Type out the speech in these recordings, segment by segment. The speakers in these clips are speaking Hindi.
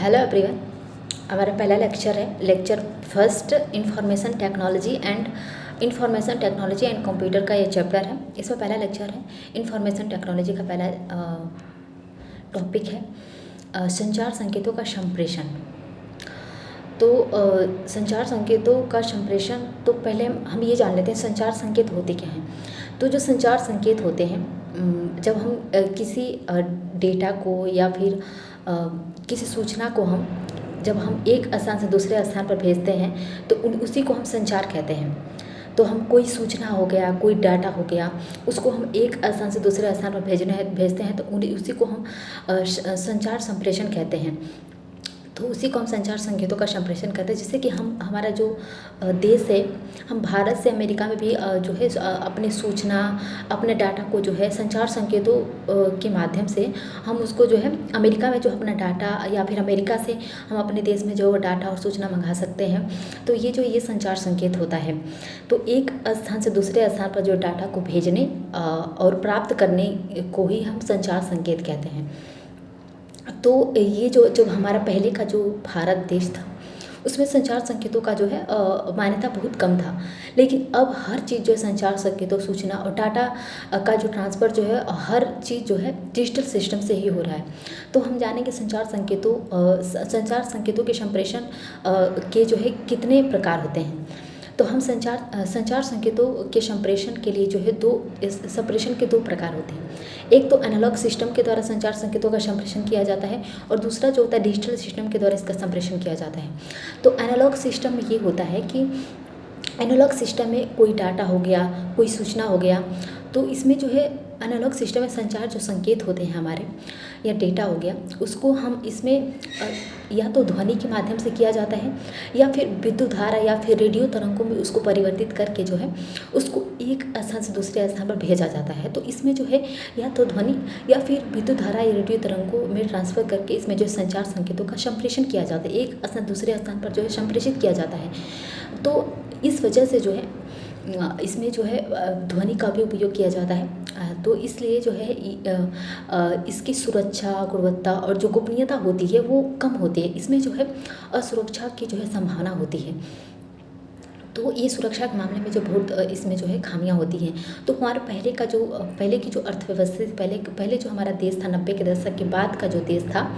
Hello everyone. हमारा पहला लेक्चर है lecture first information technology and computer का ये चैप्टर है। इसमें पहला लेक्चर है इंफॉर्मेशन टेक्नोलॉजी का पहला टॉपिक है संचार संकेतों का संप्रेषण। तो संचार संकेतों का संप्रेषण, तो पहले हम ये जान लेते हैं संचार संकेत होते क्या हैं। तो जो संचार संकेत होते हैं, जब हम किसी डेटा को या फिर किसी सूचना को जब हम एक स्थान से दूसरे स्थान पर भेजते हैं तो उसी को हम संचार कहते हैं। तो हम कोई सूचना हो गया, कोई डाटा हो गया, उसको हम एक स्थान से दूसरे स्थान पर भेजते हैं तो उसी को हम संचार संप्रेषण कहते हैं। तो उसी को हम संचार संकेतों का संप्रेषण कहते हैं। जिससे कि हमारा जो देश है, हम भारत से अमेरिका में भी जो है अपने सूचना, अपने डाटा को जो है संचार संकेतों के माध्यम से हम उसको जो है अमेरिका में जो अपना डाटा, या फिर अमेरिका से हम अपने देश में जो डाटा और सूचना मंगा सकते हैं। तो ये संचार संकेत होता है। तो एक स्थान से दूसरे स्थान पर जो डाटा को भेजने और प्राप्त करने को ही हम संचार संकेत कहते हैं। तो ये जो हमारा पहले का जो भारत देश था, उसमें संचार संकेतों का जो है मान्यता बहुत कम था। लेकिन अब हर चीज़ जो है संचार संकेतों, सूचना और डाटा का जो ट्रांसफ़र जो है, हर चीज़ जो है डिजिटल सिस्टम से ही हो रहा है। तो हम जानेंगे संचार संकेतों के संप्रेषण के जो है कितने प्रकार होते हैं। तो हम संचार संकेतों के संप्रेषण के लिए जो है संप्रेषण के 2 प्रकार होते हैं। एक तो एनालॉग सिस्टम के द्वारा संचार संकेतों का संप्रेषण किया जाता है, और दूसरा जो होता है डिजिटल सिस्टम के द्वारा इसका संप्रेषण किया जाता है। तो एनालॉग सिस्टम में ये होता है कि एनालॉग सिस्टम में कोई डाटा हो गया, कोई सूचना हो गया, तो इसमें जो है एनालॉग सिस्टम में संचार जो संकेत होते हैं हमारे, या डेटा हो गया, उसको हम इसमें या तो ध्वनि के माध्यम से किया जाता है, या फिर विद्युत धारा या फिर रेडियो तरंगों में उसको परिवर्तित करके जो है उसको एक स्थान से दूसरे स्थान पर भेजा जाता है। तो इसमें जो है या तो ध्वनि या फिर विद्युत धारा या रेडियो तरंगों में ट्रांसफ़र करके इसमें जो संचार संकेतों का संप्रेषण किया जाता है, एक स्थान दूसरे स्थान पर जो है संप्रेषित किया जाता है। तो इस वजह से जो है इसमें जो है ध्वनि का भी उपयोग किया जाता है। तो इसलिए जो है इसकी सुरक्षा, गुणवत्ता और जो गोपनीयता होती है वो कम होती है। इसमें जो है असुरक्षा की जो है संभावना होती है। तो ये सुरक्षा के मामले में जो बहुत इसमें जो है खामियां होती हैं। तो हमारा पहले की जो अर्थव्यवस्था, पहले जो हमारा देश था, 90 के दशक के बाद का जो देश था,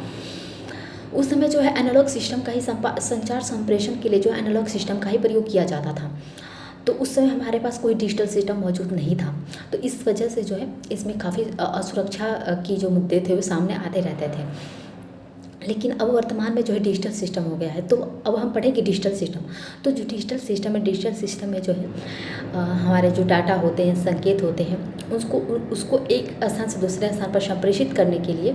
उस समय जो है एनालॉग सिस्टम का ही संचार संप्रेषण के लिए जो एनालॉग सिस्टम का ही प्रयोग किया जाता था। तो उस समय हमारे पास कोई डिजिटल सिस्टम मौजूद नहीं था। तो इस वजह से जो है इसमें काफ़ी असुरक्षा की जो मुद्दे थे वो सामने आते रहते थे। लेकिन अब वर्तमान में जो है डिजिटल सिस्टम हो गया है। तो अब हम पढ़ेंगे डिजिटल सिस्टम। तो जो डिजिटल सिस्टम में जो है हमारे जो डाटा होते हैं, संकेत होते हैं, उसको एक स्थान से दूसरे स्थान पर संप्रेषित करने के लिए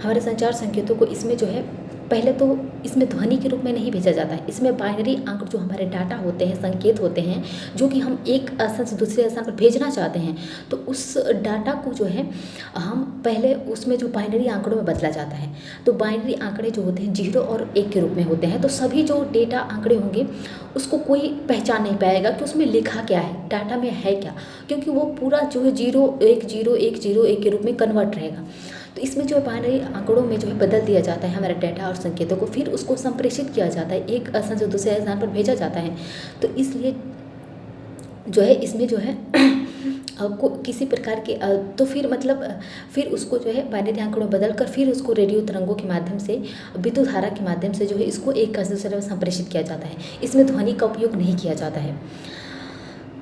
हमारे संचार संकेतों को इसमें जो है पहले तो इसमें ध्वनि के रूप में नहीं भेजा जाता है। इसमें बाइनरी अंक जो हमारे डाटा होते हैं, संकेत होते हैं, जो कि हम एक स्थान से दूसरे स्थान पर भेजना चाहते हैं, तो उस डाटा को जो है हम पहले उसमें जो बाइनरी आंकड़ों में बदला जाता है। तो बाइनरी आंकड़े जो होते हैं 0 और 1 के रूप में होते हैं। तो सभी जो डेटा आंकड़े होंगे उसको कोई पहचान नहीं पाएगा कि उसमें लिखा क्या है, डाटा में है क्या, क्योंकि वो पूरा जो है 0 1 0 1 0 1 के रूप में कन्वर्ट रहेगा। तो इसमें जो है बाइनरी आंकड़ों में जो है बदल दिया जाता है हमारा डाटा और संकेतों को, फिर उसको संप्रेषित किया जाता है, एक स्थान से दूसरे स्थान पर भेजा जाता है। तो इसलिए जो है इसमें जो है को किसी प्रकार के तो फिर उसको जो है बाइनरी आंकड़ों में बदल कर फिर उसको रेडियो तरंगों के माध्यम से, विद्युत धारा के माध्यम से जो है इसको एक स्थान से दूसरे संप्रेषित किया जाता है। इसमें ध्वनि का उपयोग नहीं किया जाता है।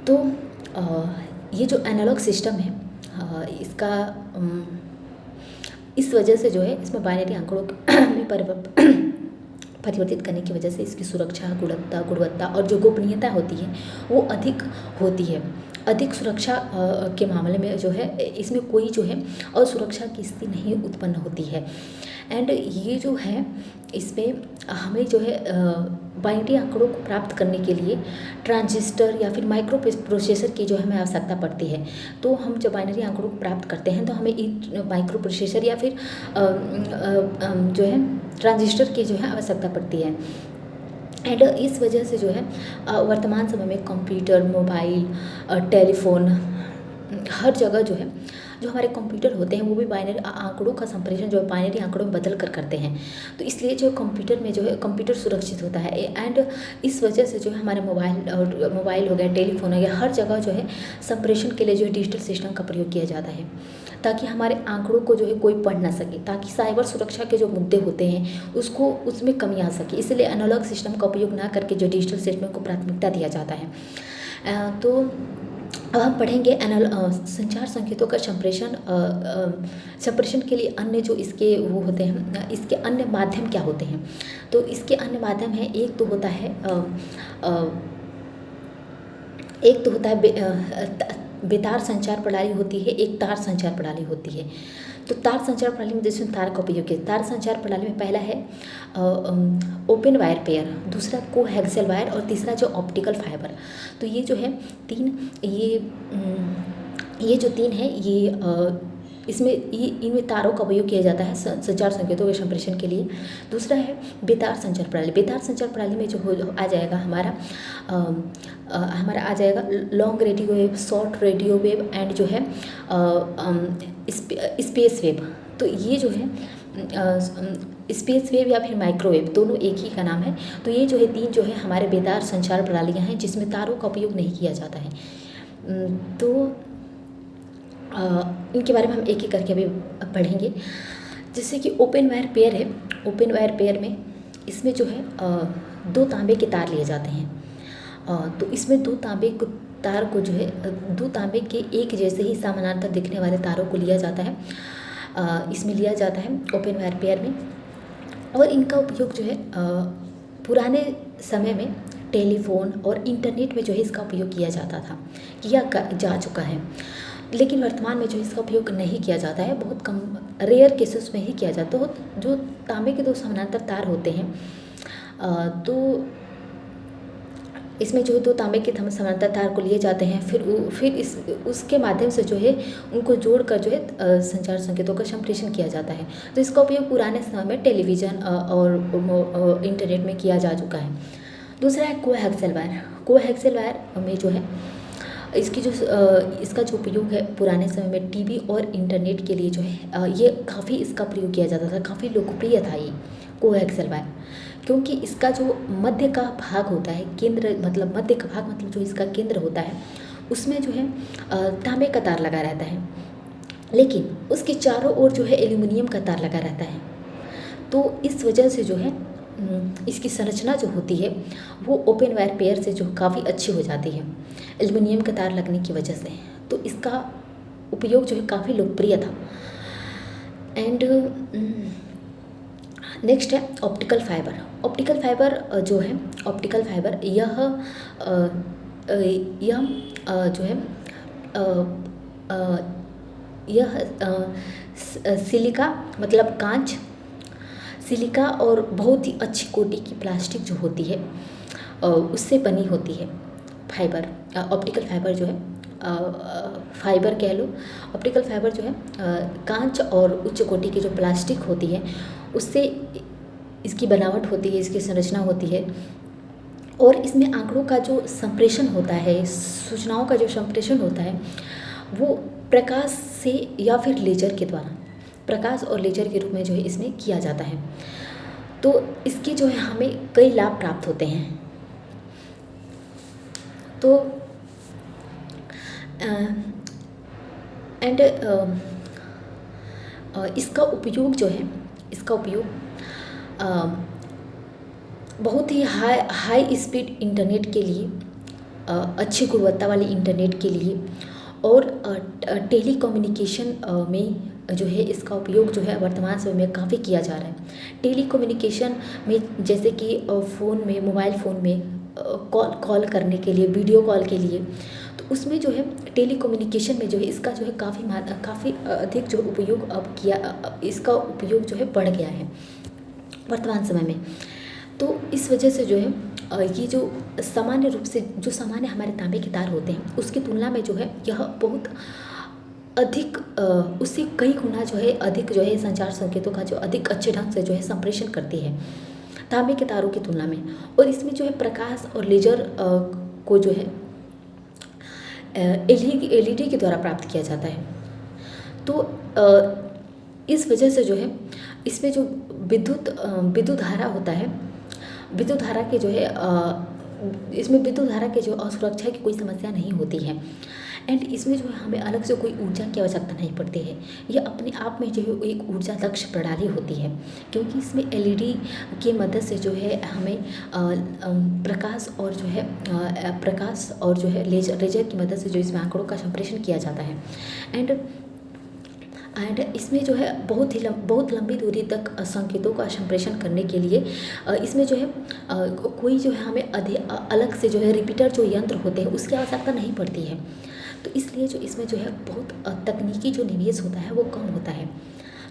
तो ये जो एनालॉग सिस्टम है इसका इस वजह से जो है इसमें बाइनरी आंकड़ों में परिवर्तित करने की वजह से इसकी सुरक्षा, गुणवत्ता और जो गोपनीयता होती है वो अधिक होती है। अधिक सुरक्षा के मामले में जो है इसमें कोई जो है असुरक्षा की स्थिति नहीं उत्पन्न होती है। एंड ये जो है इसमें हमें जो है बाइनरी आंकड़ों को प्राप्त करने के लिए ट्रांजिस्टर या फिर माइक्रो प्रोसेसर की जो हमें आवश्यकता पड़ती है। तो हम जब बाइनरी आंकड़ों को प्राप्त करते हैं तो हमें माइक्रो प्रोसेसर या फिर जो है ट्रांजिस्टर की जो है आवश्यकता पड़ती है। एंड इस वजह से जो है वर्तमान समय में कंप्यूटर, मोबाइल, टेलीफोन, हर जगह जो है जो हमारे कंप्यूटर होते हैं वो भी बाइनरी आंकड़ों का संप्रेषण जो है बाइनरी आंकड़ों में बदल कर करते हैं। तो इसलिए जो कंप्यूटर में जो है कंप्यूटर सुरक्षित होता है एंड इस वजह से जो है हमारे मोबाइल हो गया, टेलीफोन हो गया, हर जगह जो है संप्रेषण के लिए जो है डिजिटल सिस्टम का प्रयोग किया जाता है, ताकि हमारे आंकड़ों को जो है कोई पढ़ ना सके, ताकि साइबर सुरक्षा के जो मुद्दे होते हैं उसको उसमें कमी आ सके। इसलिए एनालॉग सिस्टम का उपयोग ना करके जो डिजिटल सिस्टम को प्राथमिकता दिया जाता है। तो अब हम पढ़ेंगे संचार संकेतों का संप्रेषण के लिए अन्य जो इसके वो होते हैं, इसके अन्य माध्यम क्या होते हैं। तो इसके अन्य माध्यम है, एक तो होता है बेतार संचार प्रणाली होती है, एक तार संचार प्रणाली होती है। तो तार संचार प्रणाली में जिसमें तार का उपयोग किया, तार संचार प्रणाली में पहला है ओपन वायर पेयर, दूसरा कोएक्सियल वायर और तीसरा जो ऑप्टिकल फाइबर। तो ये जो है ये जो तीन है ये इनमें तारों का उपयोग किया जाता है संचार संकेतों के संप्रेषण के लिए। दूसरा है बेतार संचार प्रणाली। बेतार संचार प्रणाली में जो आ जाएगा हमारा आ जाएगा long radio wave, short radio wave and जो है स्पेस वेव। तो ये जो है स्पेस वेव या फिर माइक्रोवेव दोनों एक ही का नाम है। तो ये जो है तीन जो है हमारे बेतार संचार प्रणालियाँ हैं जिसमें तारों का उपयोग नहीं किया जाता है। तो इनके बारे में हम एक एक करके अभी पढ़ेंगे। जैसे कि ओपन वायर पेयर है, ओपन वायर पेयर में इसमें जो है दो तांबे के तार लिए जाते हैं। तो इसमें दो तांबे के एक जैसे ही समानांतर दिखने वाले तारों को लिया जाता है, इसमें लिया जाता है ओपन वायर पेयर में। और इनका उपयोग जो है पुराने समय में टेलीफोन और इंटरनेट में जो है इसका उपयोग किया जाता था, किया जा चुका है। लेकिन वर्तमान में जो इसका उपयोग नहीं किया जाता है, बहुत कम रेयर केसेस में ही किया जाता है। तो जो तांबे के दो समानांतर तार होते हैं, तो इसमें जो है दो तांबे के समानांतर तार को लिए जाते हैं, फिर उसके माध्यम से जो है उनको जोड़कर जो है संचार संकेतों का संप्रेषण किया जाता है। तो इसका उपयोग पुराने समय में टेलीविज़न और इंटरनेट में किया जा चुका है। दूसरा है कोएक्सियल वायर। कोएक्सियल वायर में जो है इसका जो उपयोग है पुराने समय में टीवी और इंटरनेट के लिए जो है ये काफ़ी इसका प्रयोग किया जाता था, काफ़ी लोकप्रिय था ये कोएक्सियल वायर, क्योंकि इसका जो मध्य का भाग होता है, मध्य का भाग मतलब जो इसका केंद्र होता है, उसमें जो है तांबे का तार लगा रहता है, लेकिन उसके चारों ओर जो है एल्युमिनियम का तार लगा रहता है। तो इस वजह से जो है इसकी संरचना जो होती है वो ओपन वायर पेयर से जो काफ़ी अच्छी हो जाती है एल्युमिनियम का तार लगने की वजह से। तो इसका उपयोग जो है काफ़ी लोकप्रिय था। एंड नेक्स्ट है ऑप्टिकल फाइबर। ऑप्टिकल फाइबर जो है ऑप्टिकल फाइबर यह जो है यह सिलिका मतलब कांच, सिलिका और बहुत ही अच्छी कोटि की प्लास्टिक जो होती है उससे बनी होती है फाइबर। ऑप्टिकल फाइबर जो है फाइबर कह लो, ऑप्टिकल फाइबर जो है कांच और उच्च कोटि की जो प्लास्टिक होती है उससे इसकी बनावट होती है, इसकी संरचना होती है। और इसमें आंकड़ों का जो संप्रेषण होता है, सूचनाओं का जो संप्रेषण होता है वो प्रकाश से या फिर लेजर के द्वारा, प्रकाश और लेजर के रूप में जो है इसमें किया जाता है। तो इसके जो है हमें कई लाभ प्राप्त होते हैं। तो इसका उपयोग जो है बहुत ही हाई स्पीड इंटरनेट के लिए, अच्छी गुणवत्ता वाली इंटरनेट के लिए और टेलीकम्युनिकेशन में जो है इसका उपयोग जो है वर्तमान समय में काफ़ी किया जा रहा है। टेलीकम्युनिकेशन में जैसे कि फ़ोन में, मोबाइल फ़ोन में कॉल करने के लिए, वीडियो कॉल के लिए, तो उसमें जो है टेलीकम्युनिकेशन में जो है इसका जो है काफ़ी अधिक जो उपयोग इसका उपयोग जो है बढ़ गया है वर्तमान समय में। तो इस वजह से जो है ये जो सामान्य रूप से जो सामान्य हमारे तांबे के तार होते हैं उसकी तुलना में जो है यह बहुत अधिक उससे कई गुना जो है अधिक जो है संचार संकेतों का जो अधिक अच्छे ढंग से जो है संप्रेषण करती है तांबे के तारों की तुलना में। और इसमें जो है प्रकाश और लेजर को जो है एलईडी के द्वारा प्राप्त किया जाता है। तो इस वजह से जो है इसमें जो विद्युत धारा होता है, विद्युत धारा के जो है इसमें विद्युत धारा के जो असुरक्षा की कोई समस्या नहीं होती है। एंड इसमें जो है हमें अलग से कोई ऊर्जा की आवश्यकता नहीं पड़ती है। यह अपने आप में जो है एक ऊर्जा दक्ष प्रणाली होती है, क्योंकि इसमें एलईडी की मदद से जो है हमें प्रकाश और जो है लेजर की मदद से जो इसमें आंकड़ों का संप्रेषण किया जाता है। एंड इसमें जो है बहुत लंबी दूरी तक संकेतों का संप्रेषण करने के लिए इसमें जो है कोई जो है हमें अलग से जो है रिपीटर जो यंत्र होते हैं उसकी आवश्यकता नहीं पड़ती है। तो इसलिए जो इसमें जो है बहुत तकनीकी जो निवेश होता है वो कम होता है।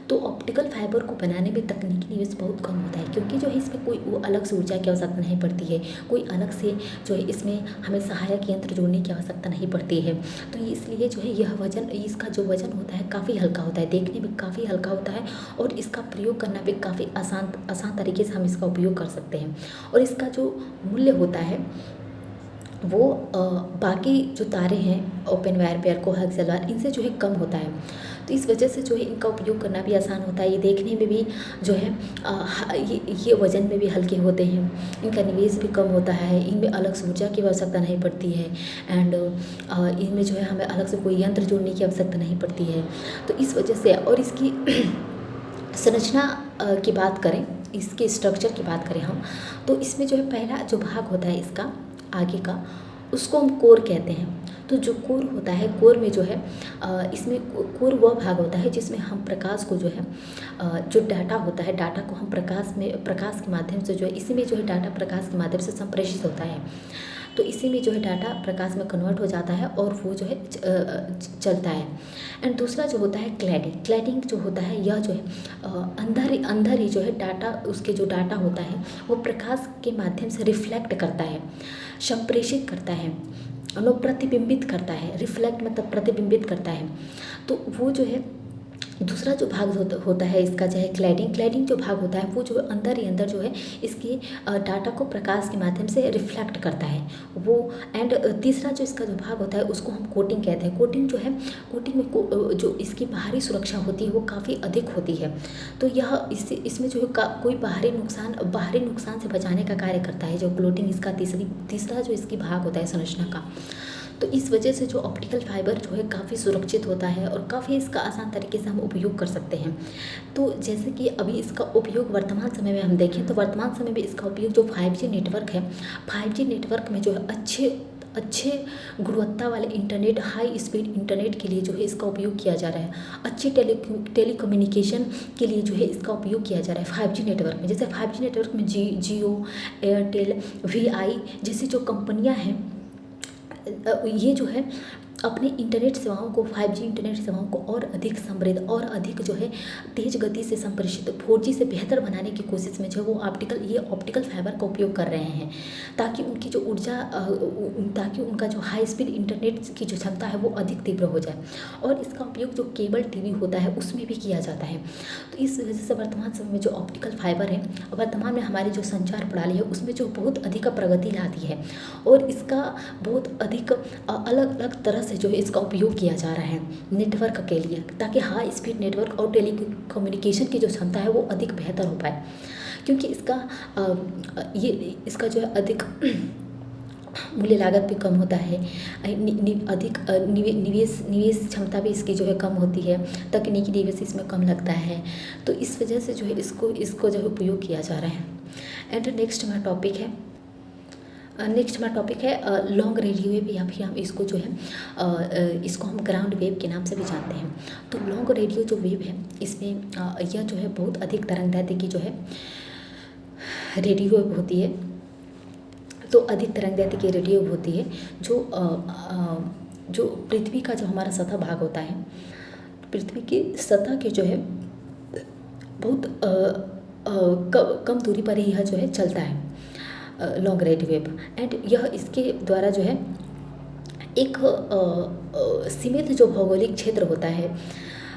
तो ऑप्टिकल फाइबर को बनाने में तकनीकी निवेश बहुत कम होता है, क्योंकि जो है इसमें कोई वो अलग से ऊर्जा की आवश्यकता नहीं पड़ती है, कोई अलग से जो है इसमें हमें सहायक यंत्र जोड़ने की आवश्यकता नहीं पड़ती है। तो इसलिए जो है इसका जो वजन होता है काफ़ी हल्का होता है, देखने में काफ़ी हल्का होता है, और इसका प्रयोग करना भी काफ़ी आसान तरीके से हम इसका उपयोग कर सकते हैं। और इसका जो मूल्य होता है वो बाकी जो तारे हैं open wire, pair, coaxial wire, इनसे जो है कम होता है। तो इस वजह से जो है इनका उपयोग करना भी आसान होता है। ये देखने में भी जो है ये वज़न में भी हल्के होते हैं, इनका निवेश भी कम होता है, इनमें अलग से ऊर्जा की आवश्यकता नहीं पड़ती है। एंड इनमें जो है हमें अलग से कोई यंत्र जोड़ने की आवश्यकता नहीं पड़ती है। तो इस वजह से, और इसकी संरचना की बात करें, इसके स्ट्रक्चर की बात करें हम, तो इसमें जो है पहला जो भाग होता है इसका आगे का, उसको हम कोर कहते हैं। तो जो कोर होता है, कोर में जो है इसमें कोर वह भाग होता है जिसमें हम प्रकाश को जो है जो डाटा होता है, डाटा को हम प्रकाश के माध्यम से जो है, इसी में जो है डाटा प्रकाश के माध्यम से संप्रेषित होता है। तो इसी में जो है डाटा प्रकाश में कन्वर्ट हो जाता है और वो जो है चलता है। एंड दूसरा जो होता है क्लैडिंग जो होता है, यह जो है अंदर ही जो है डाटा, उसके जो डाटा होता है वो प्रकाश के माध्यम से रिफ्लेक्ट करता है, संप्रेषित करता है, प्रतिबिंबित करता है। रिफ्लेक्ट मतलब प्रतिबिंबित करता है। तो वो जो है दूसरा जो भाग होता है इसका जो है क्लैडिंग जो भाग होता है वो जो अंदर ही अंदर जो है इसकी डाटा को प्रकाश के माध्यम से रिफ्लेक्ट करता है वो। एंड तीसरा जो इसका जो भाग होता है उसको हम कोटिंग कहते हैं। कोटिंग जो है, कोटिंग में जो इसकी बाहरी सुरक्षा होती है वो काफ़ी अधिक होती है। तो यह इसमें जो है कोई बाहरी नुकसान से बचाने का कार्य करता है। जो कोटिंग इसका तीसरा जो इसकी भाग होता है संरचना का। तो इस वजह से जो ऑप्टिकल फाइबर जो है काफ़ी सुरक्षित होता है और काफ़ी इसका आसान तरीके से हम उपयोग कर सकते हैं। तो जैसे कि अभी इसका उपयोग वर्तमान समय में हम देखें तो वर्तमान समय में इसका उपयोग जो 5G नेटवर्क है, 5G नेटवर्क में जो है अच्छे गुणवत्ता वाले इंटरनेट, हाई स्पीड इंटरनेट के लिए जो है इसका उपयोग किया जा रहा है। अच्छी टेलीकम्युनिकेशन के लिए जो है इसका उपयोग किया जा रहा है 5G नेटवर्क में। जैसे 5G नेटवर्क में जियो, एयरटेल, VI जैसी जो कंपनियां हैं, ये जो है अपने इंटरनेट सेवाओं को, 5G इंटरनेट सेवाओं को और अधिक समृद्ध और अधिक जो है तेज़ गति से संप्रेषित 4G से बेहतर बनाने की कोशिश में जो वो ऑप्टिकल फाइबर का उपयोग कर रहे हैं, ताकि उनकी जो ऊर्जा ताकि उनका जो हाई स्पीड इंटरनेट की जो क्षमता है वो अधिक तीव्र हो जाए। और इसका उपयोग जो केबल टीवी होता है उसमें भी किया जाता है। तो इस वजह से वर्तमान समय में जो ऑप्टिकल फाइबर है, वर्तमान में हमारी जो संचार प्रणाली है उसमें जो बहुत अधिक प्रगति लाती है और इसका बहुत अधिक अलग अलग तरह से जो है इसका उपयोग किया जा रहा है नेटवर्क के लिए, ताकि हाई स्पीड नेटवर्क और टेलीकम्युनिकेशन की जो क्षमता है वो अधिक बेहतर हो पाए। क्योंकि इसका जो है अधिक मूल्य लागत भी कम होता है, अधिक निवेश क्षमता भी इसकी जो है कम होती है, तकनीकी निवेश इसमें कम लगता है। तो इस वजह से जो है इसको जो है उपयोग किया जा रहा है। एंड नेक्स्ट हमारा टॉपिक है लॉन्ग रेडियो वेव, या फिर हम इसको जो है इसको हम ग्राउंड वेव के नाम से भी जानते हैं। तो लॉन्ग रेडियो जो वेव है इसमें यह जो है बहुत अधिक तरंगदैर्ध्य की जो है रेडियो वेव होती है। तो अधिक तरंगदैर्ध्य की रेडियो वेव होती है जो पृथ्वी का जो हमारा सतह भाग होता है, पृथ्वी की सतह के जो है बहुत कम दूरी पर ही यह जो है चलता है लॉन्ग रेडियो वेव। एंड यह इसके द्वारा जो है एक सीमित जो भौगोलिक क्षेत्र होता है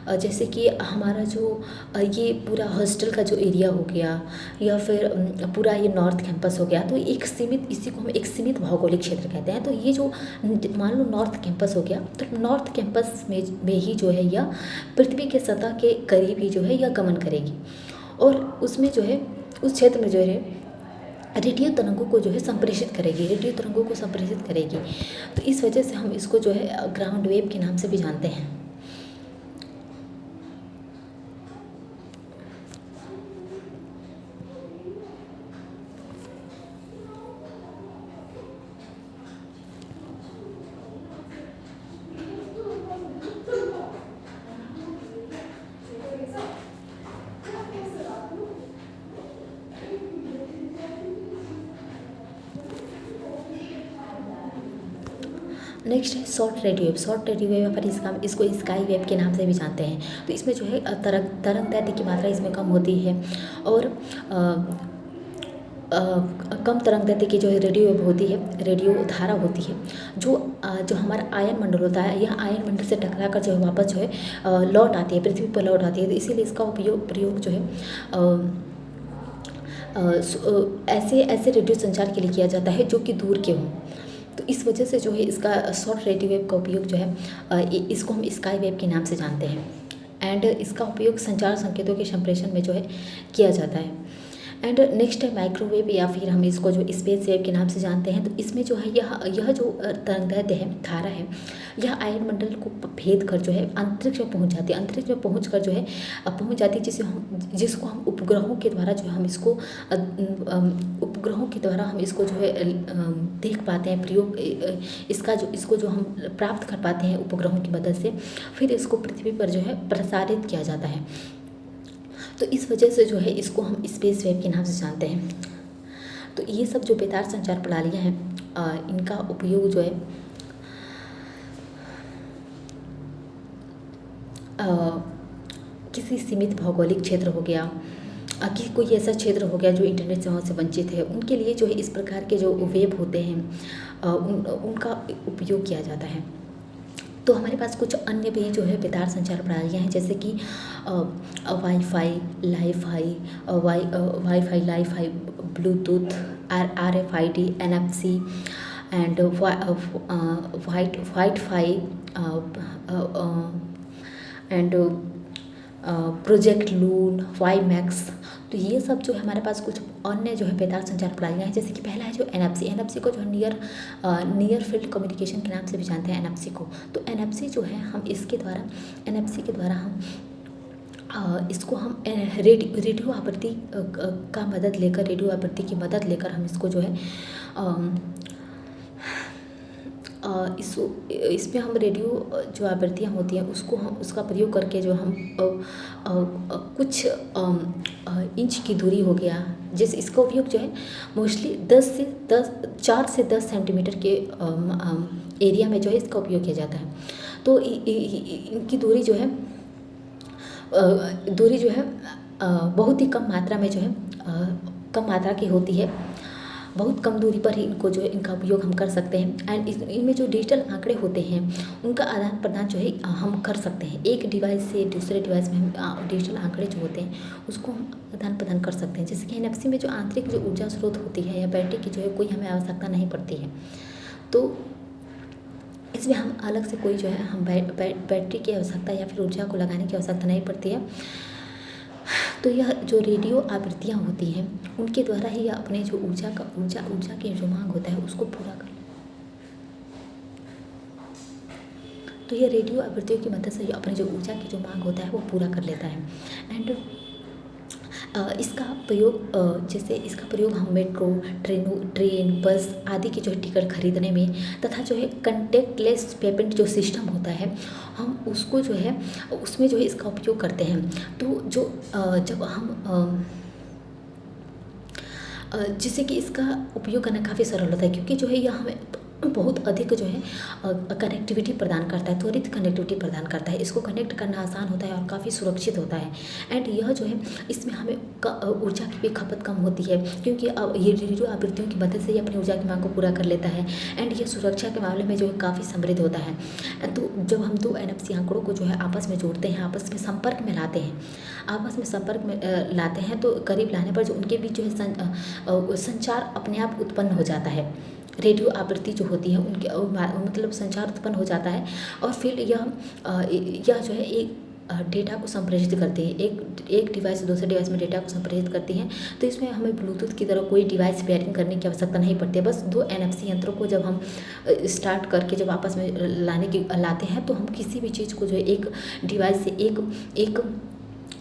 जैसे कि हमारा जो ये पूरा हॉस्टल का जो एरिया हो गया या फिर पूरा ये नॉर्थ कैंपस हो गया, तो एक सीमित, इसी को हम एक सीमित भौगोलिक क्षेत्र कहते हैं। तो ये जो मान लो नॉर्थ कैंपस हो गया, तो नॉर्थ कैंपस में ही जो है यह पृथ्वी के सतह के करीब ही जो है यह गमन करेगी और उसमें जो है उस क्षेत्र में जो है रेडियो तरंगों को जो है संप्रेषित करेगी, रेडियो तरंगों को संप्रेषित करेगी। तो इस वजह से हम इसको जो है ग्राउंड वेव के नाम से भी जानते हैं। नेक्स्ट है short radio wave. Short radio wave पर इसको स्काई वेव के नाम से भी जानते हैं। तो इसमें जो है तरंग दैर्ध्य की मात्रा इसमें कम होती है और कम तरंग दैर्ध्य की जो है रेडियो वेव होती है, रेडियो धारा होती है, जो हमारा आयन मंडल होता है, यह आयन मंडल से टकरा कर जो है वापस जो है लौट आती है, पृथ्वी पर लौट आती है। तो इसीलिए इसका प्रयोग जो है ऐसे रेडियो संचार के लिए किया जाता है जो कि दूर के हों। तो इस वजह से जो है इसका शॉर्ट रेडियो वेव का उपयोग जो है इसको हम स्काई वेव के नाम से जानते हैं। एंड इसका उपयोग संचार संकेतों के संप्रेषण में जो है किया जाता है। एंड नेक्स्ट है माइक्रोवेव या फिर हम इसको जो स्पेस वेव के नाम से जानते हैं। तो इसमें जो है यह जो तरंगदैर्ध्य है, धारा है, यह आयन मंडल को भेद कर जो है अंतरिक्ष में पहुंच जाती है। अंतरिक्ष में पहुंच कर जो है पहुंच जाती है, जिसको हम उपग्रहों के द्वारा जो है हम इसको उपग्रहों के द्वारा हम इसको जो है देख पाते हैं, प्रयोग इसको जो हम प्राप्त कर पाते हैं उपग्रहों की मदद से। फिर इसको पृथ्वी पर जो है प्रसारित किया जाता है। तो इस वजह से जो है इसको हम स्पेस वेव के नाम से जानते हैं। तो ये सब जो बेतार संचार प्रणालियाँ हैं, इनका उपयोग जो है किसी सीमित भौगोलिक क्षेत्र हो गया, कि कोई ऐसा क्षेत्र हो गया जो इंटरनेट सेवाओं से वंचित है, उनके लिए जो है इस प्रकार के जो वेव होते हैं उनका उपयोग किया जाता है। तो हमारे पास कुछ अन्य भी जो है बेतार संचार प्रणालियाँ हैं, जैसे कि wifi, Li-Fi, Bluetooth, RFID, NFC and wifi and project loon, WiMAX. तो ये सब जो है हमारे पास कुछ अन्य जो है बेतार संचार प्रणालियाँ हैं। जैसे कि पहला है जो NFC को जो नियर फील्ड कम्युनिकेशन के नाम से भी जानते हैं NFC को। तो NFC जो है हम NFC के द्वारा हम इसको हम रेडियो आवृत्ति की मदद लेकर हम इसको जो है इसमें हम रेडियो जो आवृत्तियाँ होती हैं उसका प्रयोग करके जो हम कुछ इंच की दूरी हो गया, जैसे इसका उपयोग जो है मोस्टली 4 से 10 सेंटीमीटर के एरिया में जो है इसका उपयोग किया जाता है। तो इनकी दूरी जो है बहुत ही कम मात्रा में जो है कम मात्रा की होती है। बहुत कम दूरी पर ही इनका उपयोग हम कर सकते हैं। एंड इनमें जो डिजिटल आंकड़े होते हैं उनका आदान प्रदान जो है हम कर सकते हैं। एक डिवाइस से दूसरे डिवाइस में हम डिजिटल आंकड़े जो होते हैं उसको हम आदान प्रदान कर सकते हैं। जैसे कि NFC में जो आंतरिक जो ऊर्जा स्रोत होती है या बैटरी की जो है कोई हमें आवश्यकता नहीं पड़ती है। तो इसमें हम अलग से कोई जो है हम बैटरी की आवश्यकता या फिर ऊर्जा को लगाने की आवश्यकता नहीं पड़ती है। तो यह जो रेडियो आवृत्तियाँ होती हैं उनके द्वारा ही अपने जो ऊर्जा की जो मांग होता है उसको पूरा कर, तो यह रेडियो आवृत्तियों की मदद से अपने जो ऊर्जा की जो मांग होता है वो पूरा कर लेता है। एंड इसका प्रयोग हम मेट्रो, ट्रेन, बस आदि की जो है टिकट खरीदने में तथा जो है कंटेक्टलेस पेमेंट जो सिस्टम होता है हम उसको जो है उसमें जो है इसका उपयोग करते हैं। तो जब हम जिससे कि इसका उपयोग करना काफ़ी सरल होता है, क्योंकि जो है यह हमें बहुत अधिक जो है कनेक्टिविटी प्रदान करता है, त्वरित कनेक्टिविटी प्रदान करता है। इसको कनेक्ट करना आसान होता है और काफ़ी सुरक्षित होता है। एंड यह जो है इसमें हमें ऊर्जा की भी खपत कम होती है, क्योंकि अब ये रेडियो आवृत्तियों की मदद से ही अपनी ऊर्जा की मांग को पूरा कर लेता है। एंड ये सुरक्षा के मामले में जो है काफ़ी समृद्ध होता है। तो जब हम दो एनएफसी आंकड़ों को जो है आपस में जोड़ते हैं, आपस में संपर्क में लाते हैं, आपस में संपर्क में लाते हैं, तो करीब लाने पर जो उनके बीच जो है संचार अपने आप उत्पन्न हो जाता है। रेडियो आवृत्ति जो होती है उनके मतलब संचार उत्पन्न हो जाता है। और फिर यह जो है एक डेटा को संप्रेषित करती है, एक डिवाइस से दूसरे डिवाइस में डेटा को संप्रेषित करती हैं। तो इसमें हमें ब्लूटूथ की तरह कोई डिवाइस पेयरिंग करने की आवश्यकता नहीं पड़ती है। बस दो एनएफसी यंत्रों को जब हम स्टार्ट करके जब आपस में लाते हैं, तो हम किसी भी चीज़ को जो है एक डिवाइस से एक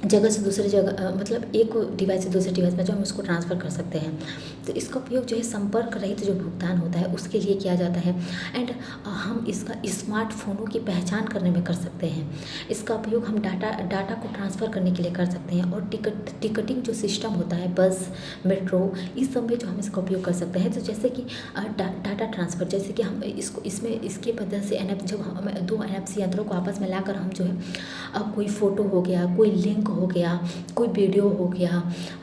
जगह से दूसरी जगह मतलब एक डिवाइस से दूसरे डिवाइस में जो हम उसको ट्रांसफ़र कर सकते हैं। तो इसका उपयोग जो है संपर्क रहित जो भुगतान होता है उसके लिए किया जाता है। एंड हम इसका स्मार्टफोनों की पहचान करने में कर सकते हैं। इसका उपयोग हम डाटा को ट्रांसफ़र करने के लिए कर सकते हैं। और टिकटिंग जो सिस्टम होता है, बस, मेट्रो, इस सब में जो हम इसका उपयोग कर सकते हैं। तो जैसे कि डाटा ट्रांसफ़र, जैसे कि हम इसके मदद से जब हम दो एनएफसी यंत्रों को आपस में लाकर हम जो है कोई फ़ोटो हो गया, कोई लिंक हो गया, कोई वीडियो हो गया,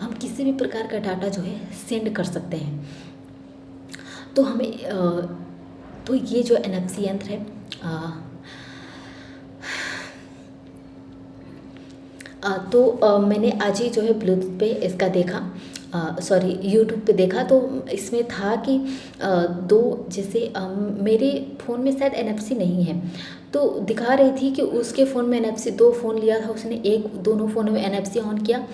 हम किसी भी प्रकार का डाटा जो है सेंड कर सकते हैं। तो हमें तो ये जो एनएफसी यंत्र है मैंने आज ही जो है ब्लूटूथ पे इसका देखा, यूट्यूब पे देखा। तो इसमें था कि जैसे मेरे फ़ोन में शायद एनएफसी नहीं है, तो दिखा रही थी कि उसके फ़ोन में एनएफसी, 2 फ़ोन लिया था उसने, दोनों फ़ोनों में एनएफसी ऑन किया,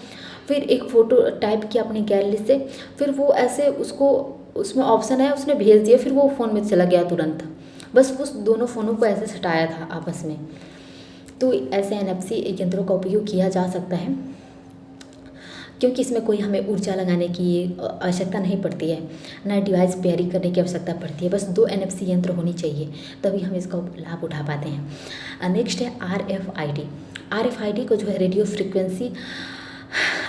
फिर एक फ़ोटो टाइप किया अपनी गैलरी से, फिर वो ऐसे उसको उसमें ऑप्शन है, उसने भेज दिया, फिर वो फ़ोन में चला गया तुरंत। बस उस दोनों फ़ोनों को ऐसे सटाया था आपस में। तो ऐसे एनएफसी यंत्रों का उपयोग किया जा सकता है, क्योंकि इसमें कोई हमें ऊर्जा लगाने की आवश्यकता नहीं पड़ती है, ना डिवाइस पेयरिंग करने की आवश्यकता पड़ती है। बस 2 एनएफसी यंत्र होनी चाहिए, तभी हम इसका लाभ उठा पाते हैं। नेक्स्ट है आरएफआईडी। आरएफआईडी को जो है रेडियो फ्रिक्वेंसी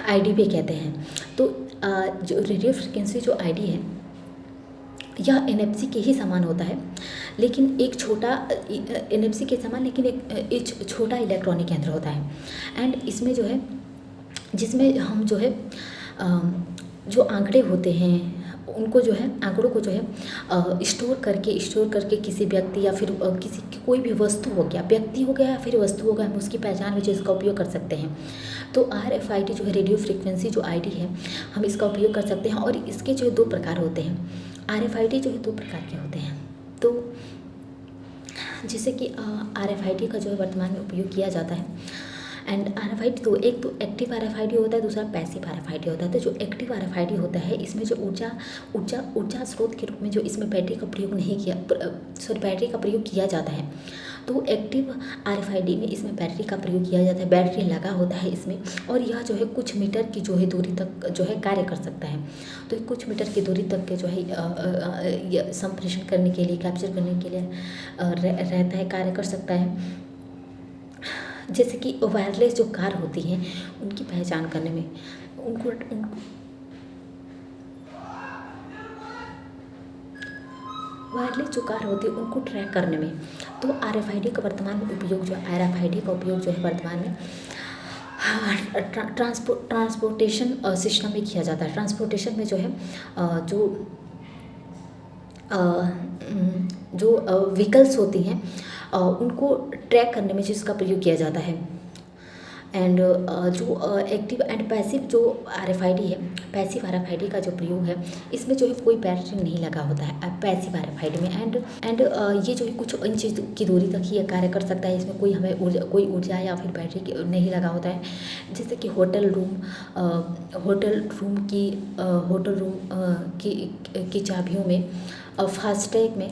आईडी भी कहते हैं। तो जो रेडियो फ्रिक्वेंसी जो आईडी है, यह एनएफसी के ही समान होता है, लेकिन एक छोटा एनएफसी के समान, लेकिन एक छोटा इलेक्ट्रॉनिक यंत्र होता है। एंड इसमें जो है, जिसमें हम जो है जो आंकड़े होते हैं उनको जो है आंकड़ों को जो है स्टोर करके किसी व्यक्ति या फिर कोई भी वस्तु हो गया, व्यक्ति हो गया या फिर वस्तु हो गया, हम उसकी पहचान में जो इसका उपयोग कर सकते हैं। तो आरएफआईडी जो है रेडियो फ्रिक्वेंसी जो आईडी है, हम इसका उपयोग कर सकते हैं। और इसके जो है 2 प्रकार होते हैं। आरएफआईडी जो है 2 प्रकार के होते हैं। तो जैसे कि आरएफआईडी का जो है वर्तमान में उपयोग किया जाता है। एंड आरएफआईडी एक तो एक्टिव आरएफआईडी होता है, दूसरा पैसिव आरएफआईडी होता है। तो जो एक्टिव आरएफआईडी होता है, इसमें जो ऊर्जा स्रोत के रूप में जो इसमें बैटरी का प्रयोग किया जाता है। तो एक्टिव आरएफआईडी में इसमें बैटरी का प्रयोग किया जाता है, बैटरी लगा होता है इसमें, और यह जो है कुछ मीटर की जो है दूरी तक जो है कार्य कर सकता है। तो कुछ मीटर की दूरी तक के जो है संप्रेषण करने के लिए, कैप्चर करने के लिए रहता है, कार्य कर सकता है। जैसे कि वायरलेस जो कार होती हैं उनकी पहचान करने में, उनको वायरलेस जो कार होती है उनको ट्रैक करने में, तो आरएफआईडी का वर्तमान में उपयोग जो है, आरएफआईडी का उपयोग जो है वर्तमान में ट्रांसपोर्टेशन सिस्टम में किया जाता है। ट्रांसपोर्टेशन में जो है जो व्हीकल्स होती हैं उनको ट्रैक करने में जिसका प्रयोग किया जाता है। एंड जो एक्टिव एंड पैसिव जो आरएफआईडी है, पैसिव आरएफआईडी का जो प्रयोग है, इसमें जो है कोई बैटरी नहीं लगा होता है पैसिव आरएफआईडी में। एंड ये जो है कुछ इंच की दूरी तक ही ये कार्य कर सकता है। इसमें कोई ऊर्जा या फिर बैटरी नहीं लगा होता है। जैसे कि होटल रूम की चाबियों में, फास्टैग में,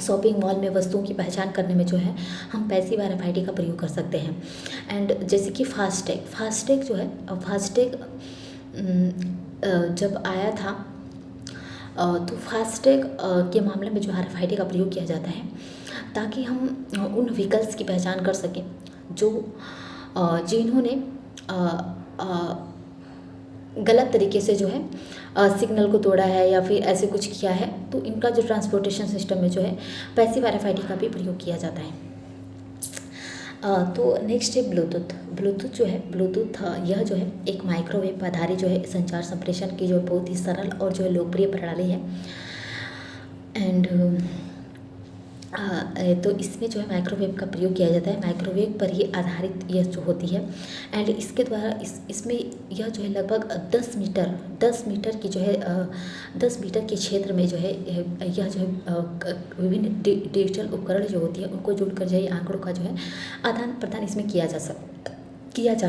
शॉपिंग मॉल में वस्तुओं की पहचान करने में जो है हम पैसिव आरएफआईडी का प्रयोग कर सकते हैं। एंड जैसे कि फास्टैग जो है, फास्टैग जब आया था तो फास्टैग के मामले में जो आरएफआईडी का प्रयोग किया जाता है, ताकि हम उन व्हीकल्स की पहचान कर सकें जो जिन्होंने गलत तरीके से जो है सिग्नल को तोड़ा है या फिर ऐसे कुछ किया है, तो इनका जो ट्रांसपोर्टेशन सिस्टम में जो है पैसिव आरएफआईडी का भी प्रयोग किया जाता है। तो नेक्स्ट है ब्लूटूथ। ब्लूटूथ जो है, ब्लूटूथ यह जो है एक माइक्रोवेव आधारित जो है संचार संप्रेषण की जो बहुत ही सरल और जो है लोकप्रिय प्रणाली है। एंड तो इसमें जो है माइक्रोवेव का प्रयोग किया जाता है, माइक्रोवेव पर ही आधारित यह जो होती है। एंड इसके द्वारा इसमें यह जो है लगभग 10 मीटर की जो है 10 मीटर के क्षेत्र में जो है यह जो है विभिन्न डिजिटल उपकरण जो होती है उनको जोड़कर जो है आंकड़ों का जो है आदान प्रदान इसमें किया जा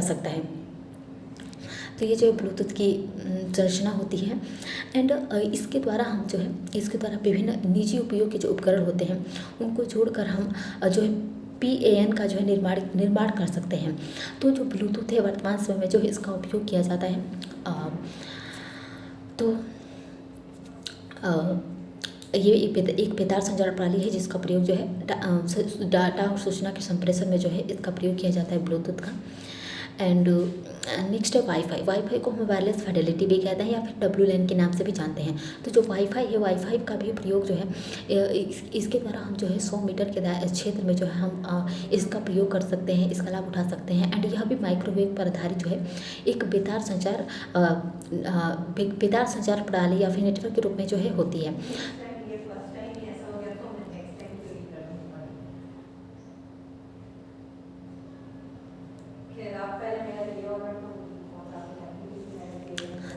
सकता है। तो ये जो ब्लूटूथ की संरचना होती है। एंड इसके द्वारा हम जो है इसके द्वारा विभिन्न निजी उपयोग के जो उपकरण होते हैं उनको जोड़कर हम जो है PAN का जो है निर्माण कर सकते हैं। तो जो ब्लूटूथ है वर्तमान समय में जो है इसका उपयोग किया जाता है। तो ये एक बेतार संचार प्रणाली है जिसका प्रयोग जो है डाटा और सूचना के संप्रेषण में जो है इसका प्रयोग किया जाता है ब्लूटूथ का। एंड नेक्स्ट है वाईफाई। वाईफाई को हम वायरलेस फिडेलिटी भी कहते हैं या फिर WLAN के नाम से भी जानते हैं। तो जो वाईफाई है, वाईफाई का भी प्रयोग जो है इसके द्वारा हम जो है 100 मीटर के क्षेत्र में जो है हम इसका प्रयोग कर सकते हैं, इसका लाभ उठा सकते हैं। एंड यह भी माइक्रोवेव पर आधारित जो है एक बेतार संचार प्रणाली या फिर नेटवर्क के रूप में जो है होती है।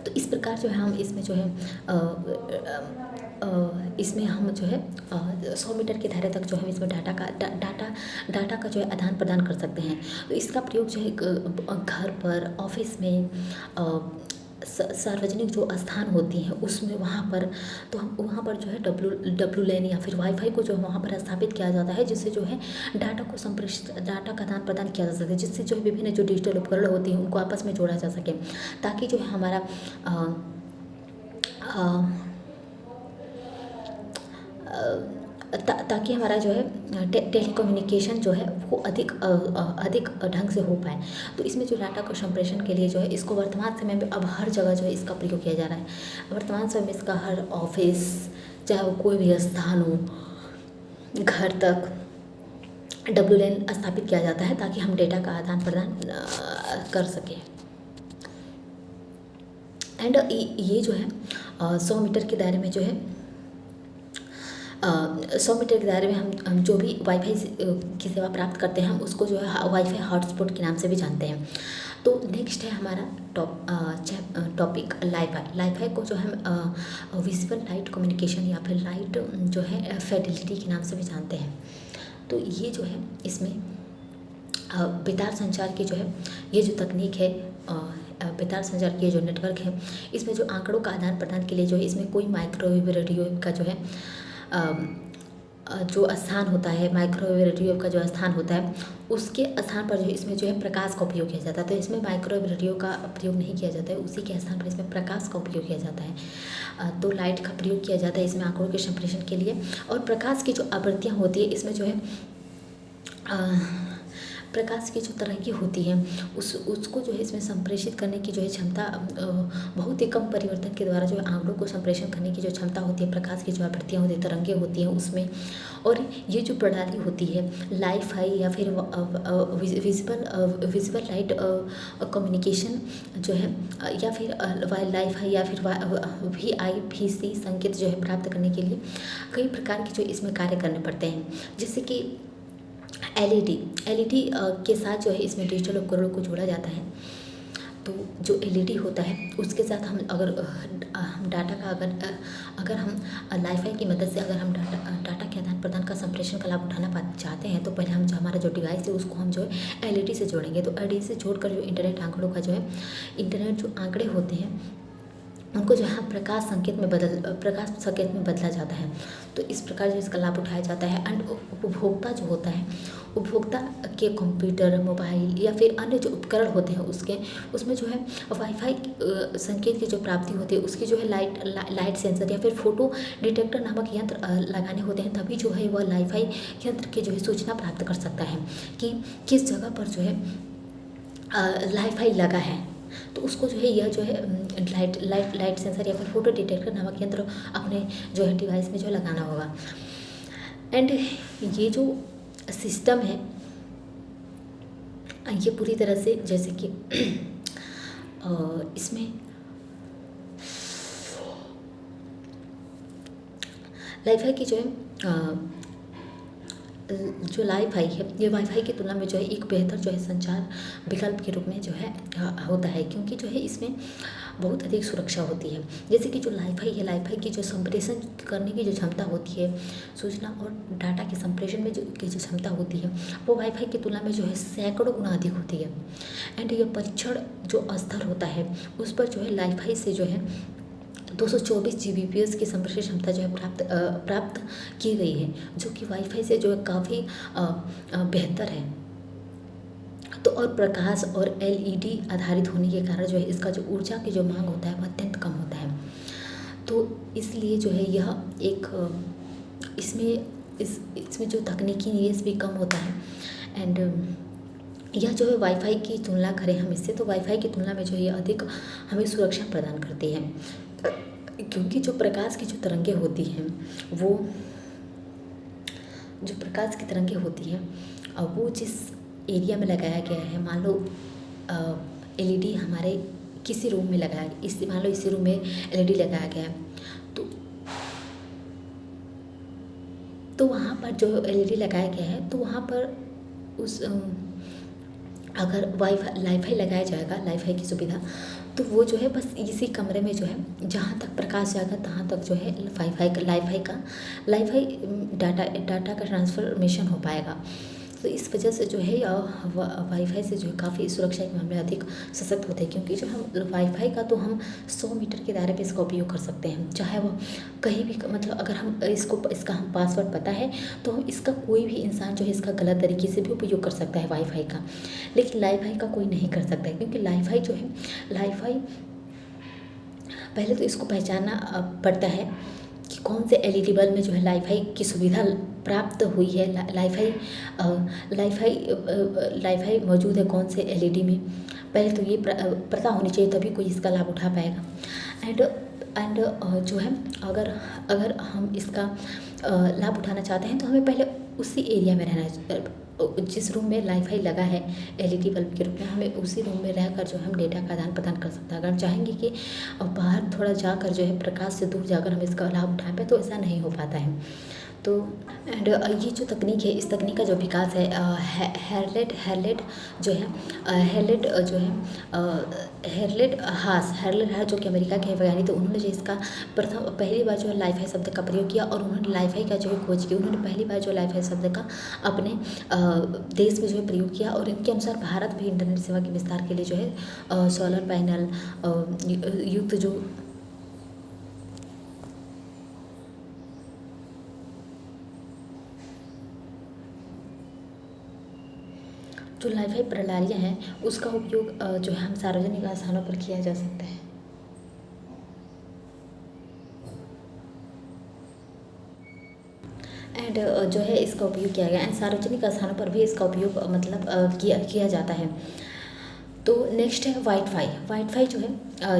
तो इस प्रकार जो है हम इसमें जो है इसमें हम जो है 100 मीटर के दायरे तक जो है इसमें डाटा का जो है आदान प्रदान कर सकते हैं। तो इसका प्रयोग जो है घर पर, ऑफिस में, सार्वजनिक जो स्थान होती हैं उसमें वहाँ पर, तो हम वहाँ पर जो है WLAN या फिर वाईफाई को जो है वहाँ पर स्थापित किया जाता है, जिससे जो है डाटा का आदान प्रदान किया जा सके, जिससे जो है विभिन्न जो डिजिटल उपकरण होती हैं उनको आपस में जोड़ा जा सके, ताकि जो है हमारा ताकि हमारा जो है टेलीकम्युनिकेशन जो है वो अधिक ढंग से हो पाए। तो इसमें जो डाटा को संप्रेषण के लिए जो है इसको वर्तमान समय में अब हर जगह जो है इसका प्रयोग किया जा रहा है। वर्तमान समय में इसका हर ऑफिस, चाहे वो कोई भी स्थान हो, घर तक WLAN स्थापित किया जाता है ताकि हम डेटा का आदान प्रदान कर सकें। एंड ये जो है 100 मीटर के दायरे में जो है 100 मीटर के दायरे में हम जो भी वाईफाई की सेवा प्राप्त करते हैं हम उसको जो है वाईफाई हॉटस्पॉट के नाम से भी जानते हैं। तो नेक्स्ट है हमारा टॉपिक लाइफाई। लाइफाई को जो हम विजुअल लाइट कम्युनिकेशन या फिर लाइट जो है फिडेलिटी के नाम से भी जानते हैं। तो ये जो है इसमें बेतार संचार की जो है ये जो तकनीक है, बेतार संचार की जो नेटवर्क है, इसमें जो आंकड़ों का आदान प्रदान के लिए जो है इसमें कोई माइक्रोवेव रेडियो का जो है जो स्थान होता है, माइक्रोवेव रेडियो का जो स्थान होता है उसके स्थान पर जो है इसमें जो है प्रकाश का उपयोग किया जाता है। तो इसमें माइक्रोवेव रेडियो का प्रयोग नहीं किया जाता है, उसी के स्थान पर इसमें प्रकाश का उपयोग किया जाता है। तो लाइट का प्रयोग किया जाता है इसमें आंकड़ों के संप्रेषण के लिए। और प्रकाश की जो आवृत्तियाँ होती है इसमें जो है प्रकाश की जो तरंगे होती हैं उसको जो है इसमें संप्रेषित करने की जो है क्षमता बहुत ही कम परिवर्तन के द्वारा जो है आंकड़ों को संप्रेषण करने की जो क्षमता होती है, प्रकाश की जो आवृत्तियाँ होती है, तरंगे होती हैं उसमें। और ये जो प्रणाली होती है लाइफाई या फिर विजुअल लाइट कम्युनिकेशन जो है या फिर लाइफाई या फिर VIVC संकेत जो है प्राप्त करने के लिए कई प्रकार के जो इसमें कार्य करने पड़ते हैं, जैसे कि LED के साथ जो है इसमें डिजिटल उपकरणों को जोड़ा जाता है। तो जो LED होता है उसके साथ हम डाटा का अगर हम लाइफाई की मदद से अगर हम डाटा के आदान प्रदान का संप्रेषण का लाभ उठाना चाहते हैं तो पहले हम जो हमारा जो डिवाइस है उसको हम जो है LED से जोड़ेंगे। तो LED से जोड़कर जो इंटरनेट आंकड़ों का जो है इंटरनेट जो आंकड़े होते हैं उनको जो है प्रकाश संकेत में बदला जाता है। तो इस प्रकार जो इसका लाभ उठाया जाता है। एंड उपभोक्ता जो होता है, उपभोक्ता के कंप्यूटर, मोबाइल या फिर अन्य जो उपकरण होते हैं उसमें जो है वाईफाई संकेत की जो प्राप्ति होती है उसकी जो है लाइट सेंसर या फिर फोटो डिटेक्टर नामक यंत्र लगाने होते हैं, तभी जो है वह लाइफाई यंत्र की जो है सूचना प्राप्त कर सकता है कि किस जगह पर जो है लाइफाई लगा है। तो उसको जो है यह जो है लाइट सेंसर या फिर फोटो डिटेक्टर नामक यंत्र अपने जो है डिवाइस में जो लगाना होगा। एंड ये जो सिस्टम है ये पूरी तरह से जैसे कि इसमें वाईफाई की जो है जो वाईफाई है ये वाईफाई की तुलना में जो है एक बेहतर जो है संचार विकल्प के रूप में जो है होता है, क्योंकि जो है इसमें बहुत अधिक सुरक्षा होती है। जैसे कि जो वाईफाई है, वाईफाई की जो संप्रेषण करने की जो क्षमता होती है, सूचना और डाटा के संप्रेषण में जो क्षमता होती है वो वाईफाई की तुलना में जो है सैकड़ों गुना अधिक होती है। एंड ये परीक्षण जो स्तर होता है उस पर जो है वाईफाई से जो है 224 Gbps की संप्रेषण क्षमता जो है प्राप्त की गई है, जो कि वाईफाई से जो है काफ़ी बेहतर है। तो और प्रकाश और LED आधारित होने के कारण जो है इसका जो ऊर्जा की जो मांग होता है वो अत्यंत कम होता है। तो इसलिए जो है यह एक इसमें जो तकनीकी निवेश भी कम होता है। एंड यह जो है वाईफाई की तुलना करें हम इससे, तो वाईफाई की तुलना में जो है अधिक हमें सुरक्षा प्रदान करती है, क्योंकि जो प्रकाश की जो तरंगें होती हैं वो जो प्रकाश की तरंगें होती हैं वो जिस एरिया में लगाया गया है, मान लो LED हमारे किसी रूम में लगाया, मान लो इसी रूम में LED लगाया गया है, तो वहाँ पर जो LED लगाया गया है तो वहाँ पर उस अगर वाईफाई लगाया जाएगा, वाईफाई की सुविधा, तो वो जो है बस इसी कमरे में जो है जहाँ तक प्रकाश जाएगा तहाँ तक जो है वाईफाई डाटा का ट्रांसफॉर्मेशन हो पाएगा। तो इस वजह से जो है वाईफाई से जो है काफ़ी सुरक्षा के मामले अधिक सशक्त होते हैं, क्योंकि जो हम वाईफाई का तो हम 100 मीटर के दायरे पे इसका उपयोग कर सकते हैं, चाहे वो कहीं भी, मतलब अगर हम इसका हम पासवर्ड पता है तो हम इसका कोई भी इंसान जो है इसका गलत तरीके से भी उपयोग कर सकता है वाईफाई का, लेकिन वाईफाई का कोई नहीं कर सकता है, क्योंकि वाईफाई पहले तो इसको पहचानना पड़ता है कि कौन से LED बल्ब में जो है वाईफाई की सुविधा प्राप्त हुई है, वाईफाई मौजूद है कौन से LED में, पहले तो ये पता होनी चाहिए, तभी कोई इसका लाभ उठा पाएगा। एंड जो है अगर हम इसका लाभ उठाना चाहते हैं तो हमें पहले उसी एरिया में रहना है, जिस रूम में वाईफाई लगा है LED बल्ब के रूप में, हमें उसी रूम में रहकर जो हम डेटा का आदान प्रदान कर सकते हैं। अगर हम चाहेंगे कि बाहर थोड़ा जाकर जो है प्रकाश से दूर जाकर हम इसका लाभ उठा पाए तो ऐसा नहीं हो पाता है। तो एंड ये जो तकनीक है, इस तकनीक का जो विकास है हेरलेट हास जो कि अमेरिका के वैज्ञानिक, तो उन्होंने जो इसका पहली बार जो है वाईफाई शब्द का प्रयोग किया और उन्होंने वाईफाई का जो है खोज की। उन्होंने पहली बार जो वाईफाई शब्द का अपने देश में जो है प्रयोग किया, और इनके अनुसार भारत भी इंटरनेट सेवा के विस्तार के लिए जो है सोलर पैनल युक्त जो वाईफाई प्रणालियाँ हैं उसका उपयोग जो है हम सार्वजनिक स्थानों पर किया जा सकता है। एंड जो है इसका उपयोग किया गया, एंड सार्वजनिक स्थानों पर भी इसका उपयोग मतलब किया जाता है। तो नेक्स्ट है वाईफाई जो है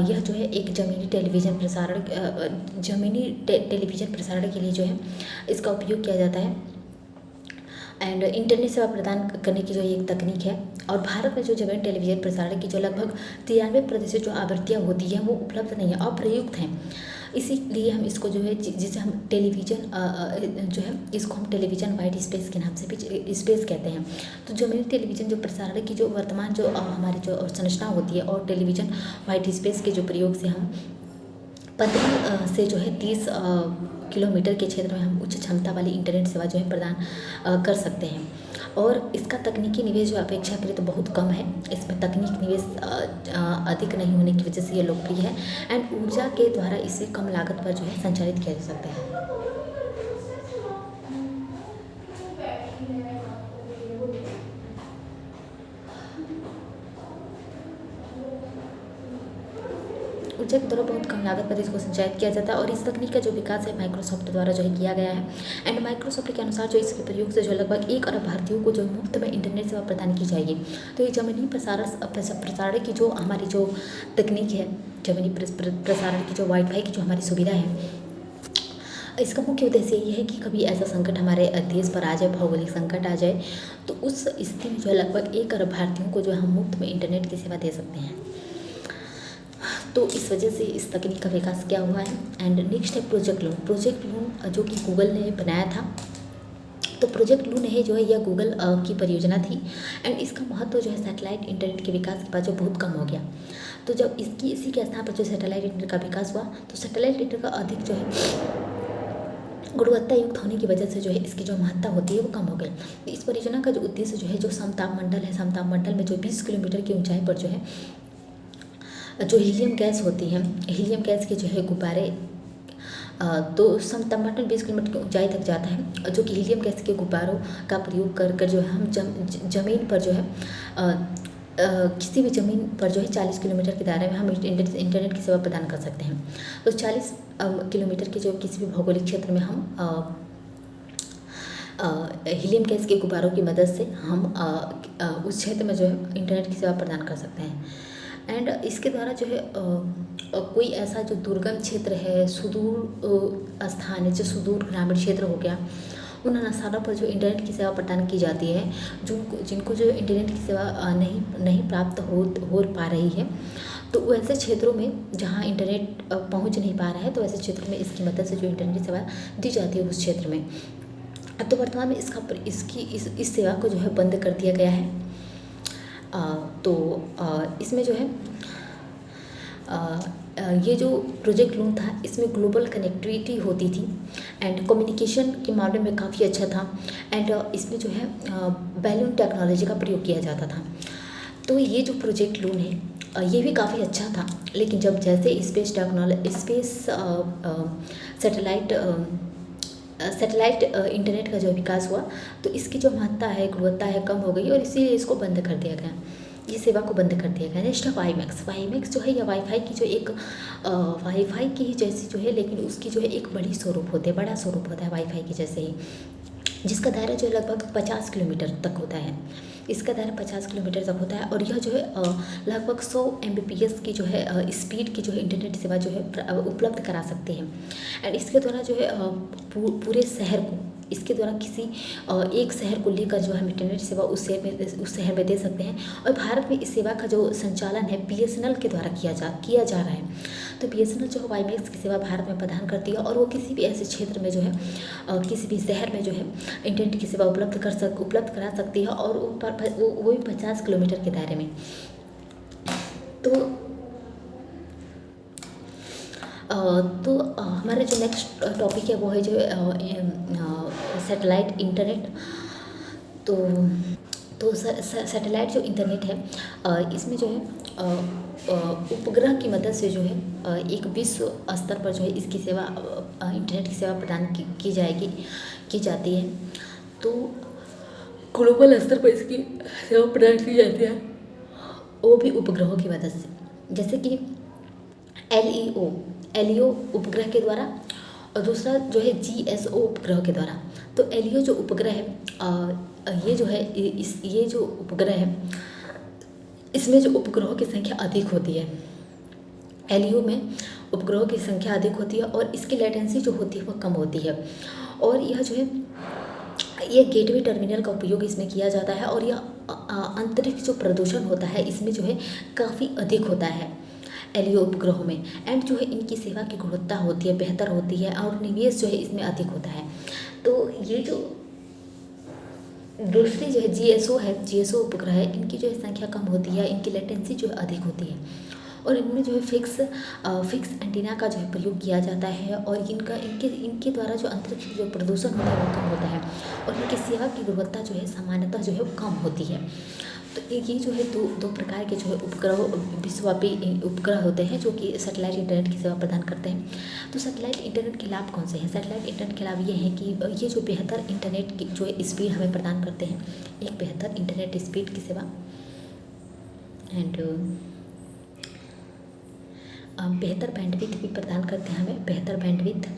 यह जो है एक ज़मीनी टेलीविज़न प्रसारण के लिए जो है इसका उपयोग किया जाता है। एंड इंटरनेट सेवा प्रदान करने की जो एक तकनीक है, और भारत में जो ज़मीनी टेलीविज़न प्रसारण की जो लगभग 93% जो आवृत्तियाँ होती हैं वो उपलब्ध नहीं है, अप्रयुक्त हैं। इसीलिए हम इसको जो है जिसे हम टेलीविज़न जो है इसको हम टेलीविज़न वाइट स्पेस के नाम से भी स्पेस कहते हैं। तो ज़मीनी टेलीविज़न जो प्रसारण की जो वर्तमान जो हमारी जो संरचना होती है, और टेलीविज़न वाइट स्पेस के जो प्रयोग से हम 15 से जो है 30 किलोमीटर के क्षेत्र में हम उच्च क्षमता वाली इंटरनेट सेवा जो है प्रदान कर सकते हैं। और इसका तकनीकी निवेश जो अपेक्षाकृत बहुत कम है, इसमें तकनीक निवेश अधिक नहीं होने की वजह से ये लोकप्रिय है। एंड ऊर्जा के द्वारा इसे कम लागत पर जो है संचालित किया जा सकता है। परियोजना के द्वारा बहुत कम लागत पर इसको संचालित किया जाता है और इस तकनीक का जो विकास है माइक्रोसॉफ्ट द्वारा जो है किया गया है। एंड माइक्रोसॉफ्ट के अनुसार जो इसके प्रयोग से जो लगभग 1 अरब भारतीयों को जो मुफ्त में इंटरनेट सेवा प्रदान की जाएगी। तो ये जमीनी प्रसारण की जो हमारी जो तकनीक है, जमीनी प्रसारण की जो वाईफाई की जो हमारी सुविधा है, इसका मुख्य उद्देश्य ये है कि कभी ऐसा संकट हमारे देश पर आ जाए, भौगोलिक संकट आ जाए, तो उस स्थिति में जो है लगभग 1 अरब भारतीयों को जो है हम मुफ्त में इंटरनेट की सेवा दे सकते हैं। तो इस वजह से इस तकनीक का विकास क्या हुआ है। एंड नेक्स्ट है प्रोजेक्ट लून। प्रोजेक्ट लून जो कि गूगल ने बनाया था। तो प्रोजेक्ट लून है जो है यह गूगल की परियोजना थी एंड इसका महत्व जो है सैटेलाइट इंटरनेट के विकास के बाद जो बहुत कम हो गया। तो जब इसी के स्थान पर जो सैटेलाइट इंटरनेट का विकास हुआ, तो सैटेलाइट इंटरनेट का अधिक जो है गुणवत्ता युक्त होने की वजह से जो है इसकी जो महत्ता होती है वो कम हो गई। तो इस परियोजना का जो उद्देश्य जो है, जो समताप मंडल है, समताप मंडल में जो 20 किलोमीटर की ऊंचाई पर जो है जो हीलियम गैस होती है, हीलियम गैस के जो है गुब्बारे, तो समताप मंडल 20 किलोमीटर की ऊंचाई तक जाता है, जो कि हीलियम गैस के गुब्बारों का प्रयोग कर जो है हम जमीन पर जो है किसी भी ज़मीन पर जो है 40 किलोमीटर के दायरे में हम इंटरनेट की सेवा प्रदान कर सकते हैं। तो 40 किलोमीटर के जो किसी भी भौगोलिक क्षेत्र में हम हीलियम गैस के गुब्बारों की मदद से हम उस क्षेत्र में जो है इंटरनेट की सेवा प्रदान कर सकते हैं। एंड इसके द्वारा जो है कोई ऐसा जो दुर्गम क्षेत्र है, सुदूर स्थान है, जो सुदूर ग्रामीण क्षेत्र हो गया, उन स्थानों पर जो इंटरनेट की सेवा प्रदान की जाती है, जिनको जो इंटरनेट की सेवा नहीं प्राप्त हो पा रही है, तो वैसे क्षेत्रों में जहाँ इंटरनेट पहुँच नहीं पा रहा है, तो ऐसे क्षेत्रों में इसकी मदद से जो इंटरनेट की सेवा दी जाती है उस क्षेत्र में। तो वर्तमान में इस सेवा को जो है बंद कर दिया गया है। इसमें जो है ये जो प्रोजेक्ट लून था, इसमें ग्लोबल कनेक्टिविटी होती थी एंड कम्युनिकेशन के मामले में काफ़ी अच्छा था। एंड इसमें जो है बैलून टेक्नोलॉजी का प्रयोग किया जाता था। तो ये जो प्रोजेक्ट लून है ये भी काफ़ी अच्छा था, लेकिन जब जैसे स्पेस सैटेलाइट इंटरनेट का जो विकास हुआ, तो इसकी जो महत्ता है, गुणवत्ता है, कम हो गई और इसीलिए इसको बंद कर दिया गया, ये सेवा को बंद कर दिया गया। नेक्स्ट है वाईमैक्स जो है या वाईफाई की जो एक वाईफाई की ही जैसी जो है, लेकिन उसकी जो है एक बड़ा स्वरूप होता है वाईफाई के जैसे ही, जिसका दायरा जो है लगभग 50 किलोमीटर तक होता है। इसका दायरा 50 किलोमीटर तक होता है और यह जो है लगभग 100 Mbps की जो है स्पीड की जो है इंटरनेट सेवा जो है उपलब्ध करा सकते हैं। एंड इसके द्वारा जो है पूरे शहर को, इसके द्वारा किसी एक शहर को लेकर जो हम इंटरनेट सेवा उस शहर में दे सकते हैं। और भारत में इस सेवा का जो संचालन है BSNL के द्वारा किया जा रहा है। तो BSNL जो है वाईमैक्स की सेवा भारत में प्रदान करती है और वो किसी भी ऐसे क्षेत्र में जो है किसी भी शहर में जो है इंटरनेट की सेवा उपलब्ध करा सकती है और वो भी 50 किलोमीटर के दायरे में। तो हमारा जो नेक्स्ट टॉपिक है वो है जो सैटेलाइट इंटरनेट। तो सैटेलाइट जो इंटरनेट है इसमें जो है उपग्रह की मदद से जो है एक विश्व स्तर पर जो है इसकी सेवा इंटरनेट की सेवा प्रदान की जाती है। तो ग्लोबल स्तर पर इसकी सेवा प्रदान की जाती है, वो भी उपग्रहों की मदद से, जैसे कि LEO उपग्रह के द्वारा और दूसरा जो है GSO उपग्रह के द्वारा। तो LEO जो उपग्रह है ये जो है ये जो उपग्रह है इसमें जो उपग्रहों की संख्या अधिक होती है। LEO में उपग्रहों की संख्या अधिक होती है और इसकी लेटेंसी जो होती है वो कम होती है और यह जो है ये गेटवे टर्मिनल का उपयोग इसमें किया जाता है और यह अंतरिक्ष जो प्रदूषण होता है इसमें जो है काफ़ी अधिक होता है LEO उपग्रहों में। एंड जो है इनकी सेवा की गुणवत्ता होती है, बेहतर होती है और निवेश जो है इसमें अधिक होता है। तो ये जो दूसरी जो है GSO उपग्रह है, इनकी जो है संख्या कम होती है, इनकी लेटेंसी जो है अधिक होती है और इनमें जो है फिक्स एंटीना का जो है प्रयोग किया जाता है और इनके द्वारा जो अंतरिक्ष जो प्रदूषण होता है वो कम होता है और इनकी सेवा की गुणवत्ता जो है सामान्यतः जो है वो कम होती है। तो ये जो है दो प्रकार के जो है विश्वव्यापी उपग्रह होते हैं जो कि सैटेलाइट इंटरनेट की सेवा प्रदान करते हैं। तो सैटेलाइट इंटरनेट के लाभ कौन से हैं? सैटेलाइट इंटरनेट के लाभ ये हैं कि ये जो बेहतर इंटरनेट की जो स्पीड हमें प्रदान करते हैं, एक बेहतर इंटरनेट स्पीड की सेवा। एंड बेहतर बैंडविड्थ भी प्रदान करते हैं हमें, बेहतर बैंडविड्थ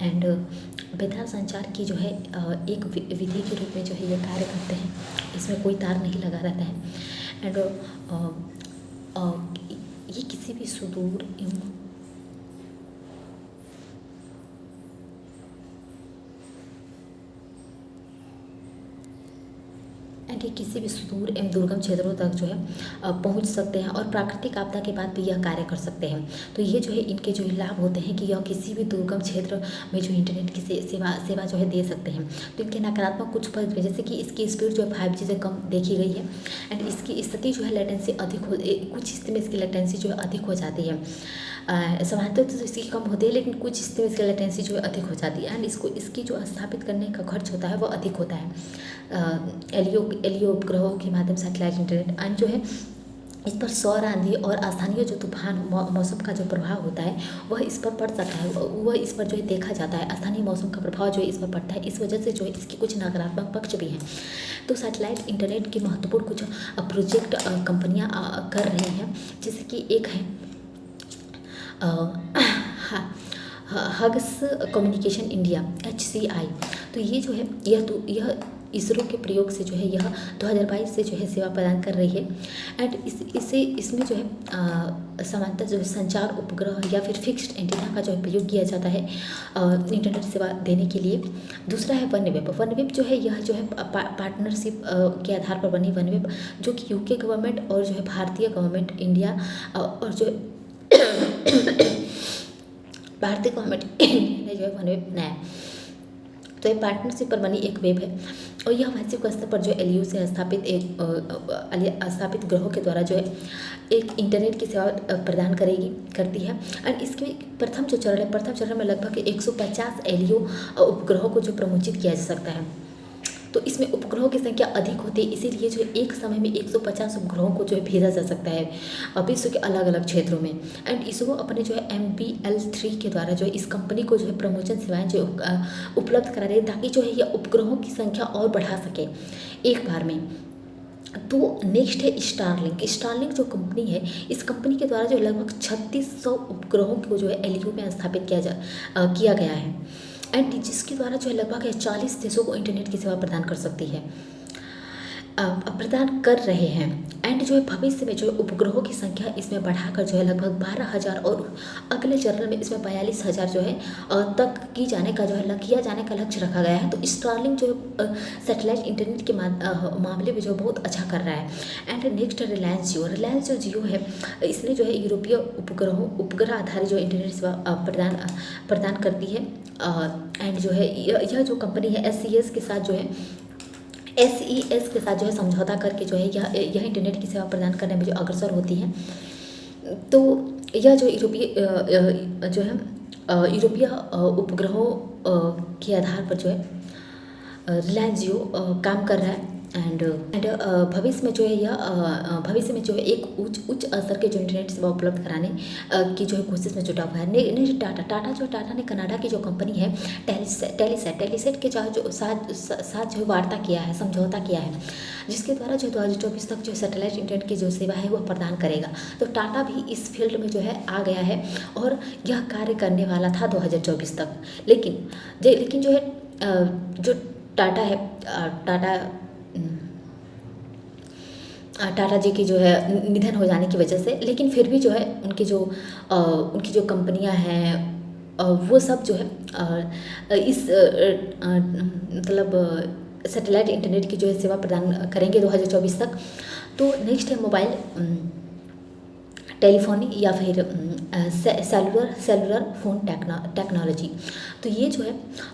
एंड बेहतर संचार की जो है एक विधि के रूप में जो है ये कार्य करते हैं। इसमें कोई तार नहीं लगा रहता है एंड ये किसी भी सुदूर एंड ये किसी भी सुदूर एवं दुर्गम क्षेत्रों तक जो है पहुंच सकते हैं और प्राकृतिक आपदा के बाद भी यह कार्य कर सकते हैं। तो ये जो है इनके जो लाभ होते हैं कि यह किसी भी दुर्गम क्षेत्र में जो इंटरनेट की सेवा जो है दे सकते हैं। तो इनके नकारात्मक कुछ पहलू जैसे कि इसकी स्पीड जो है 5G से कम देखी गई है एंड इसकी स्थिति जो है लेटेंसी अधिक हो, कुछ स्थिति में इसकी लेटेंसी जो है अधिक हो जाती है। सामान्यतः तो इसकी कम होती है लेकिन कुछ स्थिति में इसकी लेटेंसी जो है अधिक हो जाती है एंड इसकी जो स्थापित करने का खर्च होता है वो अधिक होता है। एलियो उपग्रहों के माध्यम से सैटेलाइट इंटरनेट एंड जो है इस पर सौर आंधी और स्थानीय जो तूफान मौसम का जो प्रभाव होता है वह इस पर पड़ सकता है, वह इस पर जो है देखा जाता है। स्थानीय मौसम का प्रभाव जो है इस पर पड़ता है, इस वजह से जो है इसकी कुछ नकारात्मक पक्ष भी हैं। तो सैटेलाइट इंटरनेट की महत्वपूर्ण कुछ प्रोजेक्ट कंपनियां कर रही हैं, जैसे कि एक है हग्स कम्युनिकेशन इंडिया HCI। तो ये जो है यह इसरो के प्रयोग से जो है यह 2022 से जो है सेवा प्रदान कर रही है एंड इसमें जो है सामान्यतः जो है संचार उपग्रह या फिर फिक्स्ड एंटीना का जो है प्रयोग किया जाता है इंटरनेट सेवा देने के लिए। दूसरा है वनवेब जो है यह जो है पार्टनरशिप के आधार पर बनी वनवेब, जो कि UK गवर्नमेंट और जो है भारतीय गवर्नमेंट इंडिया और जो भारतीय गवर्नमेंट इंडिया ने जो है वनवेब बनाया। तो ये पार्टनरशिप पर बनी एक वेब है और यह वैश्विक स्तर पर जो LEO से स्थापित ग्रहों के द्वारा जो है एक इंटरनेट की सेवा प्रदान करती है एंड इसके प्रथम चरण में लगभग 150 LEO उपग्रहों को जो प्रमोचित किया जा सकता है। तो इसमें उपग्रहों की संख्या अधिक होती है, इसीलिए जो एक समय में 150 उपग्रहों को जो है भेजा जा सकता है विश्व के अलग अलग क्षेत्रों में एंड इसरो अपने जो है MBL3 के द्वारा जो है इस कंपनी को जो है प्रमोशन सेवाएं जो उपलब्ध करा रही है ताकि जो है यह उपग्रहों की संख्या और बढ़ा सके एक बार में। तो नेक्स्ट है स्टारलिंक जो कंपनी है, इस कंपनी के द्वारा जो लगभग 3600 उपग्रहों को जो है LEO में स्थापित किया गया है एंड जिसके द्वारा जो है लगभग 40 देशों को इंटरनेट की सेवा प्रदान कर रहे हैं एंड जो है भविष्य में जो है उपग्रहों की संख्या इसमें बढ़ाकर जो है लगभग 12,000 और अगले चरण में इसमें 42,000 जो है तक किया जाने का लक्ष्य रखा गया है। तो स्टारलिंक जो सैटेलाइट इंटरनेट के मामले में जो बहुत अच्छा कर रहा है एंड नेक्स्ट रिलायंस जियो है, इसने जो है यूरोपीय उपग्रह आधारित जो इंटरनेट सेवा प्रदान करती है एंड जो है यह जो कंपनी है SES के साथ जो है समझौता करके जो है यह इंटरनेट की सेवा प्रदान करने में जो अग्रसर होती है। तो यह जो यूरोपीय उपग्रहों के आधार पर जो है रिलायंस जियो काम कर रहा है एंड भविष्य में जो है एक उच्च स्तर के जो इंटरनेट सेवा उपलब्ध कराने की जो है कोशिश में जुटा हुआ है। टाटा ने कनाडा की जो कंपनी है टेलीसेट के साथ जो वार्ता किया है, समझौता किया है, जिसके द्वारा जो 2024 तक जो सैटेलाइट इंटरनेट की जो सेवा है वह प्रदान करेगा। तो टाटा भी इस फील्ड में जो है आ गया है और यह कार्य करने वाला था 2024 तक, लेकिन जो है जो टाटा है टाटा जी की जो है निधन हो जाने की वजह से, लेकिन फिर भी जो है उनकी जो कंपनियां हैं वो सब जो है इस मतलब सैटेलाइट इंटरनेट की जो है सेवा प्रदान करेंगे 2024 तक। तो नेक्स्ट है मोबाइल टेलीफोनी या फिर सेलुलर फोन टेक्नोलॉजी। तो ये जो है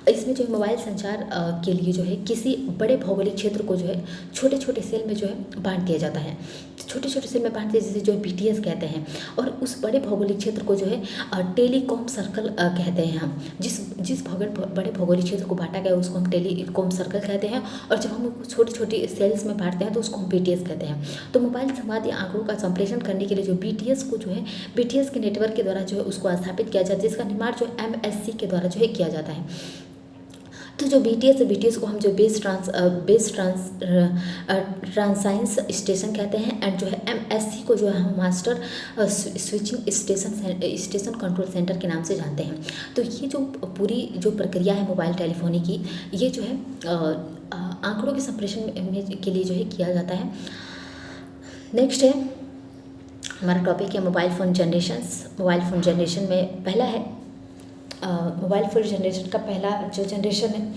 इसमें जो है मोबाइल संचार के लिए जो है किसी बड़े भौगोलिक क्षेत्र को जो है छोटे छोटे सेल में जो है बांट दिया जाता है, छोटे छोटे सेल में बांट दिया जिसे जो है BTS कहते हैं और उस बड़े भौगोलिक क्षेत्र को जो है टेलीकॉम सर्कल कहते हैं हम। जिस बड़े भौगोलिक क्षेत्र को बांटा गया उसको हम टेलीकॉम सर्कल कहते हैं और जब हम छोटी छोटी सेल्स में बांटते हैं तो उसको हम BTS कहते हैं। तो मोबाइल संवाद या आंकड़ों का संप्रेषण करने के लिए जो BTS को जो है BTS के नेटवर्क के द्वारा जो है उसको स्थापित किया जाता है, जिसका निर्माण जो MSC के द्वारा जो है किया जाता है। तो जो BTS है, BTS को हम जो बेस ट्रांसाइंस स्टेशन कहते हैं, एंड जो है MSC को जो है हम master switching station control centre के नाम से जानते हैं। तो ये जो पूरी जो प्रक्रिया है मोबाइल टेलीफोनी की, ये जो है आंकड़ों के संप्रेषण के लिए जो है किया जाता है। नेक्स्ट है हमारा टॉपिक है mobile phone generations. Mobile phone generation में पहला है मोबाइल फ़ोन जनरेशन का पहला जो जनरेशन है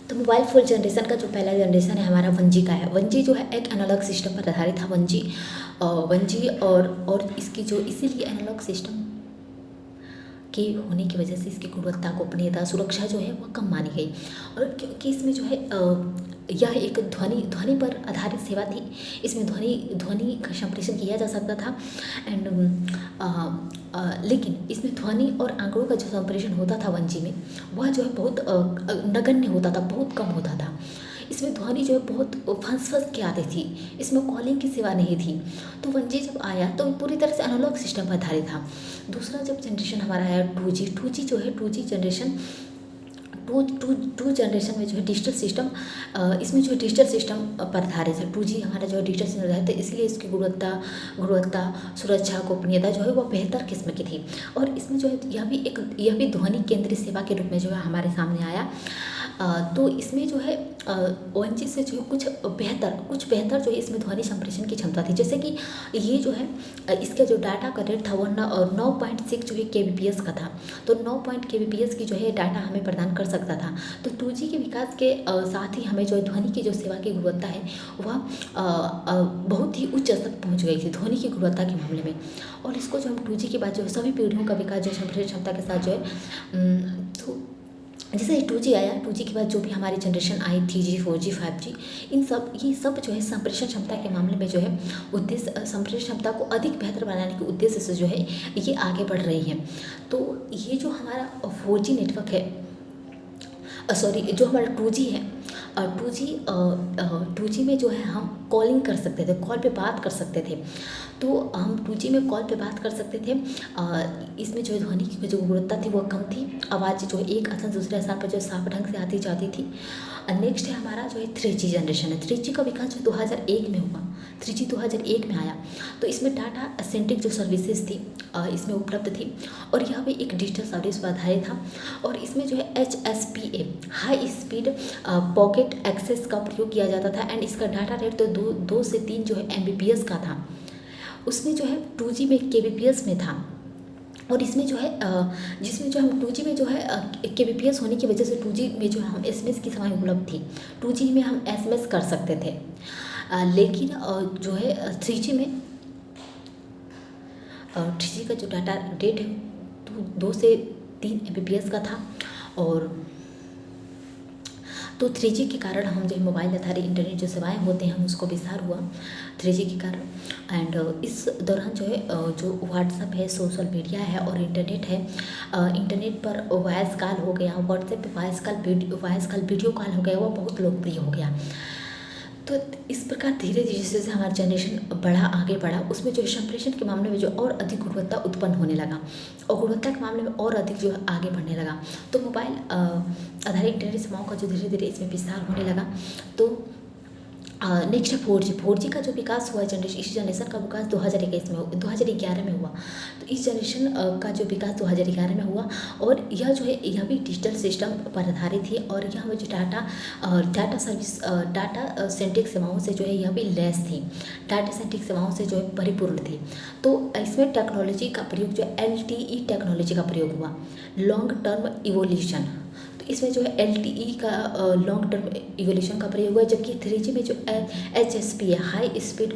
तो मोबाइल फ़ोन जनरेशन का जो पहला जनरेशन है हमारा 1G का है। 1G जो है एक एनालॉग सिस्टम पर आधारित था। 1G और इसकी जो इसीलिए एनालॉग सिस्टम के होने की वजह से इसकी गुणवत्ता, गोपनीयता, सुरक्षा जो है वह कम मानी गई, और क्योंकि इसमें जो है यह एक ध्वनि पर आधारित सेवा थी। इसमें ध्वनि का संप्रेषण किया जा सकता था, एंड लेकिन इसमें ध्वनि और आंकड़ों का जो संप्रेषण होता था 1G में, वह जो है बहुत नगण्य होता था, बहुत कम होता था। इसमें ध्वनि जो है बहुत फंस के आती थी, इसमें कॉलिंग की सेवा नहीं थी। तो 1G जब आया तो पूरी तरह से एनालॉग सिस्टम पर आधारित था। दूसरा जब जनरेशन हमारा आया 2G जो है 2G जनरेशन टू जनरेशन में जो है डिजिटल सिस्टम, इसमें जो है डिजिटल सिस्टम पर आधारित है। 2G हमारा जो है डिजिटल सिस्टम है, तो इसलिए इसकी गुणवत्ता, सुरक्षा, गोपनीयता जो है वो बेहतर किस्म की थी। और इसमें जो है यह भी ध्वनि केंद्रित सेवा के रूप में जो है हमारे सामने आया। तो इसमें जो है 1G से जो है कुछ बेहतर जो है इसमें ध्वनि संप्रेषण की क्षमता थी। जैसे कि ये जो है इसका जो डाटा का रेट था वो 9.6 जो है kbps का था। तो 9 kbps की जो है डाटा हमें प्रदान कर सकता था। तो 2G के विकास के साथ ही हमें जो है ध्वनि की जो सेवा की गुणवत्ता है वह बहुत ही उच्च स्तर पहुँच गई थी ध्वनि की गुणवत्ता के मामले में। और इसको जो हम 2G के बाद जो सभी पीढ़ियों का विकास जो संप्रेषण क्षमता के साथ जो है तो जैसे 2G आया, 2G के बाद जो भी हमारी जनरेशन आई 3G 4G 5G, ये सब जो है संप्रेषण क्षमता के मामले में जो है उद्देश्य संप्रेषण क्षमता को अधिक बेहतर बनाने के उद्देश्य से जो है ये आगे बढ़ रही है। तो ये जो हमारा 4G नेटवर्क है, जो हमारा 2G है, 2G में जो है हम कॉलिंग कर सकते थे, कॉल पे बात कर सकते थे। तो हम 2G में कॉल पे बात कर सकते थे। इसमें जो ध्वनि की जो गुणवत्ता थी वो कम थी, आवाज़ जो एक स्थान से दूसरे स्थान पर जो साफ ढंग से आती जाती थी। नेक्स्ट है हमारा जो है 3G जनरेशन है। 3G का विकास जो 2001 में हुआ, 3G 2001 में आया। तो इसमें डाटा सेंट्रिक जो सर्विसेज थी इसमें उपलब्ध थी, और यह भी एक डिजिटल सर्विस पर आधारित था। और इसमें जो है HSPA high speed packet access का प्रयोग किया जाता था, एंड इसका डाटा रेट तो 2 से 3 जो है MBPS का था। उसमें जो है 2G में kbps में था, और इसमें जो है जिसमें जो हम 2G में जो है kbps होने की वजह से 2G में जो है हम SMS की सेवाएं उपलब्ध थी। 2G में हम SMS कर सकते थे, लेकिन जो है 3G में 3G का जो डाटा रेट है तो 2 से 3 MBPS का था। और तो 3G के कारण हम जो मोबाइल आधारित इंटरनेट जो सेवाएं होते हैं हम उसको विस्तार हुआ 3G के कारण। एंड इस दौरान जो है जो व्हाट्सएप है, सोशल मीडिया है और इंटरनेट है, इंटरनेट पर वॉइस कॉल हो गया, व्हाट्सएप पे वॉइस कॉल वीडियो कॉल हो गया, वो बहुत लोकप्रिय हो गया। तो इस प्रकार धीरे धीरे जैसे हमारा जनरेशन आगे बढ़ा, उसमें जो संप्रेषण के मामले में जो और अधिक गुणवत्ता उत्पन्न होने लगा, और गुणवत्ता के मामले में और अधिक जो है आगे बढ़ने लगा। तो मोबाइल आधारित इंटरनेट सेवाओं का जो धीरे धीरे इसमें विस्तार होने लगा। तो नेक्स्ट है 4G का जो विकास हुआ जनरेशन, इस जनरेशन का विकास 2011 में हुआ। तो इस जनरेशन का जो विकास 2011 में हुआ, और यह जो है यह भी डिजिटल सिस्टम पर आधारित थी, और यह जो डाटा सेंट्रिक सेवाओं से जो है यह भी लैस थी, डाटा सेंट्रिक सेवाओं से जो है परिपूर्ण थी। तो इसमें टेक्नोलॉजी का प्रयोग जो LTE टेक्नोलॉजी का प्रयोग हुआ, लॉन्ग टर्म इवोल्यूशन। इसमें जो है LTE का लॉन्ग टर्म इवोल्यूशन का प्रयोग हुआ, जबकि 3G में जो HSPA high speed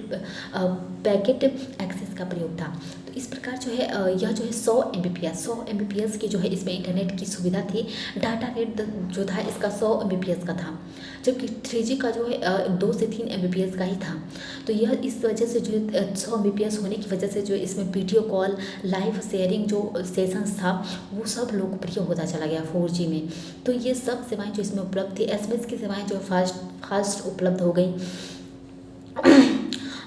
packet access का प्रयोग था। तो तो इस प्रकार जो है यह जो है 100 MBPS की जो है इसमें इंटरनेट की सुविधा थी। डाटा रेट जो था इसका 100 MBPS का था, जबकि 3G का जो है 2 से 3 MBPS का ही था। तो यह इस वजह से जो 100 MBPS होने की वजह से जो इसमें वीडियो कॉल, लाइव शेयरिंग जो सेशंस था वो सब लोकप्रिय होता चला गया 4G में। तो ये सब सेवाएं जो इसमें उपलब्ध थी, SMS की सेवाएं जो फास्ट उपलब्ध हो गई।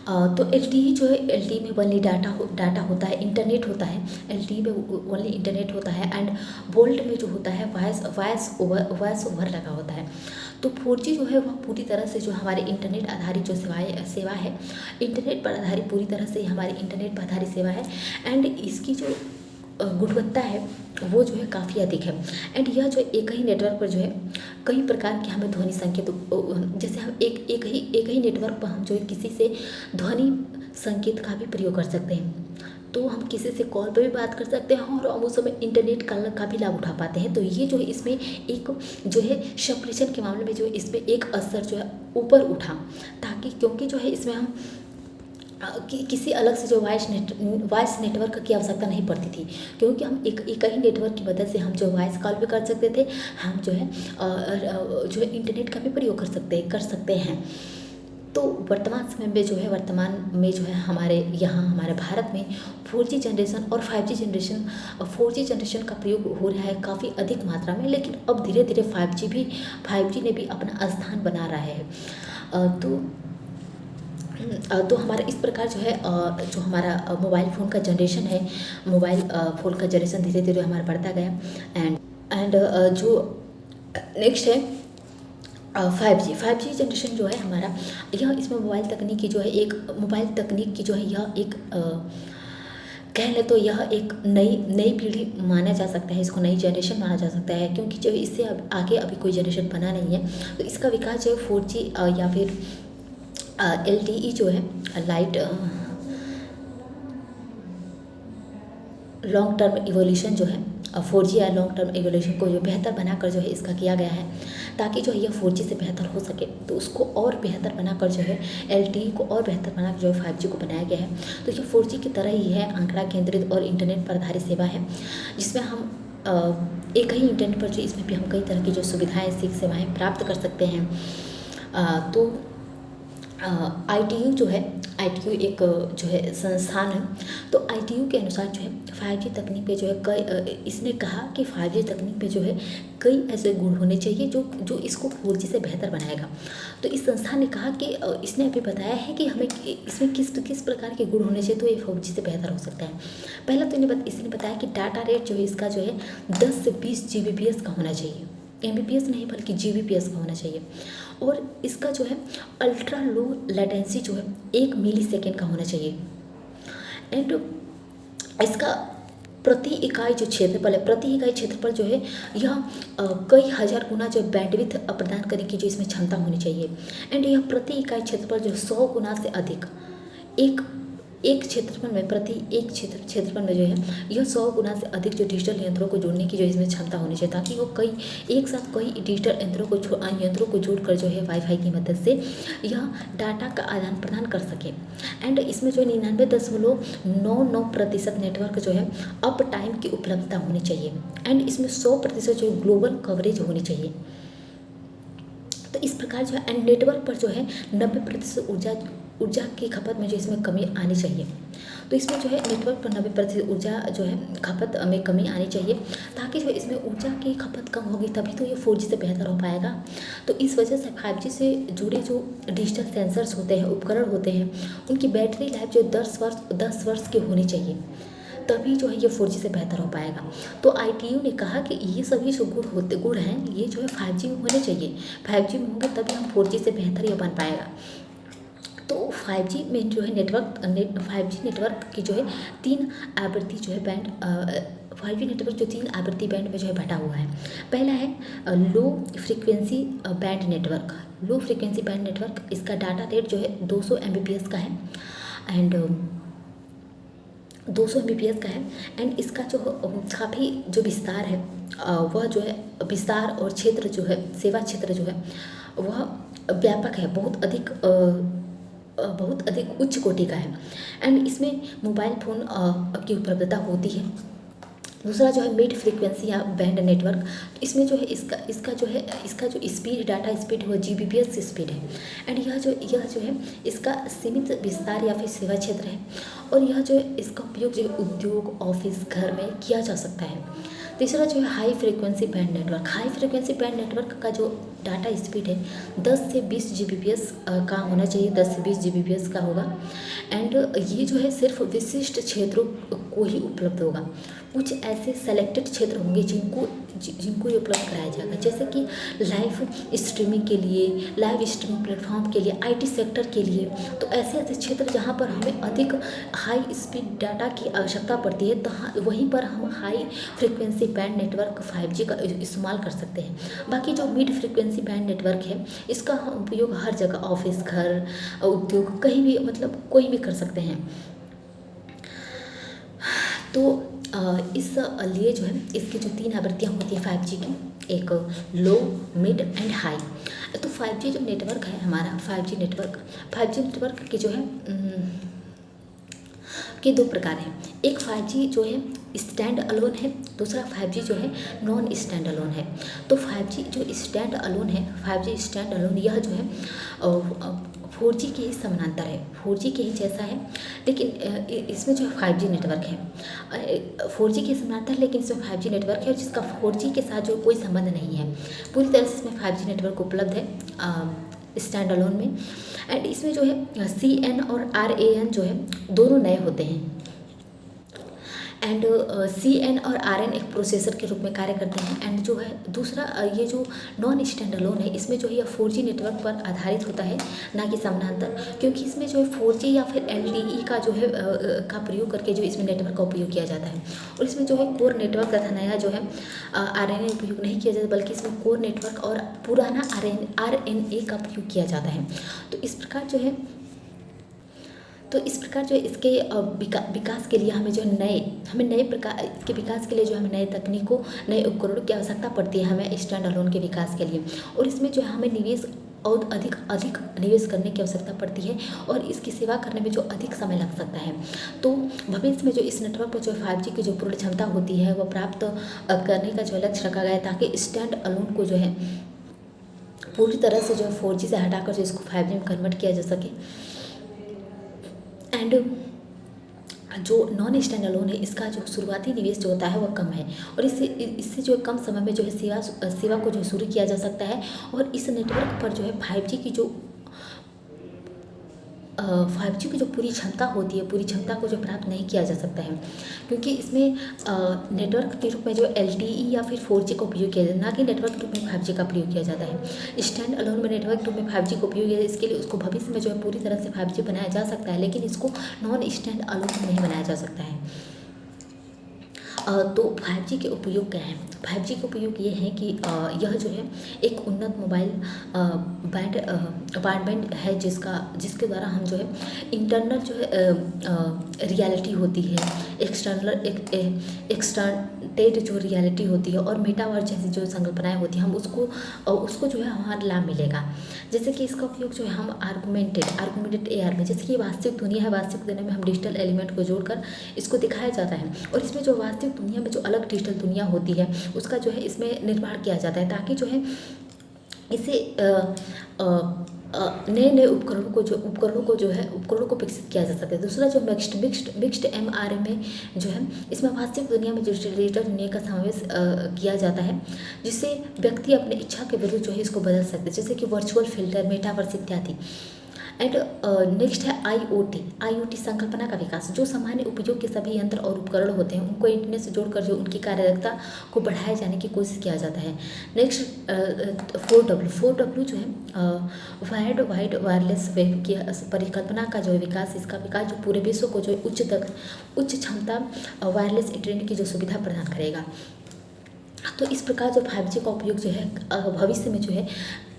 तो LTE जो है, LTE में ओनली डाटा होता है, इंटरनेट होता है। LTE में ओनली इंटरनेट होता है एंड वोल्ट में जो होता है वॉइस ओवर लगा होता है। तो 4G जो है वह पूरी तरह से जो हमारे इंटरनेट आधारित जो सेवा है, इंटरनेट पर आधारित पूरी तरह से हमारी इंटरनेट पर आधारित सेवा है एंड इसकी जो गुणवत्ता है वो जो है काफ़ी अधिक है। एंड यह जो एक ही नेटवर्क पर जो है कई प्रकार के हमें ध्वनि संकेत, जैसे हम एक ही नेटवर्क पर हम जो है किसी से ध्वनि संकेत का भी प्रयोग कर सकते हैं। तो हम किसी से कॉल पर भी बात कर सकते हैं और उस समय इंटरनेट का भी लाभ उठा पाते हैं। तो ये जो है इसमें एक जो है संप्रेषण के मामले में जो है इसमें एक असर जो है ऊपर उठा, ताकि क्योंकि जो है इसमें हम किसी अलग से जो वॉइस नेटवर्क की आवश्यकता नहीं पड़ती थी, क्योंकि हम एक ही नेटवर्क की मदद से हम जो वॉइस कॉल भी कर सकते थे, हम जो है इंटरनेट का भी प्रयोग कर सकते हैं। तो वर्तमान समय में जो है हमारे हमारे भारत में 4G जनरेशन और 5G जनरेशन, 4G जनरेशन का प्रयोग हो रहा है काफ़ी अधिक मात्रा में, लेकिन अब धीरे धीरे 5G ने भी अपना स्थान बना रहा है। तो हमारा इस प्रकार जो है जो हमारा मोबाइल फ़ोन का जनरेशन है, मोबाइल फ़ोन का जनरेशन धीरे धीरे हमारा बढ़ता गया। एंड जो नेक्स्ट है 5G जनरेशन जो है हमारा, यह इसमें मोबाइल तकनीक की जो है यह एक कह ले तो यह एक नई पीढ़ी माना जा सकता है, इसको नई जनरेशन माना जा सकता है, क्योंकि जो इससे अब आगे अभी कोई जनरेशन बना नहीं है। तो इसका विकास जो है 4G या फिर LTE जो है लाइट लॉन्ग टर्म इवोल्यूशन जो है 4G या लॉन्ग टर्म इवोल्यूशन को जो बेहतर बनाकर जो है इसका किया गया है, ताकि जो है यह 4G से बेहतर हो सके। तो उसको और बेहतर बनाकर जो है LTE को और बेहतर बनाकर जो है 5G को बनाया गया है। तो ये 4G की तरह ही है, आंकड़ा केंद्रित और इंटरनेट पर आधारित सेवा है, जिसमें हम एक ही इंटरनेट पर जो इसमें भी हम कई तरह की जो सुविधाएँ सेवाएँ प्राप्त कर सकते हैं। तो ITU एक जो है संस्थान है। तो ITU के अनुसार जो है 5G तकनीक पे जो है इसने कहा कि 5G तकनीक पे जो है कई ऐसे गुण होने चाहिए जो इसको 4G से बेहतर बनाएगा। तो इस संस्थान ने कहा कि इसने अभी बताया है कि हमें इसमें किस प्रकार के गुण होने चाहिए तो ये 4G से बेहतर हो सकता है। पहला तो इसने बताया कि डाटा रेट जो है इसका जो है 10 से 20 Gbps का होना चाहिए, MBPS नहीं बल्कि Gbps का होना चाहिए। और इसका जो है अल्ट्रा लो लेटेंसी जो है 1 मिलीसेकेंड का होना चाहिए। एंड इसका प्रति इकाई क्षेत्रफल जो है यह कई हज़ार गुना जो बैंडविड्थ प्रदान करने की जो इसमें क्षमता होनी चाहिए। एंड यह प्रति इकाई क्षेत्रफल जो 100 गुना से अधिक एक क्षेत्रफल में जो है यह 100 गुना से अधिक जो डिजिटल यंत्रों को जोड़ने की जो इसमें क्षमता होनी चाहिए, ताकि वो एक साथ कई डिजिटल यंत्रों को जोड़कर जो है वाईफाई की मदद से यह डाटा का आदान प्रदान कर सके। एंड इसमें जो 99.99% नेटवर्क जो है अप टाइम की उपलब्धता होनी चाहिए। एंड इसमें 100% जो ग्लोबल कवरेज होनी चाहिए। तो इस प्रकार जो है एंड नेटवर्क पर जो है 90% ऊर्जा की खपत में जो इसमें कमी आनी चाहिए। तो इसमें जो है नेटवर्क पर 90% ऊर्जा जो है खपत में कमी आनी चाहिए, ताकि जो इसमें ऊर्जा की खपत कम होगी तभी तो ये 4G से बेहतर हो पाएगा। तो इस वजह से 5G से जुड़े जो डिजिटल सेंसर्स होते हैं, उपकरण होते हैं, उनकी बैटरी लाइफ जो 10 वर्ष की होनी चाहिए, तभी जो है ये 4G से बेहतर हो पाएगा। तो ITU ने कहा कि ये सभी जो गुण हैं ये जो है 5G में होने चाहिए। 5G में होंगे तभी हम 4G से बेहतर ये बन पाएगा। तो 5G में जो है 5G नेटवर्क की जो है 3 आवृत्ति जो है बैंड 5G नेटवर्क जो 3 आवृत्ति बैंड में जो है बटा हुआ है। पहला है लो फ्रीक्वेंसी बैंड नेटवर्क। इसका डाटा रेट जो है 200 MBPS का है एंड 200 MBPS का है। एंड इसका जो काफ़ी जो विस्तार है वह जो है विस्तार और क्षेत्र जो है सेवा क्षेत्र जो है वह व्यापक है, बहुत अधिक बहुत अधिक उच्च कोटि का है एंड इसमें मोबाइल फ़ोन की उपलब्धता होती है। दूसरा जो है मिड फ्रीक्वेंसी या बैंड नेटवर्क, इसमें जो है इसका जो स्पीड, डाटा स्पीड है वो जीबीपीएस स्पीड है एंड यह जो है इसका सीमित विस्तार या फिर सेवा क्षेत्र है और यह जो है इसका उपयोग जो है उद्योग, ऑफिस, घर में किया जा सकता है। तीसरा जो है high frequency band network. High frequency band network का जो डाटा स्पीड है 10 से 20 जीबीपीएस का होना चाहिए, 10 से 20 जीबीपीएस का होगा एंड ये जो है सिर्फ विशिष्ट क्षेत्रों को ही उपलब्ध होगा। कुछ ऐसे सेलेक्टेड क्षेत्र होंगे जिनको ये उपलब्ध कराया जाएगा, जैसे कि लाइव स्ट्रीमिंग के लिए, लाइव स्ट्रीमिंग प्लेटफॉर्म के लिए, आईटी सेक्टर के लिए। तो ऐसे क्षेत्र जहाँ पर हमें अधिक हाई स्पीड डाटा की आवश्यकता पड़ती है, तो वहीं पर हम high frequency band network 5G का इस्तेमाल कर सकते हैं। बाकी जो मिड फ्रीक्वेंसी बैंड नेटवर्क है, इसका हम उपयोग हर जगह, ऑफिस, घर, उद्योग, कहीं भी, मतलब कोई भी कर सकते हैं। तो इस लिए जो है इसकी जो 3 आवृत्तियाँ होती हैं 5G की, एक लो, मिड एंड हाई। तो 5G जो नेटवर्क है हमारा, 5G नेटवर्क के जो है के 2 प्रकार हैं। एक 5G जो है स्टैंड अलोन है, दूसरा 5G जो है नॉन स्टैंड अलोन है। तो 5G जो स्टैंड अलोन है, 5G स्टैंड अलोन, यह जो है 4G के ही समानांतर है, 4G के ही जैसा है, लेकिन इसमें जो 5G नेटवर्क है 4G के समानांतर है, लेकिन इसमें 5G नेटवर्क है जिसका 4G के साथ जो कोई संबंध नहीं है। पूरी तरह से इसमें 5G नेटवर्क उपलब्ध है स्टैंड अलोन में एंड इसमें जो है CN और RAN जो है दोनों नए होते हैं एंड CN और RN एक प्रोसेसर के रूप में कार्य करते हैं एंड जो है दूसरा ये जो नॉन स्टैंड अलोन है, इसमें जो है यह 4G नेटवर्क पर आधारित होता है, ना कि समानांतर, क्योंकि इसमें जो है 4G या फिर LTE का जो है का प्रयोग करके जो इसमें नेटवर्क का उपयोग किया जाता है और इसमें जो है कोर नेटवर्क तथा नया जो है RNA उपयोग नहीं किया जाता, बल्कि इसमें कोर नेटवर्क और पुराना RNA का प्रयोग किया जाता है। तो इस प्रकार जो इसके विकास के लिए हमें जो नए प्रकार, इसके विकास के लिए जो हमें नए तकनीकों, नए उपकरणों की आवश्यकता पड़ती है हमें स्टैंड अलोन के विकास के लिए और इसमें जो है हमें निवेश और अधिक निवेश करने की आवश्यकता पड़ती है और इसकी सेवा करने में जो अधिक समय लग सकता है। तो भविष्य में जो इस नेटवर्क पर जो 5G की जो पूर्ण क्षमता होती है वह प्राप्त करने का जो लक्ष्य रखा गया है, ताकि स्टैंड अलोन को जो है पूरी तरह से जो 4G से हटाकर जो इसको 5G में कन्वर्ट किया जा सके एंड जो नॉन स्टैंड अलोन है, इसका जो शुरुआती निवेश जो होता है वह कम है और इससे जो है कम समय में जो है सेवा को जो शुरू किया जा सकता है और इस नेटवर्क पर जो है 5G की जो 5G की जो पूरी क्षमता होती है, पूरी क्षमता को जो प्राप्त नहीं किया जा सकता है, क्योंकि इसमें नेटवर्क के रूप में जो LTE या फिर 4G का उपयोग किया जाता है, ना कि नेटवर्क के रूप में 5G का प्रयोग किया जाता है। स्टैंड अलोन में नेटवर्क के रूप में 5G का उपयोग किया जाता है, इसके लिए उसको भविष्य में जो है पूरी तरह से 5G बनाया जा सकता है, लेकिन इसको नॉन स्टैंड अलोन नहीं बनाया जा सकता है। तो 5G के उपयोग क्या हैं? 5G के उपयोग ये हैं कि यह जो है एक उन्नत मोबाइल ब्रॉडबैंड है जिसके द्वारा हम जो है इंटरनल जो है रियलिटी होती है, एक्सटेंडेड जो रियलिटी होती है और मेटावर्स जैसी जो संकल्पनाएं होती हैं, हम उसको जो है हमारा लाभ मिलेगा। जैसे कि इसका उपयोग जो है हम आर्गुमेंटेड AR में, जैसे कि वास्तविक दुनिया है, वास्तविक दुनिया में हम डिजिटल एलिमेंट को जोड़कर इसको दिखाया जाता है और इसमें जो वास्तविक दुनिया में जो अलग डिजिटल दुनिया होती है उसका जो है इसमें निर्माण किया जाता है, ताकि जो है इसे नए उपकरणों को विकसित किया जा सके। दूसरा जो मिक्स्ड MRMA जो है, इसमें वास्तविक दुनिया में डिजिटल दुनिया का समावेश किया जाता है, जिससे व्यक्ति अपनी इच्छा के विरुद्ध जो है इसको बदल सकते हैं, जैसे कि वर्चुअल फिल्टर, मेटावर्स इत्यादि। एंड नेक्स्ट है IoT संकल्पना का विकास, जो सामान्य उपयोग के सभी यंत्र और उपकरण होते हैं उनको इंटरनेट से जोड़कर जो उनकी कार्यदक्षता को बढ़ाए जाने की कोशिश किया जाता है। नेक्स्ट 4W जो है वर्ल्ड वाइड वायरलेस वेब की परिकल्पना का जो विकास, इसका विकास जो पूरे विश्व को जो उच्च क्षमता वायरलेस इंटरनेट की जो सुविधा प्रदान करेगा। तो इस प्रकार जो 5G का उपयोग जो है भविष्य में जो है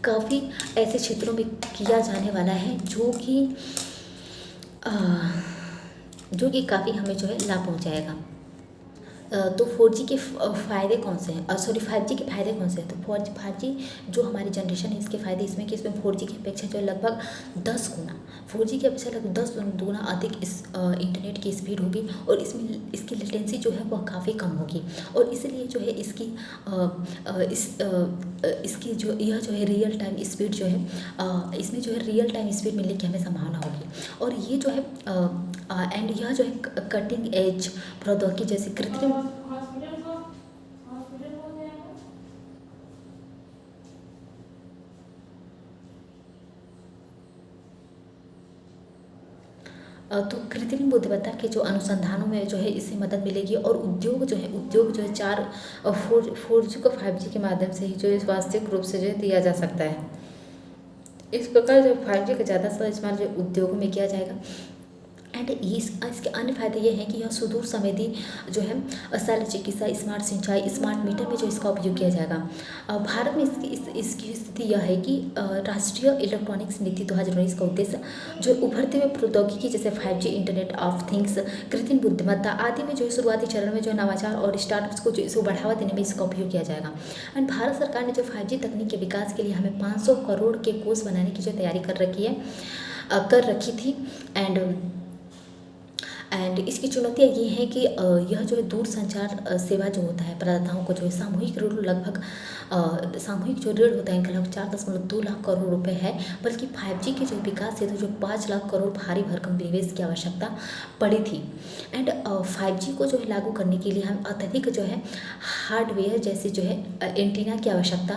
काफ़ी ऐसे क्षेत्रों में किया जाने वाला है जो कि काफ़ी हमें जो है लाभ पहुंचाएगा। तो 4G के फ़ायदे कौन से हैं, सॉरी 5G के फ़ायदे कौन से हैं। तो 5G जो हमारी जनरेशन है इसके फ़ायदे इसमें कि इसमें 4G की अपेक्षा जो है लगभग 10 गुना, 4G की अपेक्षा लगभग 10 गुना अधिक इस इंटरनेट की स्पीड होगी और इसमें इसकी लेटेंसी जो है वह काफ़ी कम होगी और इसलिए जो है इसकी जो यह जो है रियल टाइम स्पीड जो है इसमें जो है रियल टाइम स्पीड मिलने की हमें संभावना होगी और ये जो है एंड यह जो है कटिंग एज प्रौद्योगिकी जैसे कृत्रिम तो कृत्रिम बुद्धिमत्ता के जो अनुसंधानों में जो है इससे मदद मिलेगी और उद्योग जो है 4G को 5G के माध्यम से ही जो है वास्तविक रूप से जो है दिया जा सकता है। इस प्रकार जो 5G का ज़्यादा से इस्तेमाल जो उद्योगों में किया जाएगा एंड इसके अन्य फायदे ये हैं कि यह सुदूर संवेदी जो है शल्य चिकित्सा, स्मार्ट सिंचाई, स्मार्ट मीटर में जो इसका उपयोग किया जाएगा। भारत में इसकी स्थिति यह है कि राष्ट्रीय इलेक्ट्रॉनिक्स नीति 2019 का उद्देश्य जो उभरते हुए प्रौद्योगिकी जैसे 5G, इंटरनेट ऑफ थिंग्स, कृत्रिम बुद्धिमत्ता आदि में जो है शुरुआती चरण में जो नवाचार और स्टार्टअप्स को जो इसको बढ़ावा देने में इसका उपयोग किया जाएगा। एंड भारत सरकार ने जो 5G तकनीक के विकास के लिए हमें 500 करोड़ के कोष बनाने की जो तैयारी कर रखी थी एंड इसकी चुनौतियाँ ये हैं कि यह जो है दूर संचार सेवा जो होता है प्रदाताओं को जो है सामूहिक जो ऋण होता है इनका लगभग 4.2 लाख करोड़ रुपए है, बल्कि 5G के जो विकास है तो जो 5 लाख करोड़ भारी भरकम निवेश की आवश्यकता पड़ी थी। एंड 5G को जो है लागू करने के लिए हम अत्यधिक जो है हार्डवेयर जैसे जो है एंटीना की आवश्यकता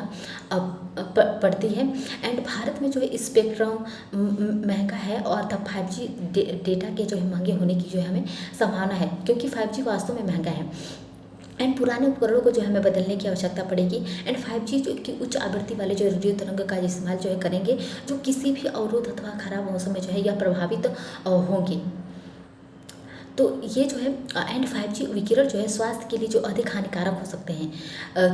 पड़ती है। एंड भारत में जो है स्पेक्ट्रम महंगा है और तब 5G डेटा के जो है महंगे होने की जो है हमें संभावना है क्योंकि 5G वास्तव में महंगा है एंड पुराने उपकरणों को जो हमें बदलने की आवश्यकता पड़ेगी। एंड 5G जो कि उच्च आवृत्ति वाले जो रेडियो तरंग का इस्तेमाल जो है करेंगे जो किसी भी अवरोध अथवा खराब मौसम में जो है यह प्रभावित होंगे। तो ये जो है एंड 5G विकिरण जो है स्वास्थ्य के लिए जो अधिक हानिकारक हो सकते हैं।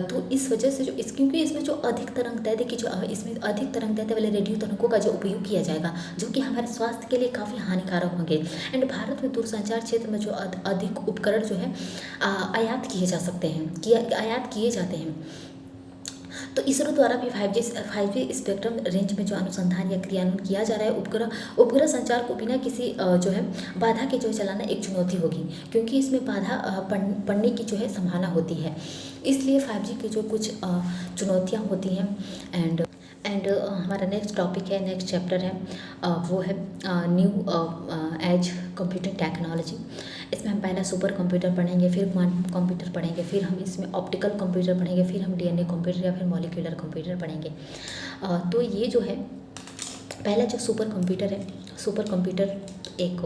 तो इस वजह से क्योंकि इसमें जो अधिक तरंगदैर्ध्य की जो इसमें अधिक तरंगदैर्ध्य वाले रेडियो तरंगों का जो उपयोग किया जाएगा जो कि हमारे स्वास्थ्य के लिए काफ़ी हानिकारक होंगे। एंड भारत में दूरसंचार क्षेत्र में जो अधिक उपकरण जो है आयात किए जाते हैं। तो इसरो द्वारा भी 5G स्पेक्ट्रम रेंज में जो अनुसंधान या क्रियान्वयन किया जा रहा है उपग्रह संचार को बिना किसी जो है बाधा के जो है चलाना एक चुनौती होगी क्योंकि इसमें बाधा पड़ने की जो है संभावना होती है। इसलिए 5G की जो कुछ चुनौतियाँ होती हैं एंड हमारा नेक्स्ट चैप्टर है वो है न्यू एज कंप्यूटर टेक्नोलॉजी। इसमें हम पहला सुपर कंप्यूटर पढ़ेंगे, फिर क्वांटम कंप्यूटर पढ़ेंगे, फिर हम इसमें ऑप्टिकल कंप्यूटर पढ़ेंगे, फिर हम DNA कंप्यूटर या फिर मॉलिक्यूलर कंप्यूटर पढ़ेंगे। तो ये जो है पहला जो सुपर कंप्यूटर एक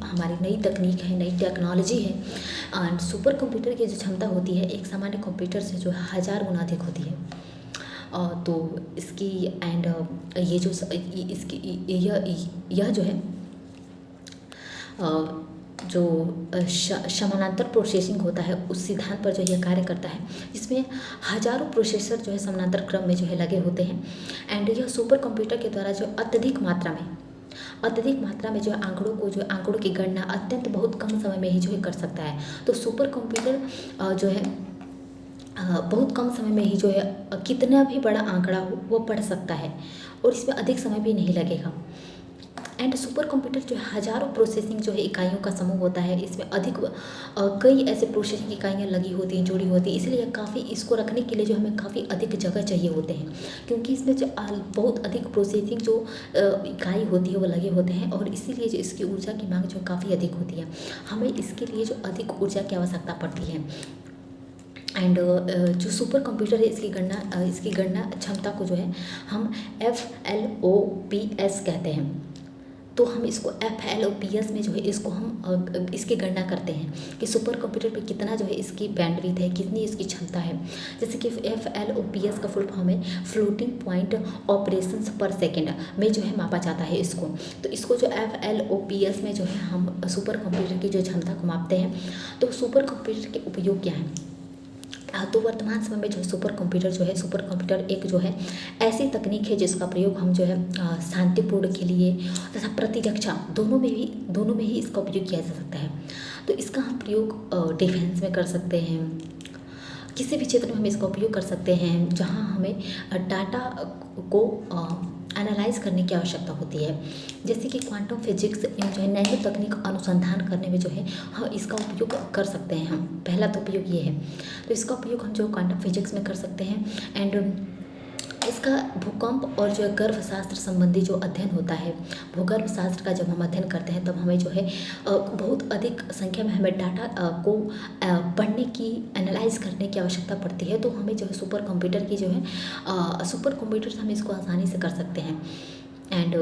हमारी नई तकनीक है, नई टेक्नोलॉजी है। एंड सुपर कंप्यूटर की जो क्षमता होती है एक सामान्य कंप्यूटर से जो 1000 गुना अधिक होती है। तो इसकी एंड ये जो इसकी यह जो है जो समानांतर प्रोसेसिंग होता है उस सिद्धांत पर जो यह कार्य करता है जिसमें हजारों प्रोसेसर जो है समानांतर क्रम में जो है लगे होते हैं। एंड यह सुपर कंप्यूटर के द्वारा जो अत्यधिक मात्रा में जो है आंकड़ों की गणना अत्यंत बहुत कम समय में ही जो है कर सकता है। तो सुपर कंप्यूटर जो है बहुत कम समय में ही जो है कितना भी बड़ा आंकड़ा हो वो पढ़ सकता है और इसमें अधिक समय भी नहीं लगेगा। एंड सुपर कंप्यूटर जो है हजारों प्रोसेसिंग जो है इकाइयों का समूह होता है। इसमें कई ऐसे प्रोसेसिंग इकाइयाँ लगी होती हैं, जुड़ी होती हैं, इसलिए काफ़ी इसको रखने के लिए जो हमें काफ़ी अधिक जगह चाहिए होते हैं क्योंकि इसमें जो बहुत अधिक प्रोसेसिंग जो इकाई होती है वो लगे होते हैं और इसीलिए जो इसकी ऊर्जा की मांग जो काफ़ी अधिक होती है। हमें इसके लिए जो अधिक ऊर्जा की आवश्यकता पड़ती है। एंड जो सुपर कंप्यूटर है इसकी गणना क्षमता को जो है हम FLOPS कहते हैं। तो हम इसको FLOPS में जो है इसको हम इसकी गणना करते हैं कि सुपर कंप्यूटर पे कितना जो है इसकी बैंडविड्थ है, कितनी इसकी क्षमता है। जैसे कि FLOPS का फुल फॉर्म है फ्लोटिंग पॉइंट ऑपरेशंस पर सेकेंड में जो है मापा जाता है इसको। तो इसको जो FLOPS में जो है हम सुपर कंप्यूटर की जो क्षमता को मापते हैं। तो सुपर कंप्यूटर के उपयोग क्या हैं? तो वर्तमान समय में जो सुपर कंप्यूटर जो है, सुपर कंप्यूटर एक जो है ऐसी तकनीक है जिसका प्रयोग हम जो है शांतिपूर्ण के लिए तथा प्रतिरक्षा दोनों में ही इसका उपयोग किया जा सकता है। तो इसका हम प्रयोग डिफेंस में कर सकते हैं, किसी भी क्षेत्र में हम इसका उपयोग कर सकते हैं जहां हमें डाटा को एनालाइज करने की आवश्यकता होती है, जैसे कि क्वांटम फिजिक्स जो है नैनो तकनीक अनुसंधान करने में जो है हम इसका उपयोग कर सकते हैं। हम पहला तो उपयोग ये है, तो इसका उपयोग हम जो क्वांटम फिजिक्स में कर सकते हैं। एंड इसका भूकंप और जो है गर्भशास्त्र संबंधी जो अध्ययन होता है, भूगर्भ शास्त्र का जब हम अध्ययन करते हैं तब हमें जो है बहुत अधिक संख्या में हमें डाटा को पढ़ने की, एनालाइज करने की आवश्यकता पड़ती है। तो हमें जो है सुपर कंप्यूटर की जो है सुपर कंप्यूटर से हम इसको आसानी से कर सकते हैं। एंड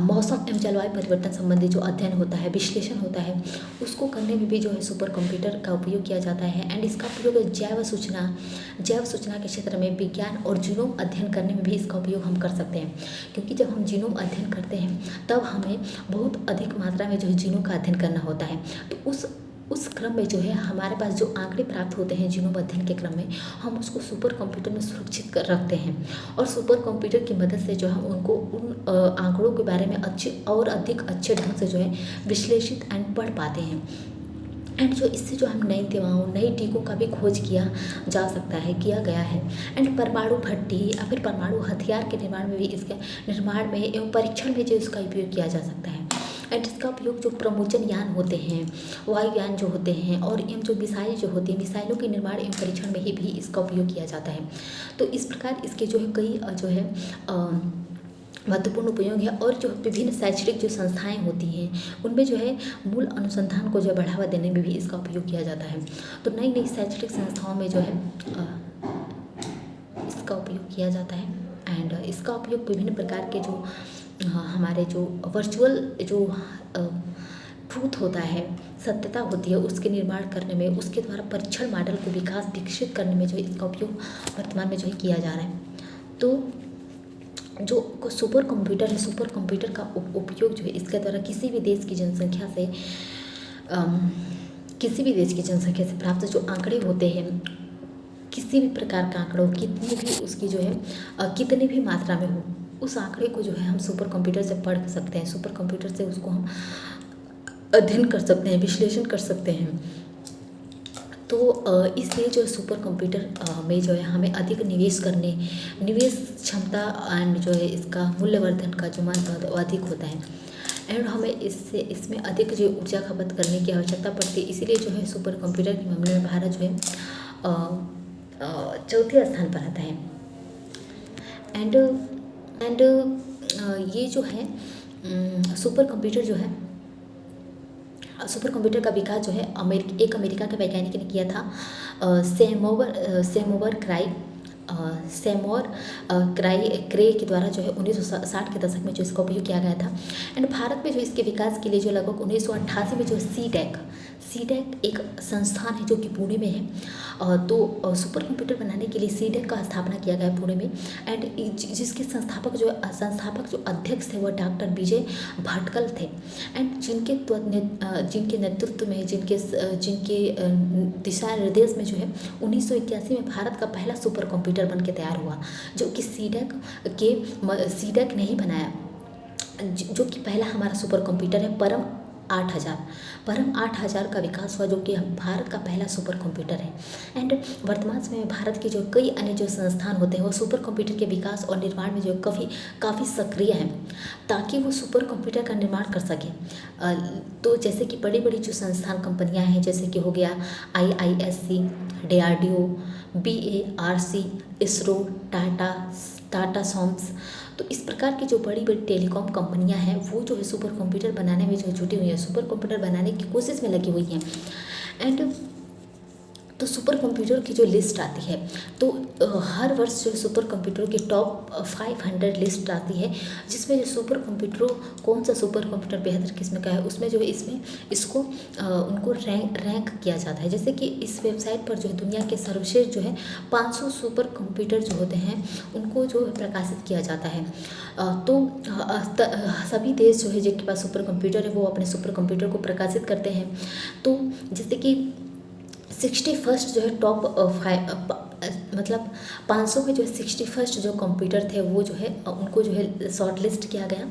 मौसम एवं जलवायु परिवर्तन संबंधी जो अध्ययन होता है, विश्लेषण होता है, उसको करने में भी जो है सुपर कंप्यूटर का उपयोग किया जाता है। एंड इसका उपयोग जैव सूचना के क्षेत्र में विज्ञान और जीनोम अध्ययन करने में भी इसका उपयोग हम कर सकते हैं, क्योंकि जब हम जीनोम अध्ययन करते हैं तब हमें बहुत अधिक मात्रा में जो है जीनोम का अध्ययन करना होता है। तो उस क्रम में जो है हमारे पास जो आंकड़े प्राप्त होते हैं जीनोम अध्ययन के क्रम में, हम उसको सुपर कंप्यूटर में सुरक्षित कर रखते हैं और सुपर कंप्यूटर की मदद से जो हम उनको उन आंकड़ों के बारे में अधिक अच्छे ढंग से जो है विश्लेषित एंड पढ़ पाते हैं। एंड जो इससे जो हम नई दवाओं, नई टीकों का भी खोज किया गया है। एंड परमाणु भट्टी या फिर परमाणु हथियार के निर्माण में भी एवं परीक्षण में जो इसका उपयोग किया जा सकता है। एंड इसका उपयोग जो प्रमोचन यान होते हैं, वायुयान जो होते हैं और एवं जो मिसाइल जो होती है, मिसाइलों के निर्माण एवं परीक्षण में ही भी इसका उपयोग किया जाता है। तो इस प्रकार इसके जो है कई जो है महत्वपूर्ण उपयोग है। और जो विभिन्न शैक्षणिक जो संस्थाएं होती हैं उनमें जो है मूल अनुसंधान को जो है बढ़ावा देने में भी इसका उपयोग किया जाता है। तो नई शैक्षणिक संस्थाओं में जो है इसका उपयोग किया जाता है। एंड इसका उपयोग विभिन्न प्रकार के जो हमारे जो वर्चुअल जो ट्रूथ होता है, सत्यता होती है, उसके निर्माण करने में, उसके द्वारा परीक्षण मॉडल को विकसित करने में जो इसका उपयोग वर्तमान में जो है किया जा रहा है। तो जो सुपर कंप्यूटर है, सुपर कंप्यूटर का उपयोग जो है इसके द्वारा किसी भी देश की जनसंख्या से प्राप्त जो आंकड़े होते हैं, किसी भी प्रकार का आंकड़ों, कितनी भी उसकी जो है कितनी भी मात्रा में हो, उस आंकड़े को जो है हम सुपर कंप्यूटर से पढ़ सकते हैं। सुपर कंप्यूटर से उसको हम अध्ययन कर सकते हैं, विश्लेषण कर सकते हैं। तो इसलिए जो सुपर कंप्यूटर में जो है हमें अधिक निवेश क्षमता एंड जो है इसका मूल्यवर्धन का जो मान अधिक होता है। एंड हमें इसमें अधिक जो ऊर्जा खपत करने की आवश्यकता पड़ती है। इसीलिए जो है सुपर कंप्यूटर के मामले में भारत जो है चौथे स्थान पर आता है। एंड ये जो है सुपर कंप्यूटर का विकास जो है एक अमेरिका के वैज्ञानिक ने किया था, सेमोर क्रे के द्वारा जो है 1960 के दशक में जो इसका उपयोग किया गया था। एंड भारत में जो इसके विकास के लिए जो लगभग 1988 में जो सीडेक एक संस्थान है जो कि पुणे में है। तो सुपर कंप्यूटर बनाने के लिए सीडेक का स्थापना किया गया पुणे में। एंड जिसके संस्थापक जो अध्यक्ष थे वह डॉक्टर विजय भटकल थे। एंड जिनके नेतृत्व में, जिनके दिशा निर्देश में जो है 1981 में भारत का पहला सुपर कंप्यूटर बन के तैयार हुआ, जो कि सीडेक ने ही बनाया, जो कि पहला हमारा सुपर कंप्यूटर है परम 8000 का विकास हुआ, जो कि भारत का पहला सुपर कंप्यूटर है। एंड वर्तमान समय में भारत के जो कई अन्य जो संस्थान होते हैं वो सुपर कंप्यूटर के विकास और निर्माण में जो काफ़ी सक्रिय हैं, ताकि वो सुपर कंप्यूटर का निर्माण कर सकें। तो जैसे कि बड़ी बड़ी जो संस्थान कंपनियां हैं, जैसे कि हो गया IISc, DRDO, BARC, ISRO, Tata सॉम्स। तो इस प्रकार की जो बड़ी बड़ी टेलीकॉम कंपनियां हैं वो जो है सुपर कंप्यूटर बनाने में जो जुटी हुई है, सुपर कंप्यूटर बनाने की कोशिश में लगी हुई हैं। एंड तो सुपर कंप्यूटर की जो लिस्ट आती है, तो हर वर्ष जो सुपर कंप्यूटर की टॉप 500 लिस्ट आती है, जिसमें जो सुपर कंप्यूटर, कौन सा सुपर कंप्यूटर बेहतर किस्म का है, उसमें जो है इसको उनको रैंक किया जाता है। जैसे कि इस वेबसाइट पर जो है दुनिया के सर्वश्रेष्ठ जो है 500 सुपर कंप्यूटर जो होते हैं उनको जो है प्रकाशित किया जाता है। तो सभी देश जो है जिनके पास सुपर कंप्यूटर है वो अपने सुपर कंप्यूटर को प्रकाशित करते हैं। तो जैसे कि 61 जो है टॉप मतलब 500 में जो है 61 जो कंप्यूटर थे वो जो है उनको जो है शॉर्ट लिस्ट किया गया।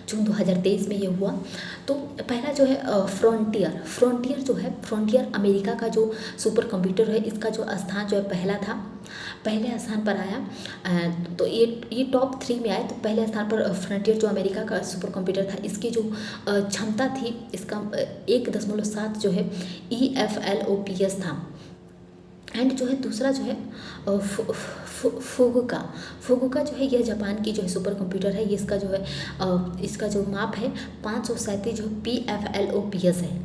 जून 2023 में ये हुआ। तो पहला जो है फ्रंटियर जो है, फ्रंटियर अमेरिका का जो सुपर कंप्यूटर है, इसका जो स्थान जो है पहला था, पहले स्थान पर आया। तो ये टॉप 3 में आए। तो पहले स्थान पर फ्रंटियर जो अमेरिका का सुपर कंप्यूटर था, इसकी जो क्षमता थी, इसका 1.7 जो है EFLOPS था। एंड जो है दूसरा जो है फुगुका जो है, यह जापान की जो है सुपर कंप्यूटर है। ये इसका जो है इसका जो माप है 537 जो PFLOPS है।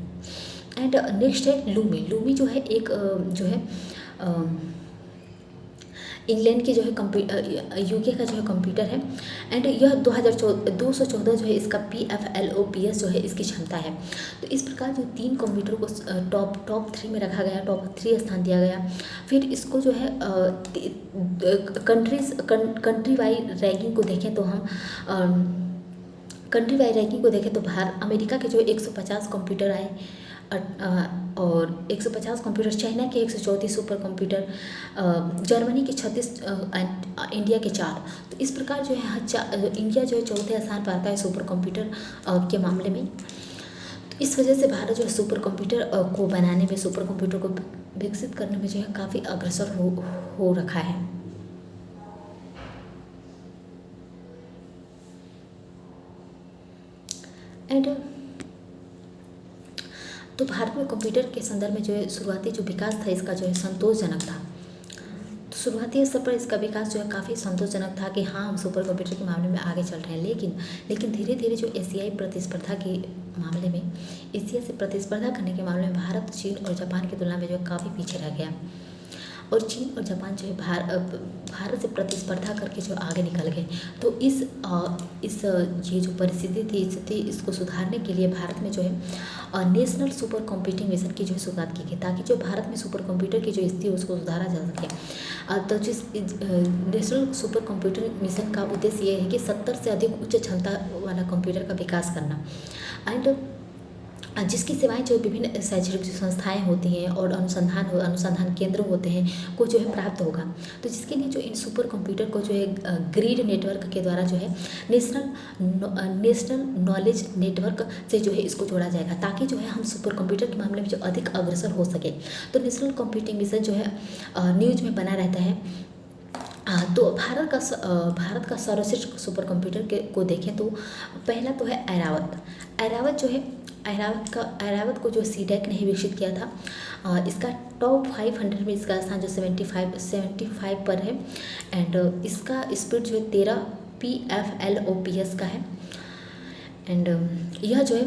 एंड नेक्स्ट है लूमी जो है एक जो है इंग्लैंड की जो है यूके का जो है कंप्यूटर है। एंड यह 214 जो है इसका PFLOPS जो है इसकी क्षमता है। तो इस प्रकार जो 3 कंप्यूटर को टॉप 3 में रखा गया, टॉप 3 स्थान दिया गया। फिर इसको जो है कंट्री वाइज रैंकिंग को देखें तो हम कंट्री वाइज रैंकिंग को देखें तो अमेरिका के जो 150 कंप्यूटर आए और 150 कंप्यूटर, चाइना के 134 सुपर कंप्यूटर, जर्मनी के 36, इंडिया के 4। तो इस प्रकार जो है इंडिया जो है चौथे स्थान पर आता है सुपर कंप्यूटर के मामले में। तो इस वजह से भारत जो है सुपर कंप्यूटर को बनाने में, सुपर कंप्यूटर को विकसित करने में जो है काफ़ी अग्रसर हो रखा है। एंड तो भारत में कंप्यूटर के संदर्भ में जो है शुरुआती जो विकास था इसका जो है संतोषजनक था। तो शुरुआती स्तर पर इसका विकास जो है काफ़ी संतोषजनक था कि हाँ, हम सुपर कंप्यूटर के मामले में आगे चल रहे हैं। लेकिन धीरे धीरे जो एशियाई प्रतिस्पर्धा के मामले में, एशिया से प्रतिस्पर्धा करने के मामले में भारत, चीन और जापान की तुलना में जो है काफ़ी पीछे रह गया। और चीन और जापान जो है भारत से प्रतिस्पर्धा करके जो आगे निकल गए। तो इस ये जो परिस्थिति थी इसको सुधारने के लिए भारत में जो है नेशनल सुपर कंप्यूटिंग मिशन की जो है शुरुआत की गई, ताकि जो भारत में सुपर कंप्यूटर की जो स्थिति है उसको सुधारा जा सके। तो जिस नेशनल सुपर कंप्यूटिंग मिशन का उद्देश्य ये है कि 70 से अधिक उच्च क्षमता वाला कंप्यूटर का विकास करना, एंड जिसकी सेवाएं जो विभिन्न शैक्षणिक संस्थाएं होती हैं और अनुसंधान केंद्र होते हैं को जो है प्राप्त होगा। तो जिसके लिए जो इन सुपर कंप्यूटर को जो है ग्रिड नेटवर्क के द्वारा जो है नेशनल नॉलेज नेटवर्क से जो है इसको जोड़ा जाएगा, ताकि जो है हम सुपर कंप्यूटर के मामले में जो अधिक अग्रसर हो सके। तो नेशनल कंप्यूटिंग मिशन जो है न्यूज में बना रहता है। तो भारत का सर्वश्रेष्ठ सुपर कंप्यूटर को देखें तो पहला तो है ऐरावत जो है, ऐरावत को जो सीडेक ने ही विकसित किया था। इसका टॉप 500 में इसका स्थान जो 75 पर है। एंड इसका स्पीड जो है 13 PFLOPS का है। एंड यह जो है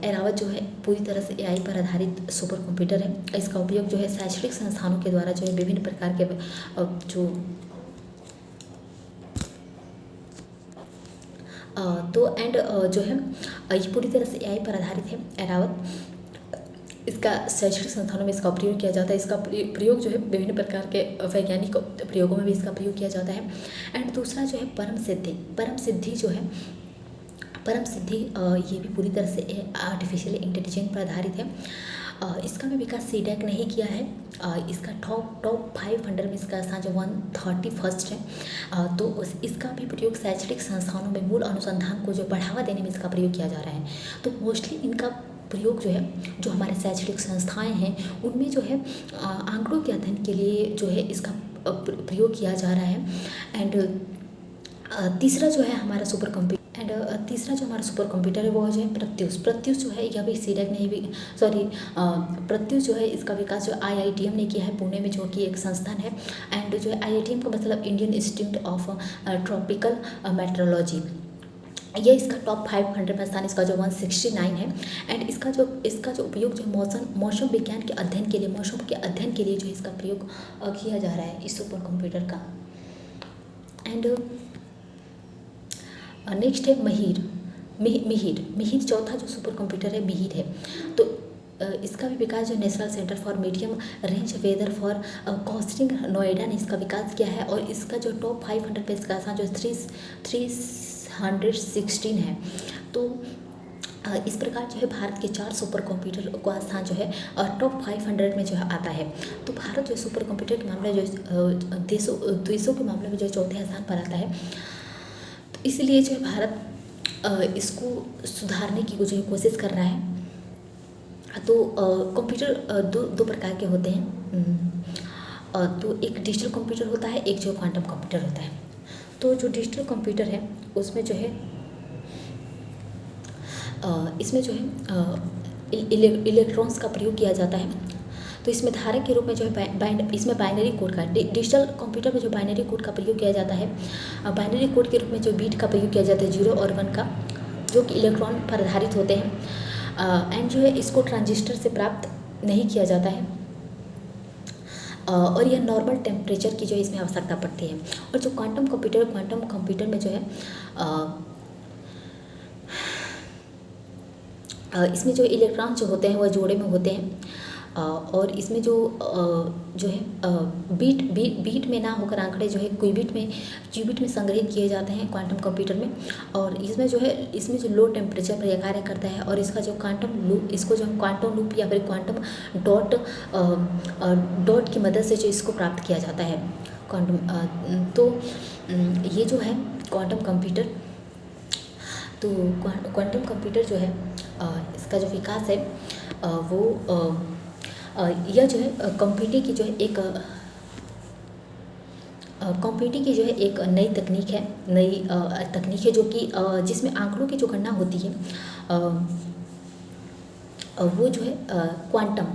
ऐरावत जो है पूरी तरह से AI पर आधारित सुपर कंप्यूटर है। इसका उपयोग जो है शैक्षणिक संस्थानों के द्वारा जो है विभिन्न प्रकार के जो जो है ये पूरी तरह से AI पर आधारित है ऐरावत। इसका शैक्षणिक संस्थानों में इसका प्रयोग किया जाता है। इसका प्रयोग जो है विभिन्न प्रकार के वैज्ञानिक प्रयोगों में भी इसका प्रयोग किया जाता है। एंड दूसरा जो है परम सिद्धि जो है, परम सिद्धि ये भी पूरी तरह से आर्टिफिशियल इंटेलिजेंस पर आधारित है। इसका भी विकास सीडेक ने ही किया है। इसका टॉप 500 में इसका स्थान जो 131 है। तो इसका भी प्रयोग शैक्षणिक संस्थानों में मूल अनुसंधान को जो बढ़ावा देने में इसका प्रयोग किया जा रहा है। तो मोस्टली इनका प्रयोग जो है, जो हमारे शैक्षणिक संस्थाएं हैं उनमें जो है आंकड़ों के अध्ययन के लिए जो है इसका प्रयोग किया जा रहा है। एंड तीसरा जो है हमारा सुपर कंप्यूटर है वो जो है प्रत्यूष जो है, यह भी सीडेक ने भी प्रत्यूष जो है इसका विकास जो IITM ने किया है पुणे में, जो कि एक संस्थान है। एंड जो है IITM का मतलब Indian institute of tropical metrology. ये इसका टॉप 500 में स्थान, इसका जो 169 है। एंड इसका जो उपयोग जो मौसम विज्ञान के अध्ययन के लिए, मौसम के अध्ययन के लिए जो इसका प्रयोग किया जा रहा है इस सुपर कंप्यूटर का। एंड नेक्स्ट है मिहिर चौथा जो सुपर कंप्यूटर है मिहिर है। तो इसका भी विकास जो National Centre for Medium Range Weather Forecasting Noida ने इसका विकास किया है। और इसका जो टॉप 500 पे इसका स्थान जो 316 है। तो इस प्रकार जो है भारत के 4 सुपर कंप्यूटर का स्थान जो है टॉप 500 में जो है आता है। तो भारत जो सुपर कंप्यूटर के मामले जो देशों के मामले में जो चौथे स्थान पर आता है। तो इसलिए जो है भारत इसको सुधारने की जो है कोशिश कर रहा है। तो कंप्यूटर दो प्रकार के होते हैं। तो एक डिजिटल कंप्यूटर होता है, एक जो क्वांटम कंप्यूटर होता है। तो जो डिजिटल कंप्यूटर है उसमें जो है इसमें जो है इलेक्ट्रॉन्स का प्रयोग किया जाता है। तो इसमें धारक के रूप में जो है इसमें बाइनरी कोड का डिजिटल कंप्यूटर में जो बाइनरी कोड का प्रयोग किया जाता है। बाइनरी कोड के रूप में जो बीट का प्रयोग किया जाता है 0 और 1 का, जो कि इलेक्ट्रॉन पर आधारित होते हैं। एंड जो है इसको ट्रांजिस्टर से प्राप्त नहीं किया जाता है। और यह नॉर्मल टेम्परेचर की जो है इसमें आवश्यकता पड़ती है। और जो क्वांटम कंप्यूटर में जो है इसमें जो इलेक्ट्रॉन जो होते हैं वह जोड़े में होते हैं। और इसमें जो है बीट में ना होकर आंकड़े जो है क्यूबिट में संग्रहित किए जाते हैं क्वांटम कंप्यूटर में। और इसमें जो लो टेम्परेचर पर यह कार्य करता है। और इसका जो क्वांटम लूप, इसको जो हम क्वांटम लूप या फिर क्वांटम डॉट की मदद से जो इसको प्राप्त किया जाता है क्वांटम। तो ये जो है क्वांटम कंप्यूटर, तो क्वांटम कंप्यूटर जो है इसका जो विकास है वो यह जो है कंप्यूटिंग की जो है एक नई तकनीक है जो कि जिसमें आंकड़ों की जो गणना होती है वो जो है क्वांटम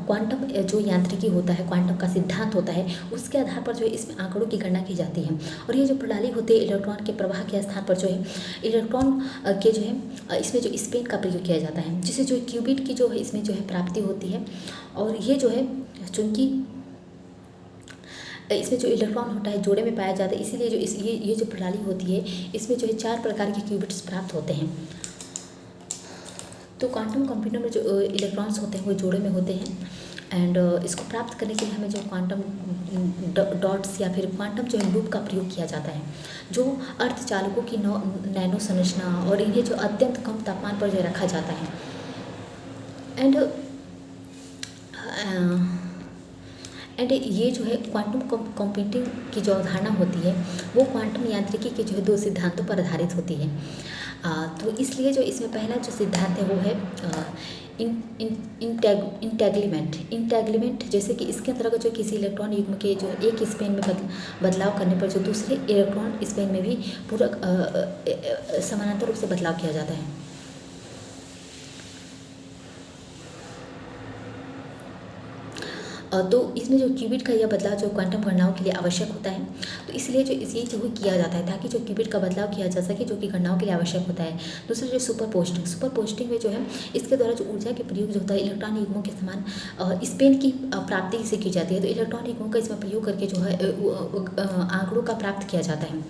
जो यांत्रिकी होता है, क्वांटम का सिद्धांत होता है, उसके आधार पर जो है इसमें आंकड़ों की गणना की जाती है। और ये जो प्रणाली होती है इलेक्ट्रॉन के प्रवाह के स्थान पर जो है इलेक्ट्रॉन के जो है इसमें जो स्पिन का प्रयोग किया जाता है, जिससे जो क्यूबिट की जो है इसमें जो है प्राप्ति होती है। और ये जो है चूँकि इसमें जो इलेक्ट्रॉन होता है जोड़े में पाया जाता है, इसीलिए जो ये जो प्रणाली होती है इसमें जो है 4 प्रकार के क्यूबिट्स प्राप्त होते हैं। तो क्वांटम कंप्यूटर में जो इलेक्ट्रॉन्स होते हैं वो जोड़े में होते हैं। एंड इसको प्राप्त करने के लिए हमें जो क्वांटम डॉट्स या फिर क्वांटम जो है लूप का प्रयोग किया जाता है, जो अर्धचालकों की नैनो संरचना और इन्हें जो अत्यंत कम तापमान पर जो रखा जाता है। एंड ये जो है क्वांटम कंप्यूटिंग की जो अवधारणा होती है वो क्वांटम यांत्रिकी के जो है 2 सिद्धांतों पर आधारित होती है। तो इसलिए जो इसमें पहला जो सिद्धांत है वो है इंटेग्लीमेंट, जैसे कि इसके अंतर्गत जो किसी इलेक्ट्रॉन युग्म के जो एक स्पिन में बदलाव करने पर जो दूसरे इलेक्ट्रॉन स्पिन में भी पूरा समानांतर रूप से बदलाव किया जाता है। तो इसमें जो क्यूबिट का यह बदलाव जो क्वांटम गणनाओं के लिए आवश्यक होता है, तो इसलिए जो इसी जो किया जाता है ताकि जो क्यूबिट का बदलाव किया जा सके, जो कि गणनाओं के लिए आवश्यक होता है। दूसरा जो सुपर पोस्टिंग में जो है इसके द्वारा जो ऊर्जा के प्रयोग जो होता है इलेक्ट्रॉन युग्मों के समान स्पिन की प्राप्ति से की जाती है। तो इलेक्ट्रॉन युग्मों का इसमें प्रयोग करके जो है आंकड़ों का प्राप्त किया जाता है।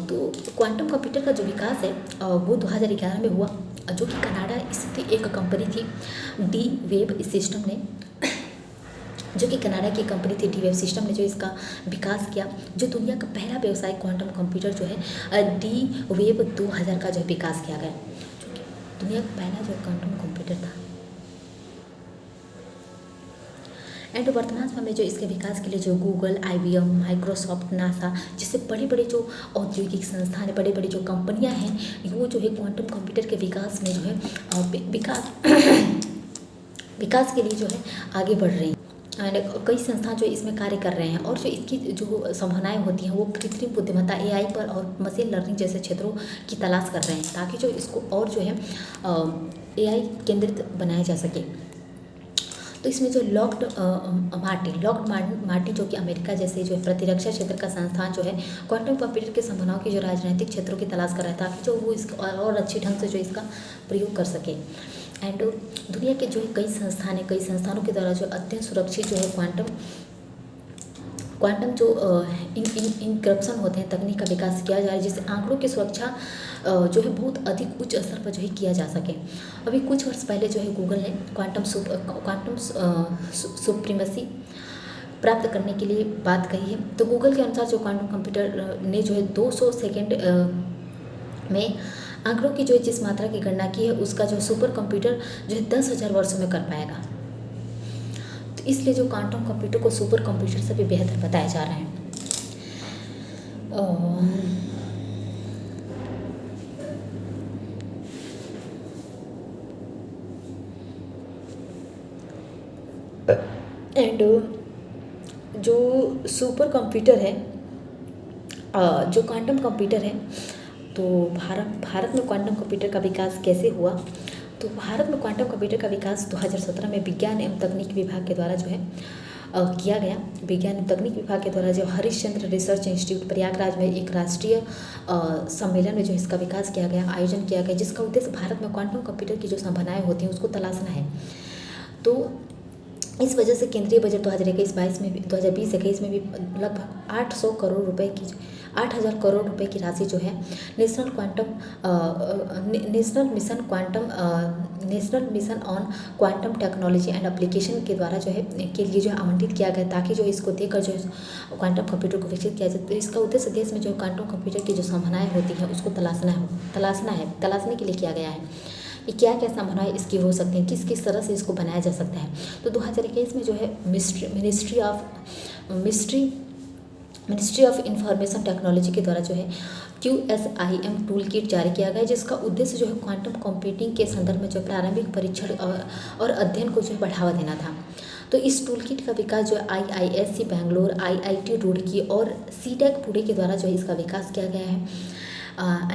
तो क्वांटम कंप्यूटर का जो विकास है वो 2011 में हुआ, जो कि कनाडा स्थित एक कंपनी थी डी वेब सिस्टम ने, जो कि कनाडा की कंपनी थी डी वेब सिस्टम ने जो इसका विकास किया। जो दुनिया का पहला व्यवसायिक क्वांटम कंप्यूटर जो है डी वेब 2000 का जो विकास किया गया, जो कि दुनिया का पहला जो क्वांटम कंप्यूटर था। एंड वर्तमान समय में जो इसके विकास के लिए जो गूगल, IBM, माइक्रोसॉफ्ट, नासा जैसे बड़े बड़े जो औद्योगिक संस्थान है, बड़े बड़े जो कंपनियां हैं, वो जो है क्वांटम कंप्यूटर के विकास में जो है विकास के लिए जो है आगे बढ़ रही हैं। एंड कई संस्थान जो इसमें कार्य कर रहे हैं। और जो इसकी जो संभावनाएं होती हैं वो कृत्रिम बुद्धिमत्ता AI पर और मशीन लर्निंग जैसे क्षेत्रों की तलाश कर रहे हैं, ताकि जो इसको और जो है AI केंद्रित बनाया जा सके। तो इसमें जो लॉक्ड मार्टिन जो कि अमेरिका जैसे जो प्रतिरक्षा क्षेत्र का संस्थान जो है क्वांटम कंप्यूटर के संभावनाओं की जो राजनीतिक क्षेत्रों की तलाश कर रहा है, ताकि जो वो इसका और अच्छे ढंग से जो इसका प्रयोग कर सके। एंड दुनिया के जो कई संस्थानों के द्वारा जो अत्यंत सुरक्षित जो है क्वांटम जो इनक्रप्शन होते हैं तकनीक का विकास किया जा रहा है, जिससे आंकड़ों की सुरक्षा जो है बहुत अधिक उच्च स्तर पर जो है किया जा सके। अभी कुछ वर्ष पहले जो है गूगल ने क्वांटम सुप्रीमेसी प्राप्त करने के लिए बात कही है। तो गूगल के अनुसार जो क्वांटम कंप्यूटर ने जो है 200 सेकेंड में आंकड़ों की जो जिस मात्रा की गणना की है उसका जो सुपर कंप्यूटर जो है 10,000 वर्षों में कर पाएगा। तो इसलिए जो क्वांटम कंप्यूटर को सुपर कंप्यूटर से भी बेहतर बताया जा रहा है। एंड जो सुपर कंप्यूटर है, जो क्वांटम कंप्यूटर है, तो भारत में क्वांटम कंप्यूटर का विकास कैसे हुआ? तो भारत में क्वांटम कंप्यूटर का विकास 2017 में विज्ञान एवं तकनीक विभाग के द्वारा जो है किया गया। विज्ञान एवं तकनीक विभाग के द्वारा जो हरिश्चंद्र रिसर्च इंस्टीट्यूट प्रयागराज में एक राष्ट्रीय सम्मेलन में जो इसका विकास किया गया, आयोजन किया गया, जिसका उद्देश्य भारत में क्वांटम कंप्यूटर की जो संभावनाएं होती हैं उसको तलाशना है। तो इस वजह से केंद्रीय बजट 2021-22 में भी 2020-21 में भी लगभग 800 करोड़ रुपए की 8,000 करोड़ रुपए की राशि जो है national mission on quantum technology and application के द्वारा जो है के लिए जो आवंटित किया गया, ताकि जो इसको देकर जो क्वांटम कंप्यूटर को विकसित किया जाए। तो इसका उद्देश्य देश में जो क्वांटम कंप्यूटर की जो संभावनाएं होती हैं उसको तलाशने के लिए किया गया है कि क्या क्या संभावनाएं इसकी हो सकती हैं, किस किस तरह से इसको बनाया जा सकता है। तो 2021 में जो है मिनिस्ट्री ऑफ इंफॉर्मेशन टेक्नोलॉजी के द्वारा जो है QSIM टूल किट जारी किया गया, जिसका उद्देश्य जो है क्वांटम कंप्यूटिंग के संदर्भ में जो प्रारंभिक परीक्षण और अध्ययन को जो है बढ़ावा देना था। तो इस टूल किट का विकास जो है IISc बैंगलोर, IIT रुड़की और CTEC पुणे के द्वारा जो है इसका विकास किया गया है।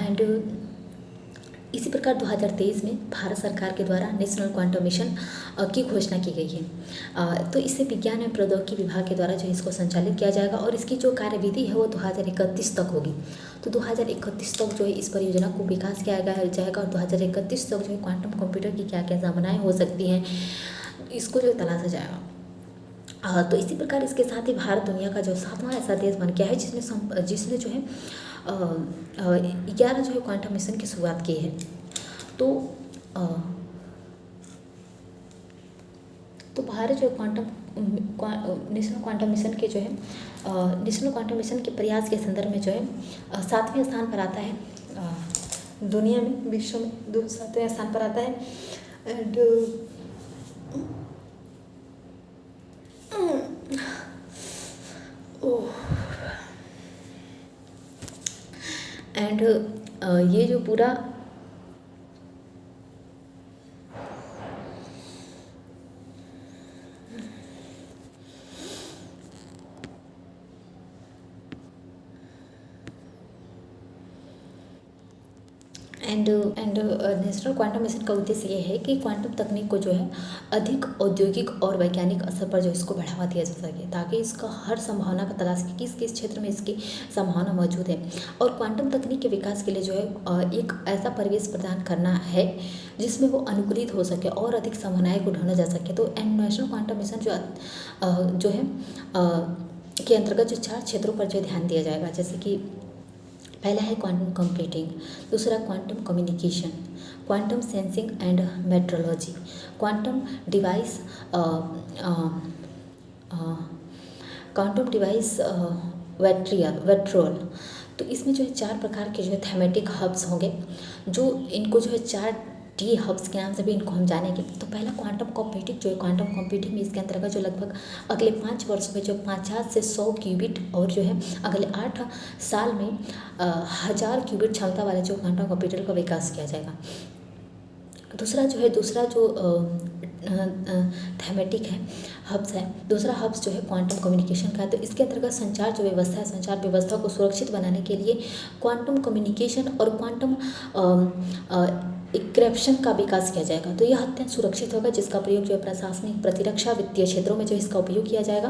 एंड इसी प्रकार 2023 में भारत सरकार के द्वारा नेशनल क्वांटम मिशन की घोषणा की गई है। तो इसे विज्ञान एवं प्रौद्योगिकी विभाग के द्वारा जो इसको संचालित किया जाएगा और इसकी जो कार्यविधि है वो 2031 तक होगी। तो 2031 तक जो है इस परियोजना को विकास किया जाएगा और 2031 तक जो है क्वांटम कंप्यूटर की क्या क्या संभावनाएं हो सकती हैं इसको जो तलाशा जाएगा। तो इसी प्रकार इसके साथ ही भारत दुनिया का जो 7वां ऐसा देश बन गया है जिसने जो है 11 जो है क्वांटम मिशन की शुरुआत की है। तो भारत जो नेशनल क्वांटम मिशन के जो है नेशनल क्वांटम मिशन के प्रयास के संदर्भ में जो है 7वें स्थान पर आता है दुनिया में, विश्व में 7वें स्थान पर आता है। एंड ये जो पूरा नेशनल क्वांटम मिशन का उद्देश्य ये है कि क्वांटम तकनीक को जो है अधिक औद्योगिक और वैज्ञानिक स्तर पर जो इसको बढ़ावा दिया जा सके, ताकि इसका हर संभावना का तलाश की किस किस क्षेत्र में इसकी संभावना मौजूद है। और क्वांटम तकनीक के विकास के लिए जो है एक ऐसा परिवेश प्रदान करना है जिसमें वो अनुकूलित हो सके और अधिक संभावनाएं को ढूंढा जा सके। तो नेशनल क्वांटम मिशन जो है के अंतर्गत जो 4 क्षेत्रों पर जो ध्यान दिया जाएगा, जैसे कि पहला है क्वांटम कंप्यूटिंग, दूसरा quantum communication, quantum sensing and metrology, quantum device वेट्रोल। तो इसमें जो है 4 प्रकार के जो है थीमेटिक हब्स होंगे, जो इनको जो है 4T हब्स के नाम से भी इनको हम जानेंगे। तो पहला क्वांटम कंप्यूटिंग जो है, क्वांटम कंप्यूटिंग में इसके अंतर्गत जो लगभग अगले 5 वर्षों में जो 50 से 100 क्यूबिट और जो है अगले 8 साल में 1000 क्यूबिट क्षमता वाले जो क्वांटम कंप्यूटर का विकास किया जाएगा। दूसरा जो थीमेटिक है हब्स है, दूसरा हब्स जो है क्वांटम कम्युनिकेशन का है। तो इसके अंतर्गत संचार व्यवस्था को सुरक्षित बनाने के लिए क्वांटम कम्युनिकेशन और क्वांटम इंक्रिप्शन का विकास किया जाएगा। तो यह अत्यंत सुरक्षित होगा, जिसका प्रयोग जो है प्रशासनिक, प्रतिरक्षा, वित्तीय क्षेत्रों में जो इसका उपयोग किया जाएगा।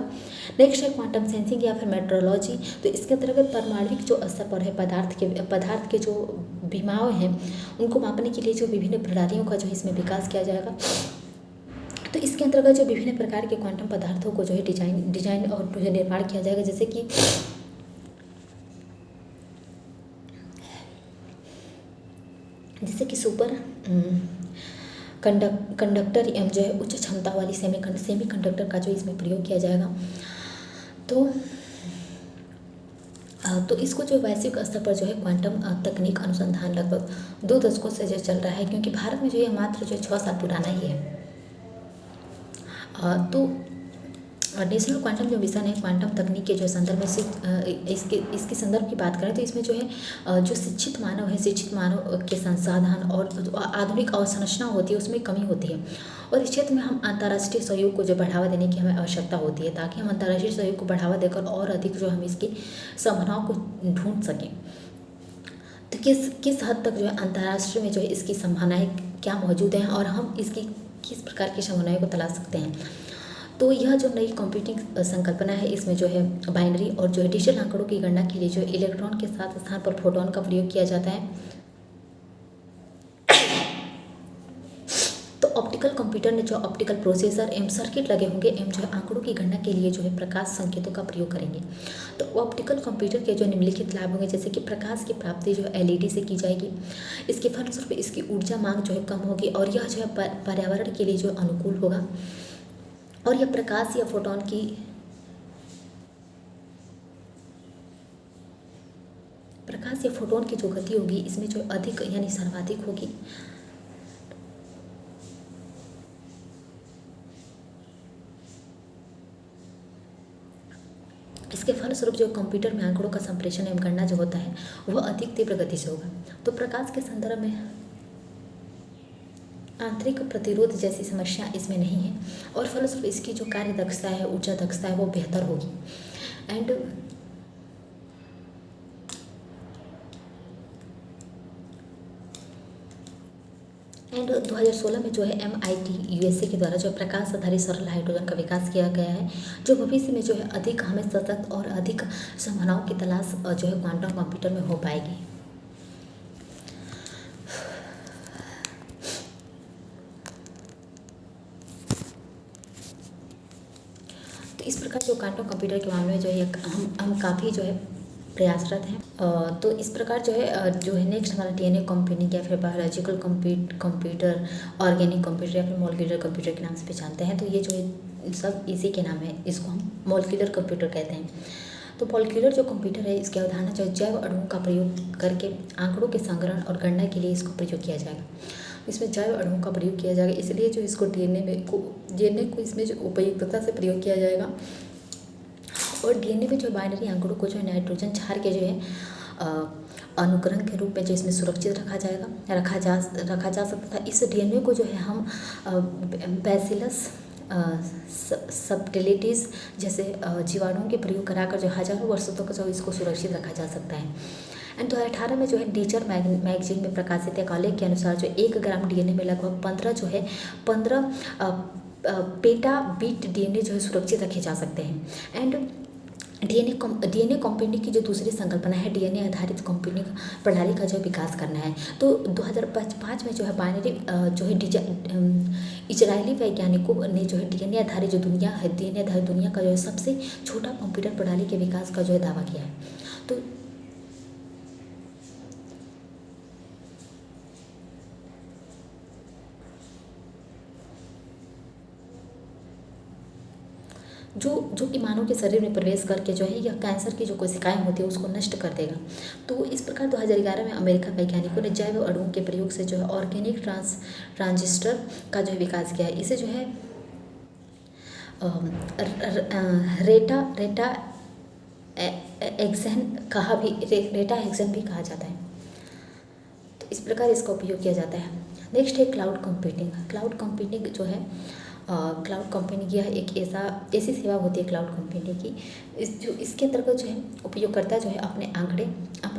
नेक्स्ट है क्वांटम सेंसिंग या फिर मेट्रोलॉजी। तो इसके अंतर्गत परमाणुविक जो स्तर पर है पदार्थ के जो विमाएं हैं उनको मापने के लिए जो विभिन्न प्रणालियों का जो इसमें विकास किया जाएगा। तो इसके अंतर्गत जो विभिन्न प्रकार के क्वांटम पदार्थों को जो है डिजाइन और निर्माण किया जाएगा, जैसे कि सुपर कंडक्टर एवं जो है उच्च क्षमता वाली सेमीकंडक्टर का जो इसमें प्रयोग किया जाएगा। तो तो इसको जो वैश्विक स्तर पर जो है क्वांटम तकनीक अनुसंधान लगभग 2 दशकों से जो चल रहा है, क्योंकि भारत में जो है मात्र जो 6 साल पुराना ही है। तो नेशनल क्वांटम जो मिशन है, क्वांटम तकनीक के जो संदर्भ में इसके संदर्भ की बात करें तो इसमें जो है जो शिक्षित मानव है, शिक्षित मानव के संसाधन और जो आधुनिक अवसंरचना होती है उसमें कमी होती है, और इस क्षेत्र में हम अंतर्राष्ट्रीय सहयोग को जो बढ़ावा देने की हमें आवश्यकता होती है, ताकि हम अंतर्राष्ट्रीय सहयोग को बढ़ावा देकर और अधिक जो हम इसकी संभावनाओं को ढूंढ सकें। तो किस हद तक जो है अंतर्राष्ट्रीय में जो है इसकी संभावनाएं क्या मौजूद हैं और हम इसकी किस प्रकार की संभावनाओं को तलाश सकते हैं। तो यह जो नई कंप्यूटिंग संकल्पना है, इसमें जो है बाइनरी और जो है डिजिटल आंकड़ों की गणना के लिए जो इलेक्ट्रॉन के साथ स्थान पर फोटोन का प्रयोग किया जाता है। तो ऑप्टिकल कंप्यूटर में जो ऑप्टिकल प्रोसेसर एवं सर्किट लगे होंगे एवं जो है आंकड़ों की गणना के लिए जो है प्रकाश संकेतों का प्रयोग करेंगे। तो ऑप्टिकल कंप्यूटर के जो निम्नलिखित लाभ होंगे, जैसे कि प्रकाश की प्राप्ति जो एलईडी से की जाएगी, इसके फलस्वरूप इसकी ऊर्जा मांग जो है कम होगी और यह जो है पर्यावरण के लिए जो अनुकूल होगा, और यह प्रकाश या फोटोन की जो गति होगी इसमें जो अधिक यानी सर्वाधिक होगी। इसके फलस्वरूप जो कंप्यूटर में आंकड़ों का संप्रेषण एवं गणना जो होता है वह अधिक तीव्र गति से होगा। तो प्रकाश के संदर्भ में आंतरिक प्रतिरोध जैसी समस्या इसमें नहीं है, और फलस्वरूप इसकी जो कार्य दक्षता है, ऊर्जा दक्षता है, वो बेहतर होगी। एंड 2016 में जो है MIT USA के द्वारा जो प्रकाश आधारित सरल हाइड्रोजन का विकास किया गया है, जो भविष्य में जो है अधिक हमें सतत और अधिक संभावनाओं की तलाश जो है क्वांटम कंप्यूटर में हो पाएगी। तो इस प्रकार जो क्वांटम कंप्यूटर के मामले में जो है हम काफ़ी जो है प्रयासरत हैं। तो इस प्रकार जो है नेक्स्ट हमारा DNA कंप्यूटिंग या फिर बायोलॉजिकल कंप्यूटर, ऑर्गेनिक कंप्यूटर या फिर मॉलिक्यूलर कंप्यूटर के नाम से पहचानते हैं। तो ये जो है सब इसी के नाम है, इसको हम मॉलिक्यूलर कंप्यूटर कहते हैं। तो मॉलिक्यूलर जो कंप्यूटर है, इसकी अवधारणा जो जैव अणुओं का प्रयोग करके आंकड़ों के संग्रहण और गणना के लिए इसको प्रयोग किया जाएगा। इसमें जैव अणुओं का प्रयोग किया जाएगा, इसलिए जो इसको DNA को इसमें जो उपयुक्तता से प्रयोग किया जाएगा। और DNA में जो बाइनरी आंकड़ों को जो है नाइट्रोजन क्षार के जो है अनुकरण के रूप में जो इसमें सुरक्षित रखा जा सकता था। इस DNA को जो है हम बैसिलस सबटिलिटीज़ जैसे जीवाणुओं के प्रयोग कराकर जो हजारों वर्षों तक जो इसको सुरक्षित रखा जा सकता है। एंड 2018 में जो है नेचर मैगजीन में प्रकाशित एक आलेख के अनुसार जो 1 ग्राम DNA में लगभग 15 पेटा बीट DNA जो है सुरक्षित रखे जा सकते हैं। एंड DNA कंप्यूटिंग की जो दूसरी संकल्पना है, DNA आधारित कंप्यूटिंग प्रणाली का जो विकास करना है। तो 2005 में जो है बाइनरी जो है इजरायली वैज्ञानिकों ने जो है DNA आधारित दुनिया का जो है सबसे छोटा कंप्यूटर प्रणाली के विकास का जो है दावा किया है। तो जो कि मानव के शरीर में प्रवेश करके जो है यह कैंसर की जो कोशिकाएं होती है उसको नष्ट कर देगा। तो इस प्रकार 2011 में अमेरिका वैज्ञानिकों ने जैव अणुओं के प्रयोग से जो है ऑर्गेनिक ट्रांजिस्टर का जो है विकास किया है। इसे जो है रेटा हेक्सेन भी कहा जाता है। तो इस प्रकार इसका उपयोग किया जाता है। नेक्स्ट है क्लाउड कंप्यूटिंग जो है क्लाउड कंप्यूटिंग यह एक ऐसी सेवा होती है क्लाउड कंप्यूटिंग की, इसके अंतर्गत जो है उपयोगकर्ता जो है अपने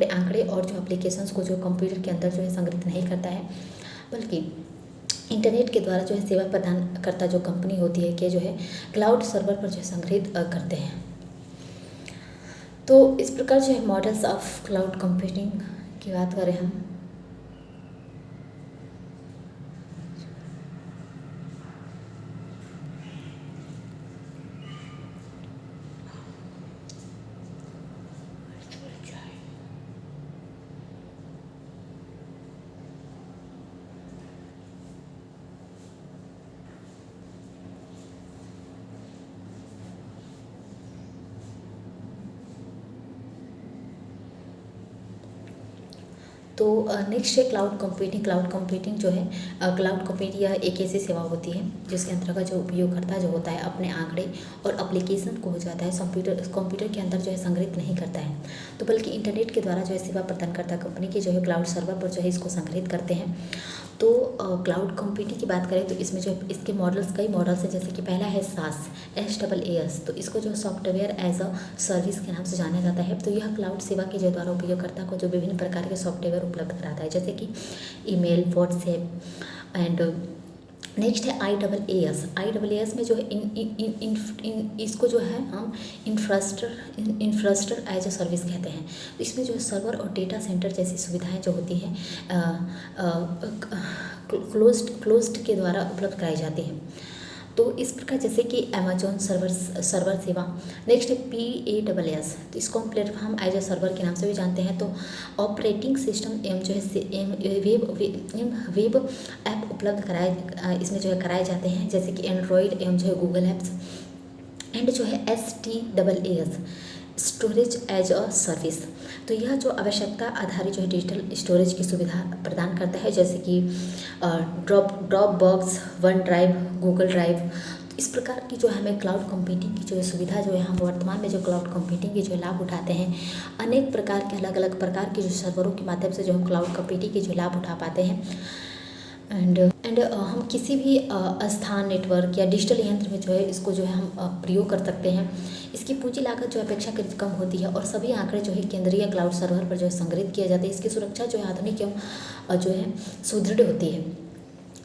आंकड़े और जो एप्लीकेशंस को जो कंप्यूटर के अंदर जो है संग्रहित नहीं करता है, बल्कि इंटरनेट के द्वारा जो है सेवा प्रदान करता जो कंपनी होती है कि जो है क्लाउड सर्वर पर जो है संग्रहित करते हैं। तो इस प्रकार जो है मॉडल्स ऑफ क्लाउड कंप्यूटिंग की बात करें हम, तो नेक्स्ट है क्लाउड कंप्यूटिंग। क्लाउड कंप्यूटिंग जो है, क्लाउड कंप्यूटिंग यह एक ऐसी सेवा होती है जिसके अंतर्गत जो उपयोगकर्ता जो होता है अपने आंकड़े और एप्लीकेशन को हो जाता है कंप्यूटर के अंदर जो है संग्रहित नहीं करता है, तो बल्कि इंटरनेट के द्वारा जो है सेवा प्रदान करता कंपनी के जो है क्लाउड सर्वर पर जो है इसको संग्रहित करते हैं। तो क्लाउड कंप्यूटिंग की बात करें तो इसमें जो है इसके मॉडल्स, कई मॉडल्स हैं, जैसे कि पहला है SaaS, तो इसको जो सॉफ्टवेयर एज अ सर्विस के नाम से जाना जाता है। तो यह क्लाउड सेवा के जो द्वारा उपयोगकर्ता को जो विभिन्न प्रकार के सॉफ्टवेयर उपलब्ध कराता है, जैसे कि ईमेल, व्हाट्सएप एंड नेक्स्ट है IaaS में जो है इसको जो है हम इंफ्रास्ट्रक्चर एज अ सर्विस कहते हैं। इसमें जो है सर्वर और डेटा सेंटर जैसी सुविधाएं जो होती हैं क्लोज्ड के द्वारा उपलब्ध कराई जाती हैं। तो इस प्रकार जैसे कि अमेजोन सर्वर सेवा। नेक्स्ट है PaaS, तो इसको हम प्लेटफॉर्म एज ए सर्वर के नाम से भी जानते हैं। तो ऑपरेटिंग सिस्टम एवं जो है वेब ऐप उपलब्ध कराए, इसमें जो है कराए जाते हैं, जैसे कि एंड्रॉयड एवं जो है गूगल ऐप्स। एंड जो है SaaS, storage as a service, तो यह जो आवश्यकता आधारित जो है डिजिटल स्टोरेज की सुविधा प्रदान करता है, जैसे कि drop box, one drive, Google drive. इस प्रकार की जो हमें क्लाउड कंप्यूटिंग की जो सुविधा जो है हम वर्तमान में जो क्लाउड कंप्यूटिंग के जो लाभ उठाते हैं, अनेक प्रकार के अलग अलग प्रकार के जो सर्वरों के माध्यम से जो हम क्लाउड कंप्यूटिंग के जो लाभ उठा पाते हैं। एंड हम किसी भी स्थान, नेटवर्क या डिजिटल यंत्र में जो है इसको जो है हम प्रयोग कर सकते हैं। इसकी पूंजी लागत जो अपेक्षाकृत कम होती है और सभी आंकड़े जो है केंद्रीय क्लाउड सर्वर पर जो है संग्रहित किया जाता है। इसकी सुरक्षा जो है आधुनिक एवं जो है सुदृढ़ होती है।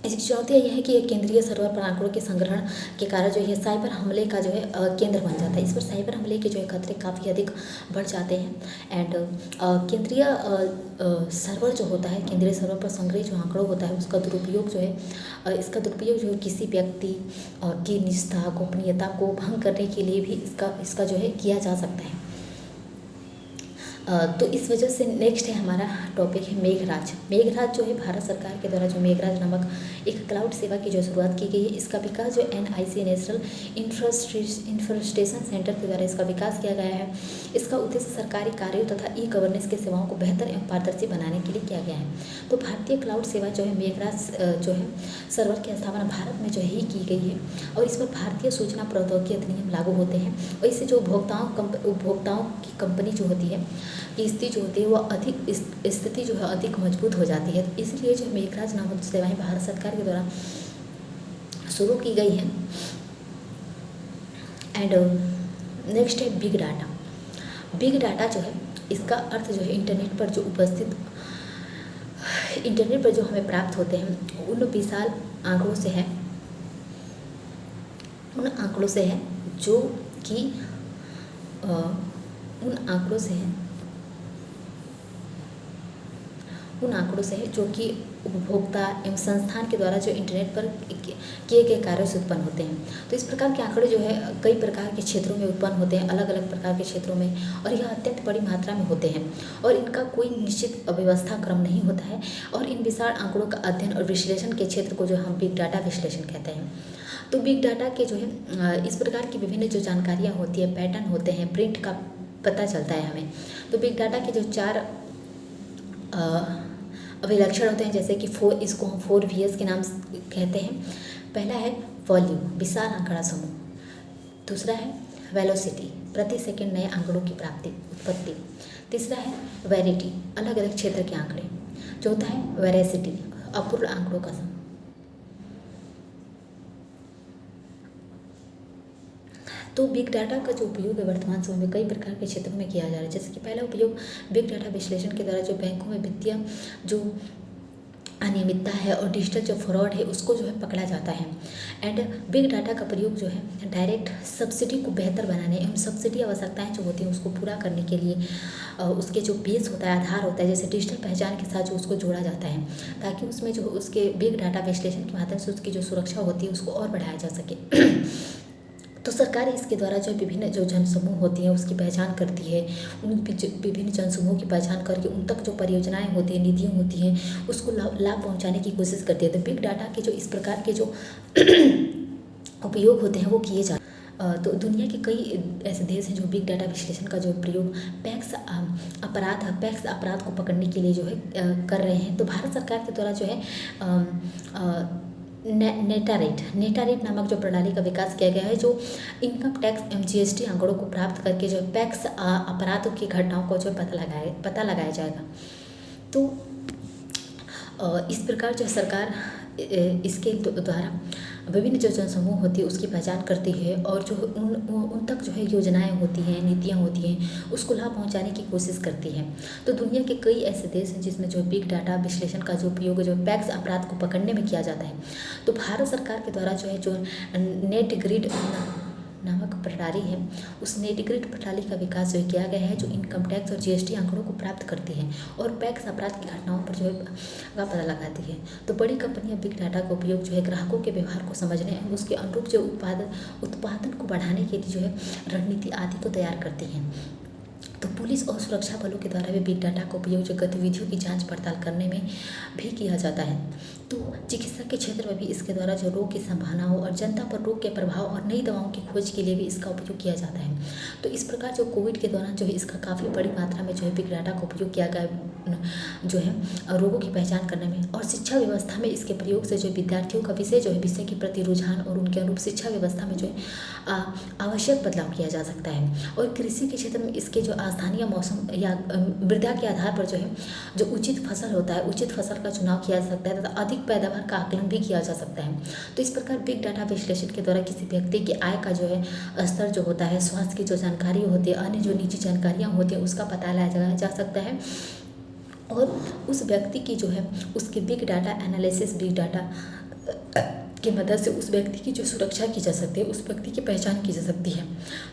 इसकी चुनौतियाँ यह है कि एक केंद्रीय सर्वर पर आंकड़ों के संग्रहण के कारण जो है साइबर हमले का जो है केंद्र बन जाता है। इस पर साइबर हमले के जो है खतरे काफ़ी अधिक बढ़ जाते हैं। एंड केंद्रीय सर्वर जो होता है, केंद्रीय सर्वर पर संग्रहित जो आंकड़ों होता है उसका दुरुपयोग जो है किसी व्यक्ति की निजता, गोपनीयता को भंग करने के लिए भी इसका जो है किया जा सकता है। तो इस वजह से नेक्स्ट है हमारा टॉपिक है मेघराज जो है भारत सरकार के द्वारा जो मेघराज नामक एक क्लाउड सेवा की जो शुरुआत की गई है। इसका विकास जो NIC नेशनल इंफ्रास्ट्रक्चर सेंटर के द्वारा इसका विकास किया गया है। इसका उद्देश्य सरकारी कार्यों तथा ई-गवर्नेंस की सेवाओं को बेहतर एवं पारदर्शी बनाने के लिए किया गया है। तो भारतीय क्लाउड सेवा जो है मेघराज जो है सर्वर की स्थापना भारत में जो है की गई है और इस पर भारतीय सूचना प्रौद्योगिकी अधिनियम लागू होते हैं और इससे जो उपभोक्ताओं की कंपनी जो होती है की स्थिति जो होती है वो स्थिति जो है अधिक मजबूत हो जाती है। इसलिए जो मेघराज नामक सेवाएं भारत सरकार के द्वारा शुरू की गई हैं। एंड नेक्स्ट है बिग डाटा जो है इसका अर्थ जो है इंटरनेट पर जो हमें प्राप्त होते हैं उन विशाल आंकड़ों से है, जो कि उन आंकड़ों से है जो कि उपभोक्ता एवं संस्थान के द्वारा जो इंटरनेट पर किए गए कार्यों से उत्पन्न होते हैं। तो इस प्रकार के आंकड़े जो है कई प्रकार के क्षेत्रों में उत्पन्न होते हैं, अलग अलग प्रकार के क्षेत्रों में, और यह अत्यंत बड़ी मात्रा में होते हैं और इनका कोई निश्चित व्यवस्था क्रम नहीं होता है। और इन विशाल आंकड़ों का अध्ययन और विश्लेषण के क्षेत्र को जो हम बिग डाटा विश्लेषण कहते हैं। तो बिग डाटा के जो है इस प्रकार की विभिन्न जो जानकारियाँ होती है, पैटर्न होते हैं, प्रिंट का पता चलता है हमें। तो बिग डाटा के जो 4 अभिलक्षण होते हैं, जैसे कि इसको हम 4 V's के नाम कहते हैं। पहला है वॉल्यूम, विशाल आंकड़ा समूह। दूसरा है वेलोसिटी, प्रति सेकंड नए आंकड़ों की उत्पत्ति। तीसरा है वैरिटी, अलग अलग क्षेत्र के आंकड़े। चौथा है वेरासिटी, अपूर्ण आंकड़ों का समूह। तो बिग डाटा का जो उपयोग है वर्तमान समय में कई प्रकार के क्षेत्रों में किया जा रहा है। जैसे कि पहला उपयोग बिग डाटा विश्लेषण के द्वारा जो बैंकों में वित्तीय जो अनियमितता है और डिजिटल जो फ्रॉड है उसको जो है पकड़ा जाता है। एंड बिग डाटा का प्रयोग जो है डायरेक्ट सब्सिडी को बेहतर बनाने एवं सब्सिडी आवश्यकताएं जो होती हैं उसको पूरा करने के लिए उसके जो बेस होता है, आधार होता है, जैसे डिजिटल पहचान के साथ जो उसको जोड़ा जाता है, ताकि उसमें जो उसके बिग डाटा विश्लेषण के माध्यम से उसकी जो सुरक्षा होती है उसको और बढ़ाया जा सके। तो सरकार इसके द्वारा जो विभिन्न जो जनसमूह होती हैं उसकी पहचान करती है, उन विभिन्न जनसमूहों की पहचान करके उन तक जो परियोजनाएं होती हैं, नीतियाँ होती हैं, उसको लाभ पहुंचाने की कोशिश करती है। तो बिग डाटा के जो इस प्रकार के जो उपयोग होते हैं वो किए तो दुनिया के कई ऐसे देश हैं जो बिग डाटा विश्लेषण का जो प्रयोग पैक्स अपराध को पकड़ने के लिए जो है कर रहे हैं। तो भारत सरकार के द्वारा जो है नेटारेट नामक जो प्रणाली का विकास किया गया है, जो इनकम टैक्स जीएसटी आंकड़ों को प्राप्त करके जो पैक्स अपराधों की घटनाओं को जो पता लगाया जाएगा। तो इस प्रकार जो सरकार इसके द्वारा विभिन्न जो जनसमूह होती है उसकी पहचान करती है और जो उन तक जो है योजनाएं होती हैं, नीतियां होती हैं, उसको लाभ पहुंचाने की कोशिश करती है। तो दुनिया के कई ऐसे देश हैं जिसमें जो बिग डाटा विश्लेषण का जो उपयोग जो पैक्स अपराध को पकड़ने में किया जाता है। तो भारत सरकार के द्वारा जो है जो नेट ग्रिड नामक प्रणाली है, उस नेट ग्रिड प्रणाली का विकास जो किया गया है, जो इनकम टैक्स और जीएसटी आंकड़ों को प्राप्त करती है और पैक्स अपराध की घटनाओं पर जो है का पता लगाती है। तो बड़ी कंपनियां बिग डाटा का उपयोग जो है ग्राहकों के व्यवहार को समझने और उसके अनुरूप जो उत्पादन को बढ़ाने के लिए जो है रणनीति आदि को तैयार करती हैं। तो पुलिस और सुरक्षा बलों के द्वारा भी बिग डाटा का उपयोग जो गतिविधियों की जांच पड़ताल करने में भी किया जाता है। तो चिकित्सा के क्षेत्र में भी इसके द्वारा जो रोग की संभावनाओं और जनता पर रोग के प्रभाव और नई दवाओं की खोज के लिए भी इसका उपयोग किया जाता है। तो इस प्रकार जो कोविड के दौरान जो है इसका काफ़ी बड़ी मात्रा में जो है बिग डाटा का उपयोग किया गया जो है रोगों की पहचान करने में, और शिक्षा व्यवस्था में इसके प्रयोग से जो विद्यार्थियों का विषय के प्रति रुझान और उनके अनुरूप शिक्षा व्यवस्था में जो है आवश्यक बदलाव किया जा सकता है। और कृषि के क्षेत्र में इसके जो स्थानीय मौसम या मृदा के आधार पर जो है जो उचित फसल होता है, उचित फसल का चुनाव किया जा सकता है तथा अधिक पैदावार का आकलन भी किया जा सकता है। तो इस प्रकार बिग डाटा विश्लेषण के द्वारा किसी व्यक्ति की आय का जो है स्तर जो होता है, स्वास्थ्य की जो जानकारी होती है, अन्य जो निजी जानकारियाँ होती हैं उसका पता लगाया जा सकता है और उस व्यक्ति की जो है उसके big data analysis, big data की मदद से उस व्यक्ति की जो सुरक्षा की जा सकती है, उस व्यक्ति की पहचान की जा सकती है।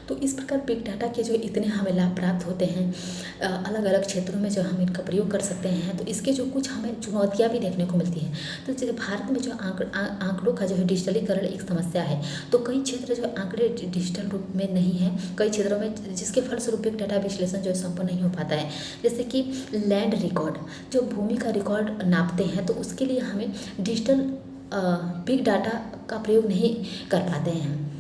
तो इस प्रकार बिग डाटा के जो इतने हमें लाभ प्राप्त होते हैं अलग अलग क्षेत्रों में जो हम इनका प्रयोग कर सकते हैं, तो इसके जो कुछ हमें चुनौतियाँ भी देखने को मिलती हैं। तो जैसे भारत में जो आंकड़ों का जो है डिजिटलीकरण एक समस्या है। तो कई क्षेत्र जो आंकड़े डिजिटल रूप में नहीं है, कई क्षेत्रों में जिसके फलस्वरूप बिग डाटा विश्लेषण जो है संभव नहीं हो पाता है। जैसे कि लैंड रिकॉर्ड, जो भूमि का रिकॉर्ड नापते हैं, तो उसके लिए हमें डिजिटल बिग डाटा का प्रयोग नहीं कर पाते हैं।